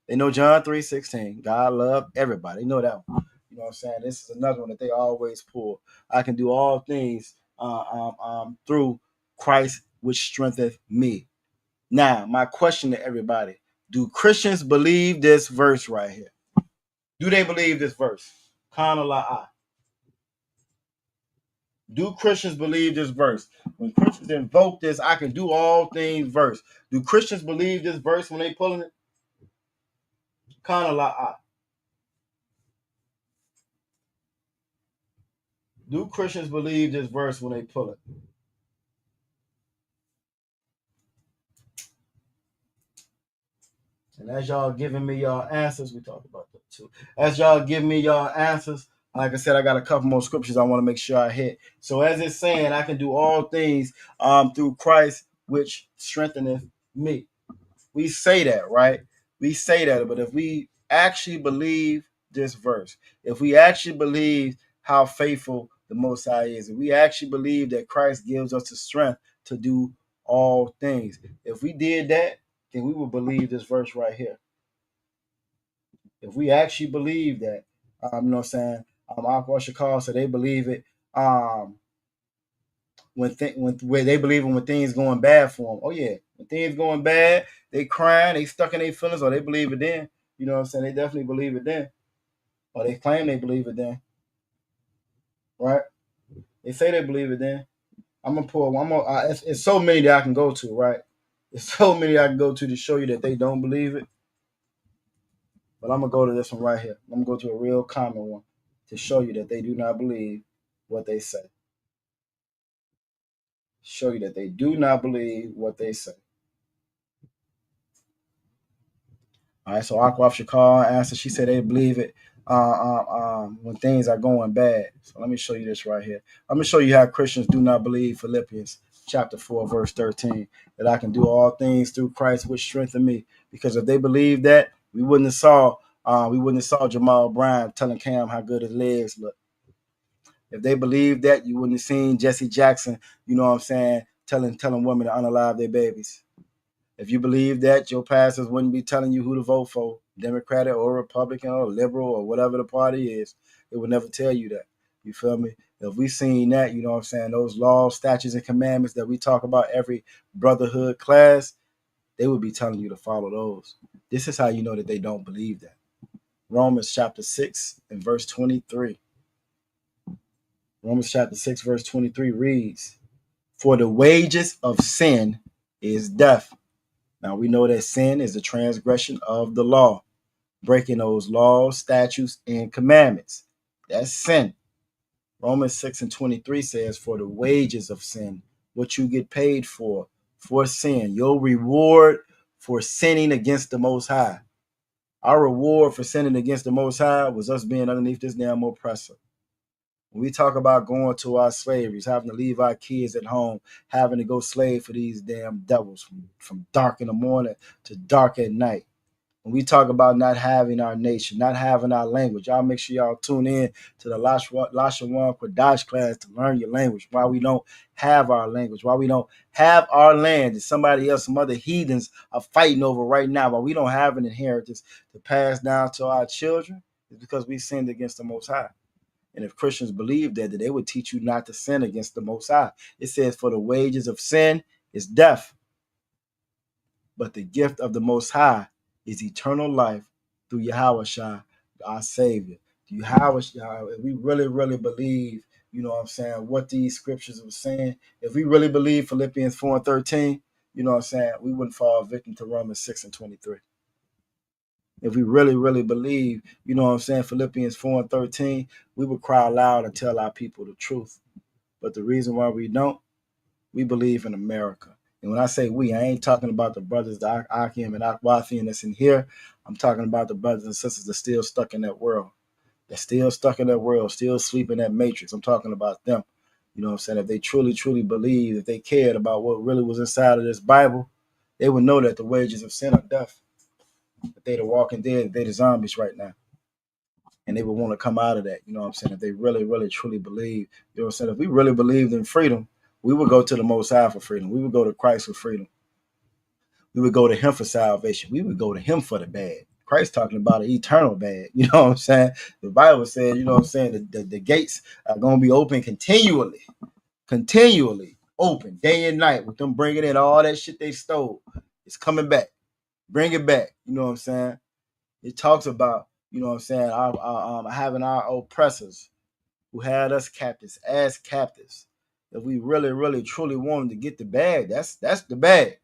They know John 3:16. God loved everybody. They know that one. You know what I'm saying? This is another one that they always pull. I can do all things through Christ, which strengtheneth me. Now, my question to everybody: do Christians believe this verse right here? Do they believe this verse? Kana la'a. Do Christians believe this verse? When Christians invoke this, I can do all things verse. Do Christians believe this verse when they pulling it? Kana la'a. Do Christians believe this verse when they pull it? And as y'all giving me y'all answers, we talked about that too. As y'all give me y'all answers, like I said, I got a couple more scriptures I want to make sure I hit. So as it's saying, I can do all things through Christ, which strengtheneth me. We say that, right? We say that, but if we actually believe this verse, if we actually believe how faithful the Most High is, if we actually believe that Christ gives us the strength to do all things, if we did that, then we would believe this verse right here. If we actually believe that, you know what I'm saying? Aqua Shakal said they believe it. When they believe it when things going bad for them. Oh yeah, when things going bad, they crying, they stuck in their feelings, or they believe it then. You know what I'm saying? They definitely believe it then, or they claim they believe it then. Right? They say they believe it then. I'm gonna pull. It's so many that I can go to. Right? It's so many I can go to show you that they don't believe it. But I'm gonna go to this one right here. I'm gonna go to a real common one to show you that they do not believe what they say. Show you that they do not believe what they say. All right, so Aqua Shakal answered. She said they believe it when things are going bad. So let me show you this right here. I'm gonna show you how Christians do not believe Philippians chapter 4, verse 13, that I can do all things through Christ which strengthen me. Because if they believed that, we wouldn't have saw Jamal Bryant telling Cam how good his legs look. If they believed that, you wouldn't have seen Jesse Jackson, you know what I'm saying, telling women to unalive their babies. If you believe that, your pastors wouldn't be telling you who to vote for, Democratic or Republican or liberal or whatever the party is. They would never tell you that. You feel me? If we seen that, you know what I'm saying, those laws, statutes, and commandments that we talk about every Brotherhood class, they would be telling you to follow those. This is how you know that they don't believe that. Romans chapter 6 and verse 23. Romans chapter 6, verse 23 reads, "For the wages of sin is death." Now we know that sin is the transgression of the law, breaking those laws, statutes, and commandments. That's sin. Romans 6 and 23 says, "For the wages of sin," what you get paid for sin, your reward for sinning against the Most High. Our reward for sinning against the Most High was us being underneath this damn oppressor. When we talk about going to our slaveries, having to leave our kids at home, having to go slave for these damn devils from dark in the morning to dark at night. When we talk about not having our nation, not having our language, y'all make sure y'all tune in to the Lashawan Kodash class to learn your language. Why we don't have our language, why we don't have our land that somebody else, some other heathens are fighting over right now, why we don't have an inheritance to pass down to our children, is because we sinned against the Most High. And if Christians believe that they would teach you not to sin against the Most High. It says, "For the wages of sin is death, but the gift of the Most High is eternal life through Yahushua, our Savior." Yahushua, if we really, really believe, you know what I'm saying, what these scriptures are saying, if we really believe Philippians 4 and 13, you know what I'm saying, we wouldn't fall victim to Romans 6 and 23. If we really, really believe, you know what I'm saying, Philippians 4 and 13, we would cry loud and tell our people the truth. But the reason why we don't, we believe in America. And when I say we, I ain't talking about the brothers, the Akim and Akwathian that's in here. I'm talking about the brothers and sisters that's still stuck in that world. They're still stuck in that world, still sleeping in that matrix. I'm talking about them. You know what I'm saying? If they truly, truly believe, if they cared about what really was inside of this Bible, they would know that the wages of sin are death. That they the walking dead, they the zombies right now. And they would want to come out of that. You know what I'm saying? If they really, really, truly believe, you know what I'm saying? If we really believed in freedom, we would go to the Most High for freedom. We would go to Christ for freedom. We would go to him for salvation. We would go to him for the bad. Christ talking about an eternal bad. You know what I'm saying? The Bible says, you know what I'm saying, the gates are going to be open continually open day and night with them bringing in all that shit they stole. It's coming back. Bring it back. You know what I'm saying? It talks about, you know what I'm saying, our having our oppressors who had us captives as captives. If we really, really, truly wanted to get the bag, that's the bag.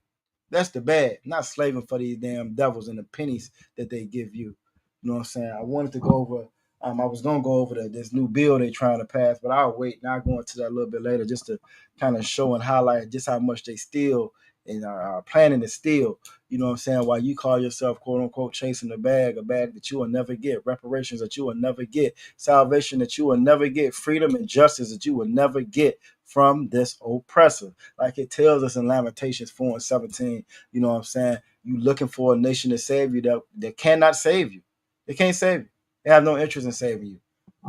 That's the bag. Not slaving for these damn devils and the pennies that they give you. You know what I'm saying? I wanted to go over. I was gonna go over this new bill they're trying to pass, but I'll wait. Now go into that a little bit later, just to kind of show and highlight just how much they steal and are planning to steal. You know what I'm saying? While you call yourself quote unquote chasing a bag that you will never get, reparations that you will never get, salvation that you will never get, freedom and justice that you will never get from this oppressor. Like it tells us in Lamentations 4 and 17, you know what I'm saying? You looking for a nation to save you that cannot save you. They can't save you. They have no interest in saving you.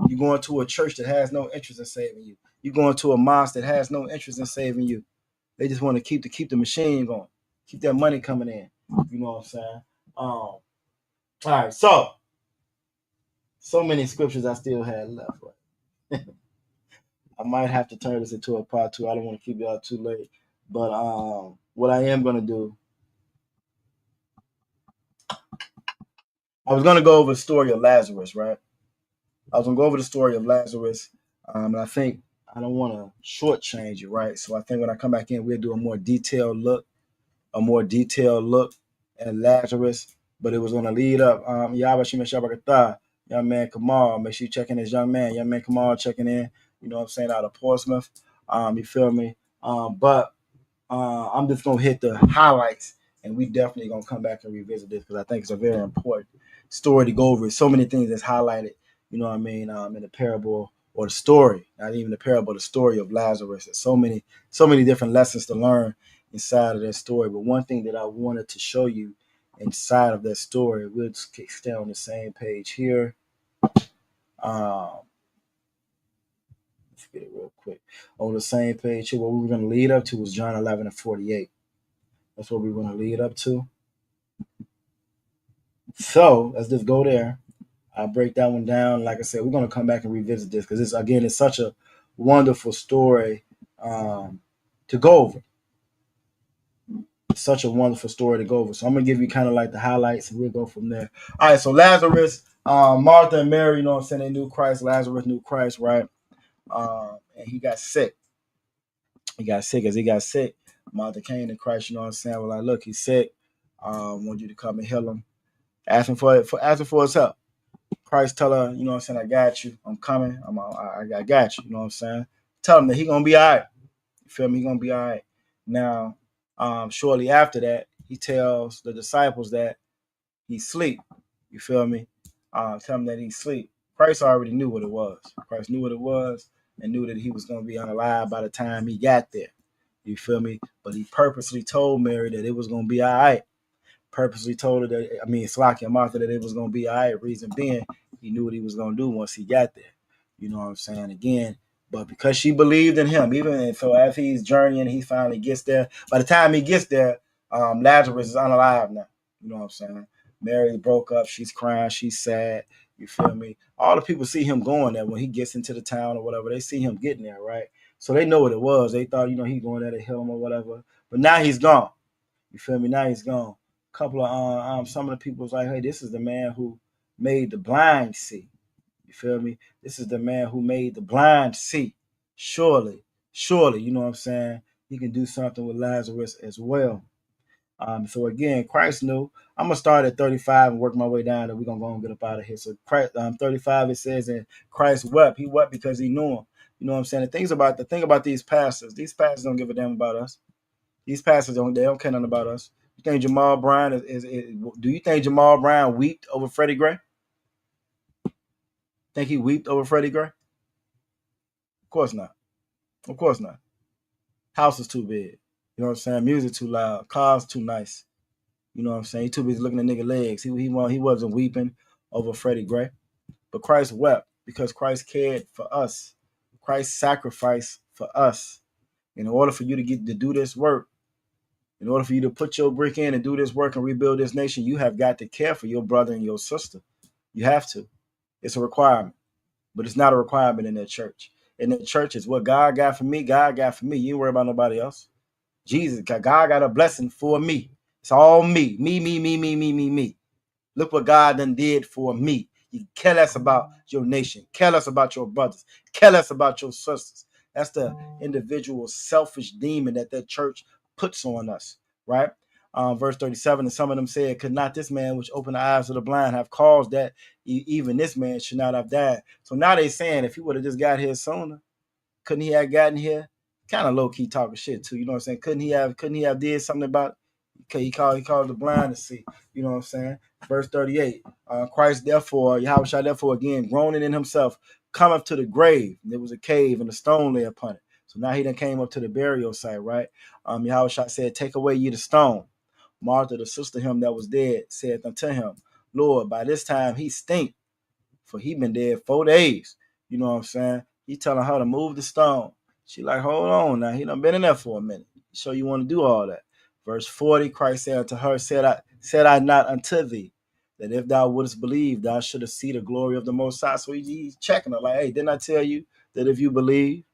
You're going to a church that has no interest in saving you. You're going to a mosque that has no interest in saving you. They just want to keep the machine going, keep that money coming in. You know what I'm saying? All right, so many scriptures I still had left. Right? I might have to turn this into a part 2. I don't want to keep y'all too late. But what I am going to do, I was going to go over the story of Lazarus, right? I was going to go over the story of Lazarus. And I think I don't want to shortchange it, right? So I think when I come back in, we'll do a more detailed look at Lazarus. But it was going to lead up. Yabashim Shabakatah, young man Kamal. Make sure you check in this young man. Young man Kamal checking in, you know what I'm saying, out of Portsmouth. You feel me? But I'm just gonna hit the highlights, and we definitely gonna come back and revisit this because I think it's a very important story to go over. So many things that's highlighted, you know what I mean, in the parable or the story, not even the parable, the story of Lazarus. There's so many different lessons to learn inside of that story. But one thing that I wanted to show you inside of that story, we'll just stay on the same page here. Let's get it real quick. On the same page here, what we were going to lead up to was John 11:48. That's what we were going to lead up to. So let's just go there. I'll break that one down. Like I said, we're going to come back and revisit this because it's such a wonderful story to go over. It's such a wonderful story to go over. So I'm going to give you kind of like the highlights and we'll go from there. All right, so Lazarus, Martha and Mary, you know what I'm saying, they knew Christ. Lazarus knew Christ, right? And he got sick. As he got sick, Martha came to Christ, you know what I'm saying? Well, like, look, he's sick. I want you to come and heal him. Asking for his help. Christ tell her, you know what I'm saying, I got you. I'm coming. I got you. You know what I'm saying? Tell him that he gonna be all right. You feel me? He gonna be all right. Now, shortly after that, he tells the disciples that he's asleep. You feel me? Tell him that he's asleep. Christ already knew what it was. Christ knew what it was and knew that he was gonna be unalive by the time he got there. You feel me? But he purposely told Mary that it was gonna be all right. Purposely told her that, Slaki and Martha, that it was going to be all right. Reason being, he knew what he was going to do once he got there. You know what I'm saying? Again, but because she believed in him, even so as he's journeying, he finally gets there. By the time he gets there, Lazarus is unalive now. You know what I'm saying? Mary broke up. She's crying. She's sad. You feel me? All the people see him going there when he gets into the town or whatever. They see him getting there, right? So they know what it was. They thought, he's going there to heal him or whatever. But now he's gone. You feel me? Now he's gone. Couple of some of the people was like, hey, this is the man who made the blind see. You feel me? This is the man who made the blind see. Surely, you know what I'm saying? He can do something with Lazarus as well. So again, Christ knew. I'm gonna start at 35 and work my way down, and we're gonna go and get up out of here. So 35, it says, and Christ wept. He wept because he knew him. You know what I'm saying? The thing about these pastors don't give a damn about us. These pastors don't care nothing about us. You think Jamal Brown do you think Jamal Brown wept over Freddie Gray? Think he wept over Freddie Gray? Of course not. House is too big. You know what I'm saying? Music too loud. Cars too nice. You know what I'm saying? He too busy looking at nigga legs. He wasn't weeping over Freddie Gray. But Christ wept because Christ cared for us. Christ sacrificed for us. In order for you to get to do this work, in order for you to put your brick in and do this work and rebuild this nation, you have got to care for your brother and your sister. You have to. It's a requirement. But it's not a requirement in that church. In that church, it's what God got for me, God got for me. You ain't worry about nobody else. Jesus, God got a blessing for me. It's all me. Me. Look what God done did for me. You care less about your nation. Care less about your brothers. Care less about your sisters. That's the individual selfish demon that church puts on us, right? Verse 37, and some of them said, could not this man which opened the eyes of the blind have caused that even this man should not have died? So now they saying if he would have just got here sooner, couldn't he have gotten here? Kind of low-key talking shit too, you know what I'm saying? Couldn't he have did something about it? He called the blind to see, you know what I'm saying? Verse 38, Christ therefore, Yahweh therefore again, groaning in himself, cometh to the grave. There was a cave and a stone lay upon it. So now he done came up to the burial site, right? Yahweh said, take away ye the stone. Martha, the sister of him that was dead, said unto him, Lord, by this time he stink, for he been dead 4 days. You know what I'm saying? He telling her to move the stone. She like, hold on now. He done been in there for a minute. So you want to do all that. Verse 40, Christ said unto her, said I not unto thee, that if thou wouldst believe, thou shouldst see the glory of the Most High. So he's checking her like, hey, didn't I tell you that if you believe?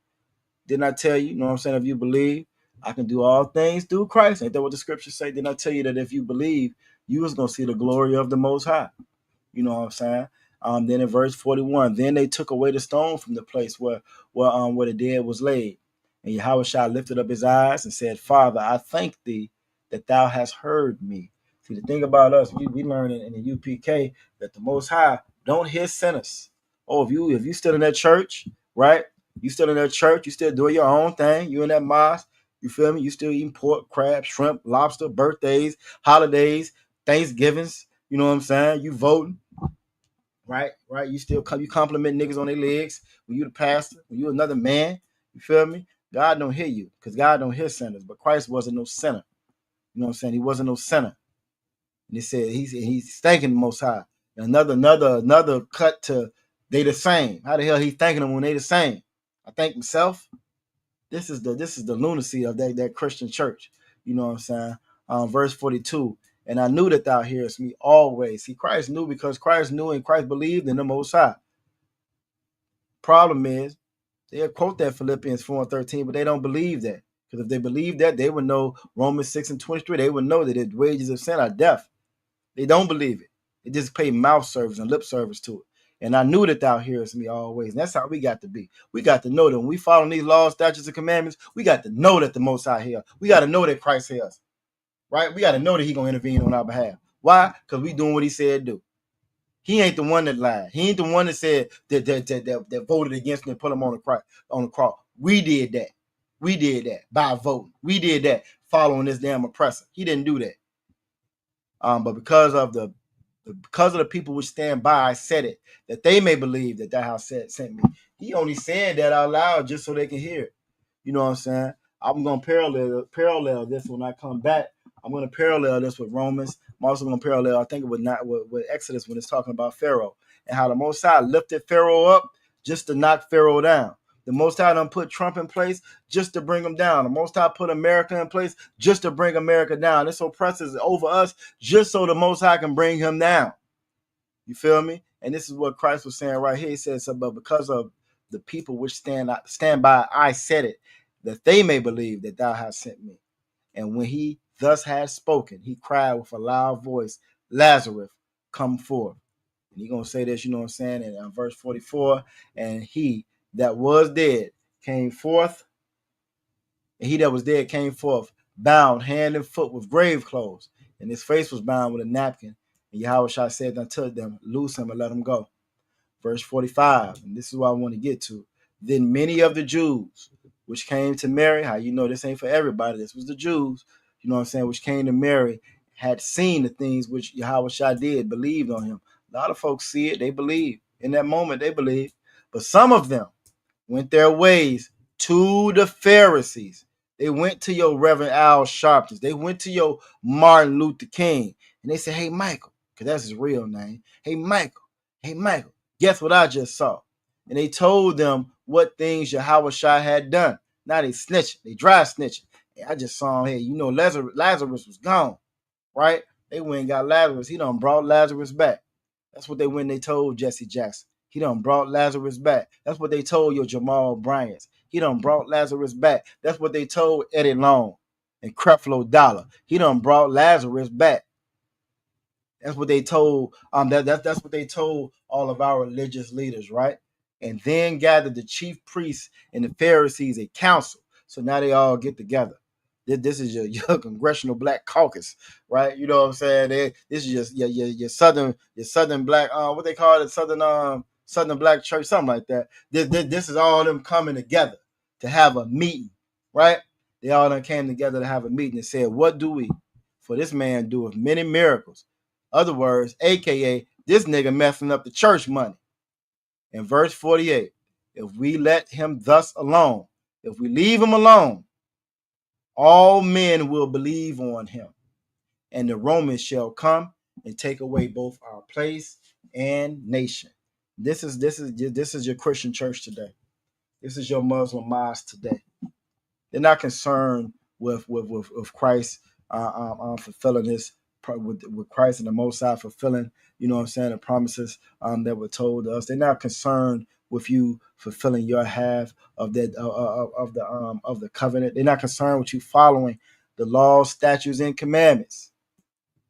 Didn't I tell you know what I'm saying? If you believe, I can do all things through Christ. Ain't that what the scriptures say? Didn't I tell you that if you believe, you was going to see the glory of the Most High? You know what I'm saying? Then in verse 41, then they took away the stone from the place where the dead was laid. And Yahweh lifted up his eyes and said, Father, I thank thee that thou hast heard me. See, the thing about us, we learn in the UPK that the Most High don't hear sinners. Oh, if you still in that church, right? You still in that church, you still doing your own thing. You in that mosque, you feel me? You still eating pork, crab, shrimp, lobster, birthdays, holidays, Thanksgivings. You know what I'm saying? You voting. Right. You still you compliment niggas on their legs when you the pastor, when you another man. You feel me? God don't hear you because God don't hear sinners. But Christ wasn't no sinner. You know what I'm saying? He wasn't no sinner. And he said he's thanking the Most High. And another cut to they the same. How the hell he thanking them when they the same? I think myself, this is the lunacy of that Christian church. You know what I'm saying? Verse 42. And I knew that thou hearest me always. See, Christ knew because Christ knew and Christ believed in the Most High. Problem is, they'll quote that Philippians 4:13, but they don't believe that. Because if they believe that, they would know Romans 6:23. They would know that the wages of sin are death. They don't believe it. They just pay mouth service and lip service to it. And I knew that thou hearest me always. And that's how we got to be. We got to know that when we follow these laws, statutes, and commandments, we got to know that the Most High hears. We got to know that Christ hears. Right? We got to know that He's going to intervene on our behalf. Why? Because we doing what He said do. He ain't the one that lied. He ain't the one that said that voted against him and put him on the cross. We did that. We did that by voting. We did that following this damn oppressor. He didn't do that. But because of the people which stand by, I said it, that they may believe that thou hast sent me. He only said that out loud just so they can hear it. You know what I'm saying? I'm going to parallel this when I come back. I'm going to parallel this with Romans. I'm also going to parallel, I think, with Exodus when it's talking about Pharaoh and how the Most High lifted Pharaoh up just to knock Pharaoh down. The Most High done put Trump in place just to bring him down. The Most High put America in place just to bring America down. This oppressor is over us just so the Most High can bring him down. You feel me? And this is what Christ was saying right here. He says, but because of the people which stand by, I said it, that they may believe that thou hast sent me. And when he thus had spoken, he cried with a loud voice, Lazarus, come forth. And he's going to say this, you know what I'm saying, in verse 44, and he that was dead came forth, and he that was dead came forth, bound hand and foot with grave clothes, and his face was bound with a napkin. And Yahushua said unto them, loose him and let him go. Verse 45, and this is what I want to get to. Then many of the Jews which came to Mary, how you know this ain't for everybody, this was the Jews, you know what I'm saying, which came to Mary, had seen the things which Yahushua did, believed on him. A lot of folks see it, they believe. In that moment, they believe. But some of them went their ways to the Pharisees. They went to your Reverend Al Sharpton. They went to your Martin Luther King. And they said, hey, Michael, because that's his real name. Hey, Michael, guess what I just saw? And they told them what things Yahushua had done. Now they snitching. They dry snitching. Hey, I just saw him here. You know, Lazarus was gone, right? They went and got Lazarus. He done brought Lazarus back. That's what they told Jesse Jackson. He done brought Lazarus back. That's what they told your Jamal Bryant. He done brought Lazarus back. That's what they told Eddie Long and Creflo Dollar. He done brought Lazarus back. That's what they told. That's what they told all of our religious leaders, right? And then gathered the chief priests and the Pharisees a council. So now they all get together. This is your congressional black caucus, right? You know what I'm saying? This is just your southern black what they call it, southern black church, something like that. This is all them coming together to have a meeting, right? They all done came together to have a meeting and said, what do we? For this man doeth many miracles. Other words, aka this nigga messing up the church money. In verse 48, if we let him thus alone, if we leave him alone, all men will believe on him, and the Romans shall come and take away both our place and nation. This is your Christian church today. This is your Muslim mosque today. They're not concerned with Christ fulfilling his with Christ and the Most High fulfilling, you know what I'm saying, the promises that were told to us. They're not concerned with you fulfilling your half of that of the covenant. They're not concerned with you following the laws, statutes, and commandments.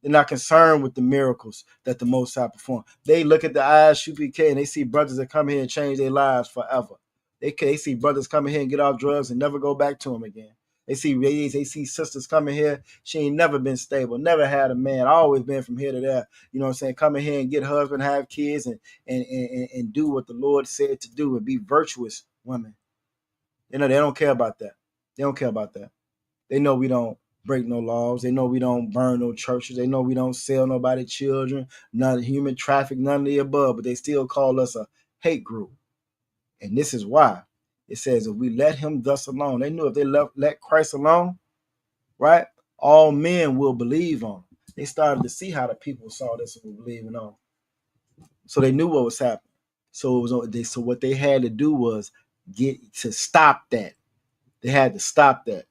They're not concerned with the miracles that the Most High performed. They look at the ISUPK and they see brothers that come here and change their lives forever. They see brothers coming here and get off drugs and never go back to them again. They see sisters coming here. She ain't never been stable, never had a man, always been from here to there. You know what I'm saying? Coming here and get husband, have kids, and do what the Lord said to do and be virtuous women. You know, they don't care about that. They don't care about that. They know we don't break no laws. They know we don't burn no churches. They know we don't sell nobody children, none human traffic, none of the above, but they still call us a hate group. And this is why it says, if we let him thus alone, they knew if they let Christ alone, right, all men will believe on him. They started to see how the people saw this and were believing on. So they knew what was happening. So what they had to do was get to stop that. They had to stop that.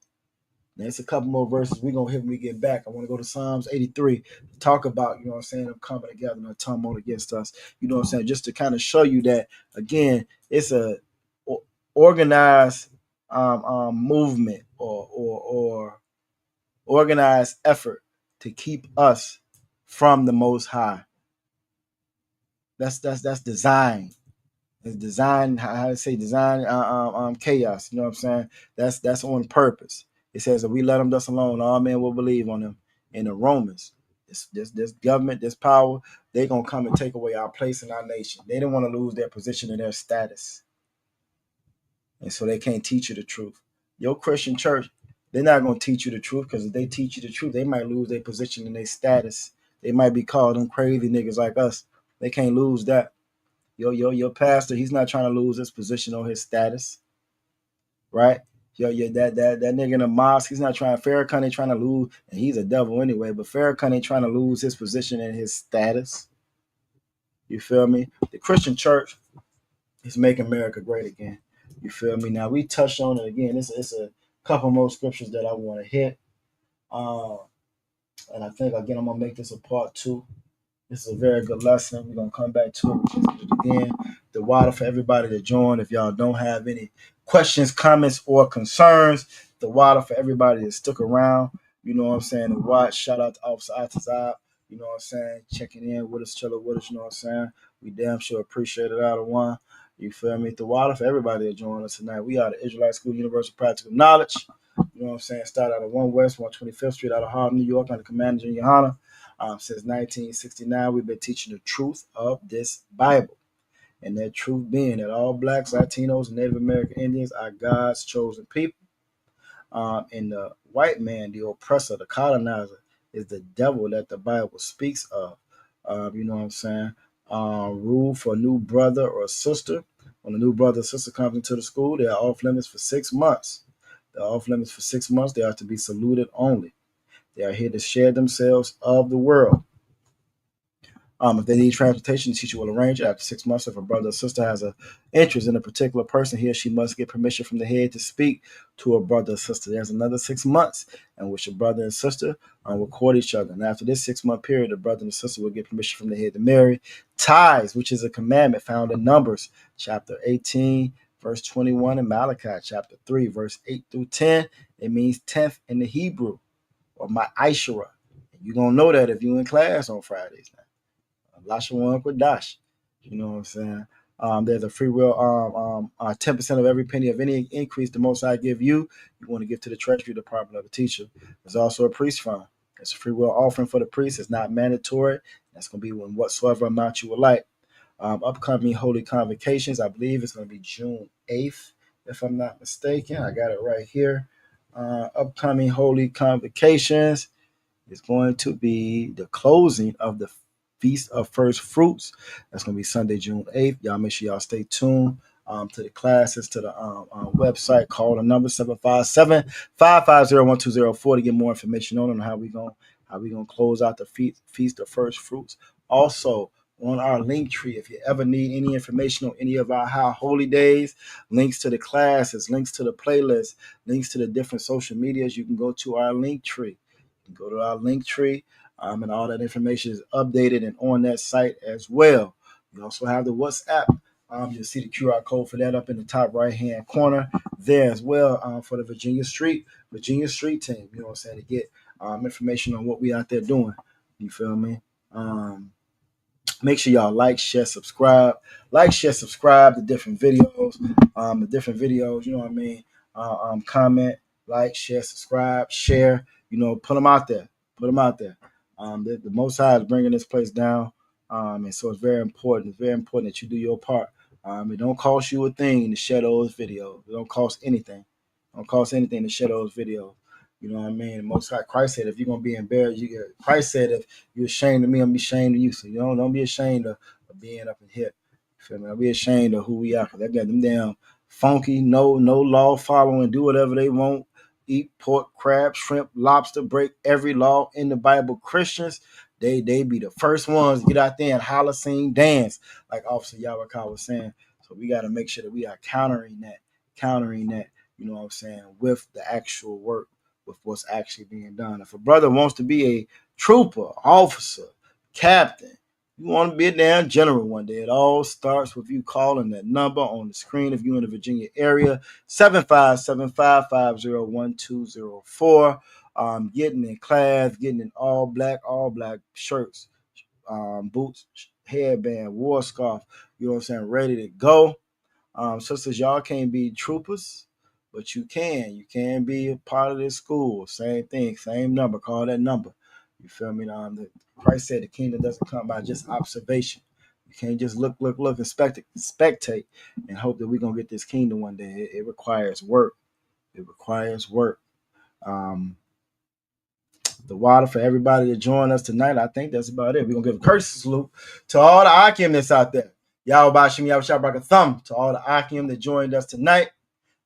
There's a couple more verses we're gonna hit when we get back. I want to go to Psalms 83 to talk about, you know what I'm saying, them coming together and a tumult against us. You know what I'm saying? Just to kind of show you that again, it's a organized movement or organized effort to keep us from the Most High. That's design. It's design. How to say design? Chaos. You know what I'm saying? That's on purpose. It says if we let them thus alone, all men will believe on them. In the Romans, this government, this power, they're gonna come and take away our place in our nation. They don't want to lose their position and their status, and so they can't teach you the truth. Your Christian church, they're not gonna teach you the truth, because if they teach you the truth, they might lose their position and their status. They might be called them crazy niggas like us. They can't lose that. Your pastor, he's not trying to lose his position or his status, right? That nigga in the mosque, he's not trying. Farrakhan ain't trying to lose, and he's a devil anyway. But Farrakhan ain't trying to lose his position and his status. You feel me? The Christian church is making America great again. You feel me? Now we touched on it again. It's a couple more scriptures that I want to hit, and I think again I'm gonna make this a part 2. This is a very good lesson. We're going to come back to it again. The water for everybody to join. If y'all don't have any questions, comments, or concerns, the water for everybody that stuck around. You know what I'm saying? And watch. Shout out to Officer Atazab. You know what I'm saying? Checking in with us, chilling with us. You know what I'm saying? We damn sure appreciate it out of one. You feel me? The water for everybody that join us tonight. We are the Israelite School Universal Practical Knowledge. You know what I'm saying? Start out of 1 West, 125th Street out of Harlem, New York, under Commander Junior Hanna. Since 1969, we've been teaching the truth of this Bible. And that truth being that all blacks, Latinos, and Native American Indians are God's chosen people. And the white man, the oppressor, the colonizer, is the devil that the Bible speaks of. You know what I'm saying? Rule for a new brother or sister. When a new brother or sister comes into the school, they are off limits for 6 months. They're off limits for 6 months. They are to be saluted only. They are here to share themselves of the world. If they need transportation, the teacher will arrange it. After 6 months, if a brother or sister has an interest in a particular person, he or she must get permission from the head to speak to a brother or sister. There's another 6 months in which a brother and sister will court each other. And after this 6 month period, the brother and sister will get permission from the head to marry. Tithes, which is a commandment found in Numbers, chapter 18, verse 21, and Malachi, chapter 3, verse 8 through 10. It means 10th in the Hebrew, or my Aishara. You're going to know that if you're in class on Fridays now. Lashawan Quadash. You know what I'm saying? There's a free will 10% of every penny of any increase the Most High give you want to give to the Treasury Department of the teacher. There's also a priest fund. It's a free will offering for the priest. It's not mandatory. That's going to be when whatsoever amount you would like. Upcoming holy convocations, I believe it's going to be June 8th, if I'm not mistaken. I got it right here. Upcoming holy convocations is going to be the closing of the Feast of First Fruits. That's going to be Sunday, June 8th. Y'all make sure y'all stay tuned to the classes, to the website. Call the number 757-550-1204 to get more information on how we gonna close out the Feast of First Fruits. Also, on our link tree, if you ever need any information on any of our high holy days, links to the classes, links to the playlists, links to the different social medias, you can go to our link tree. Go to our link tree, and all that information is updated and on that site as well. You also have the WhatsApp. You'll see the QR code for that up in the top right-hand corner there as well, for the Virginia Street team. You know what I'm saying, to get information on what we out there doing. You feel me? Make sure y'all like, share, subscribe. Like, share, subscribe to different videos. You know what I mean? Comment, like, share, subscribe, share. You know, put them out there. The Most High is bringing this place down, and so it's very important. It's very important that you do your part. It don't cost you a thing to share those videos. It don't cost anything. To share those videos. You know what I mean? Most High, Christ said, if you're gonna be embarrassed, Christ said, if you're ashamed of me, I'm gonna be ashamed of you. So you don't be ashamed of being up in here. You feel me? Don't be ashamed of who we are. Cause they got them damn funky, no law following, do whatever they want. Eat pork, crab, shrimp, lobster, break every law in the Bible. Christians, they be the first ones to get out there and holler, sing, dance, like Officer Yawakar was saying. So we got to make sure that we are countering that. countering that, you know what I'm saying, with the actual work, with what's actually being done. If a brother wants to be a trooper, officer, captain, you want to be a damn general one day, it all starts with you calling that number on the screen if you're in the Virginia area, 757-550-1204. Getting in class, getting in all black shirts, boots, headband, war scarf, you know what I'm saying, ready to go. Sisters, y'all can't be troopers, but you can be a part of this school. Same thing, same number, call that number. You feel me? Christ said the kingdom doesn't come by just observation. You can't just look, and spectate, and hope that we're going to get this kingdom one day. It requires work. It requires work. The water for everybody to join us tonight. I think that's about it. We're going to give a courtesy salute to all the Akim that's out there. Y'all Bashim, y'all Shabrak a thumb to all the Akim that joined us tonight,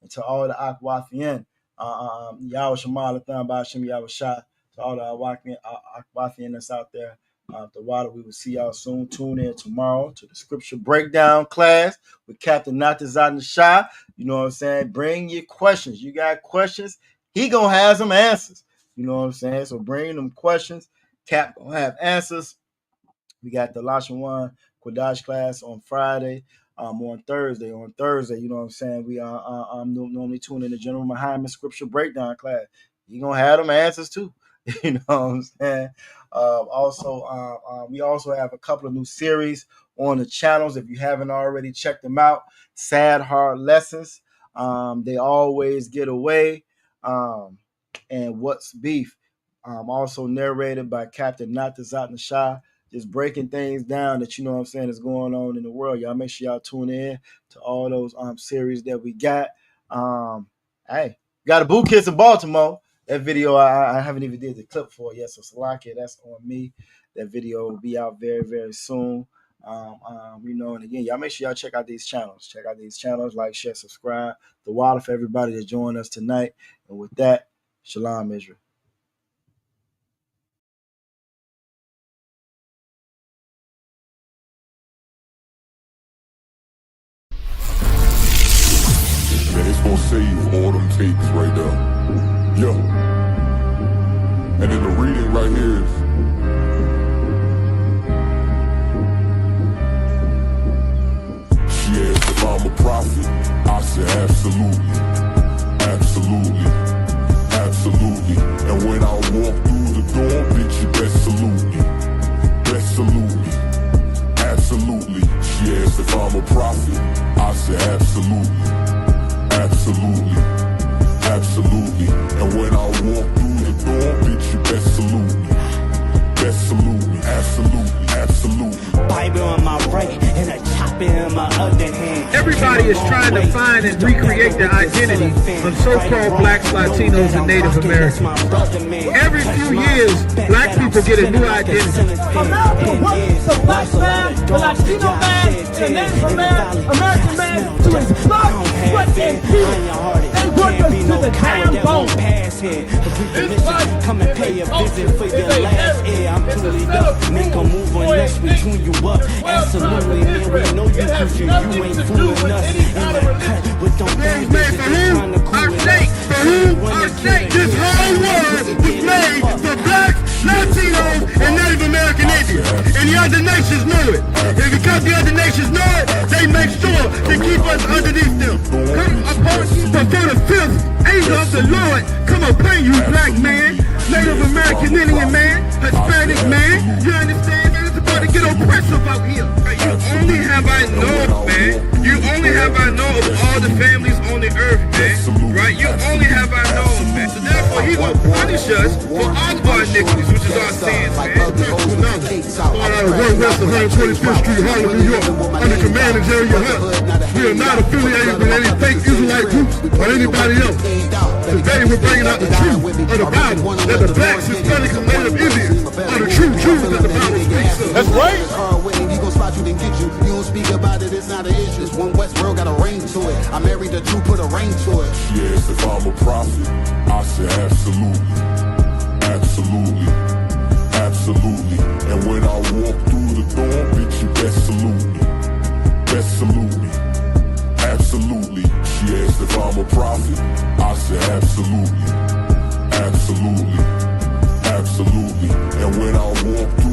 and to all the Akwathian. Y'all Shamal Thumb Bashim, y'all Shah, to all the Akwathian that's out there. The water, we will see y'all soon. Tune in tomorrow to the scripture breakdown class with Captain Natazat Shah. You know what I'm saying? Bring your questions. You got questions, he gonna have some answers. You know what I'm saying? So bring them questions. Cap gonna have answers. We got the Lashawan Kodash class on Friday. On Thursday, you know what I'm saying? We normally tune in the General Muhammad Scripture Breakdown class. You gonna have them answers too. You know what I'm saying? We also have a couple of new series on the channels. If you haven't already checked them out, Sad Hard Lessons. They always get away. And What's Beef, also narrated by Captain Natazat Shah, just breaking things down that, you know what I'm saying, is going on in the world. Y'all make sure y'all tune in to all those series that we got. Hey, got a boot kiss in Baltimore. That video I haven't even did the clip for yet, so Salakia, that's on me. That video will be out very, very soon. You know, and again, y'all make sure y'all check out these channels. Check out these channels, like, share, subscribe. The water for everybody that joined us tonight. And with that, Shalom, Israel. Man, it's gonna save all them tapes right there. Yo. And then the reading right here is, she asked if I'm a prophet. I said absolutely. Absolutely. Absolutely. And when I walk through the door, bitch, you best salute me. Best salute me. Absolutely. She asked if I'm a prophet. I said absolutely. Absolutely. Absolutely. And when I walk through the door, bitch, you best salute me. Best salute me. Absolutely. Absolutely. Bible in my right and a chopper in my other hand. Everybody is trying to find and recreate their identity of so-called blacks, Latinos, and Native Americans. Every few years, black people get a new identity. America wants the black man, the Latino man, the Native American man to his blood, sweat, and tears. They work us to the damn bone. Come and pay a visit for your last year. I'm truly up. Make a move on us, we tune you up. Absolutely, man, we know you cause you ain't fooling us. With them things trying to cool us. For whom our state, this whole world was made for blacks, Latinos, and Native American Indians. And the other nations know it. And because the other nations know it, they make sure to keep us underneath them. But for the fifth angel of the Lord, come upon you, black man, Native American Indian man, Hispanic man. You understand? It's about to get oppressive out here. You only have I know, man. You only have I know of all the families on the earth, man. Right? You only have I know, man. So therefore, he will punish us for all of our iniquities, which is our sins, man. One West 125th Street, Harlem, New York, under command of Jerry Hunt. We are not affiliated with any fake Israelite groups or anybody else. Today, we're bringing out the truth of the Bible, that the blacks, Hispanic, and Native Indians are the true Jews that the Bible speaks of. That's right. He gon' spot you, then get you. You don't speak about it, it's not an issue. This one West world got a ring to it. I married the truth, put a ring to it. yes, if I'm a prophet, I said absolutely. Absolutely. Absolutely. And when I walk through the door, bitch, you best salute me. Best salute me. Absolutely. absolutely. She asked if I'm a prophet, I said absolutely. Absolutely, absolutely. And when I walk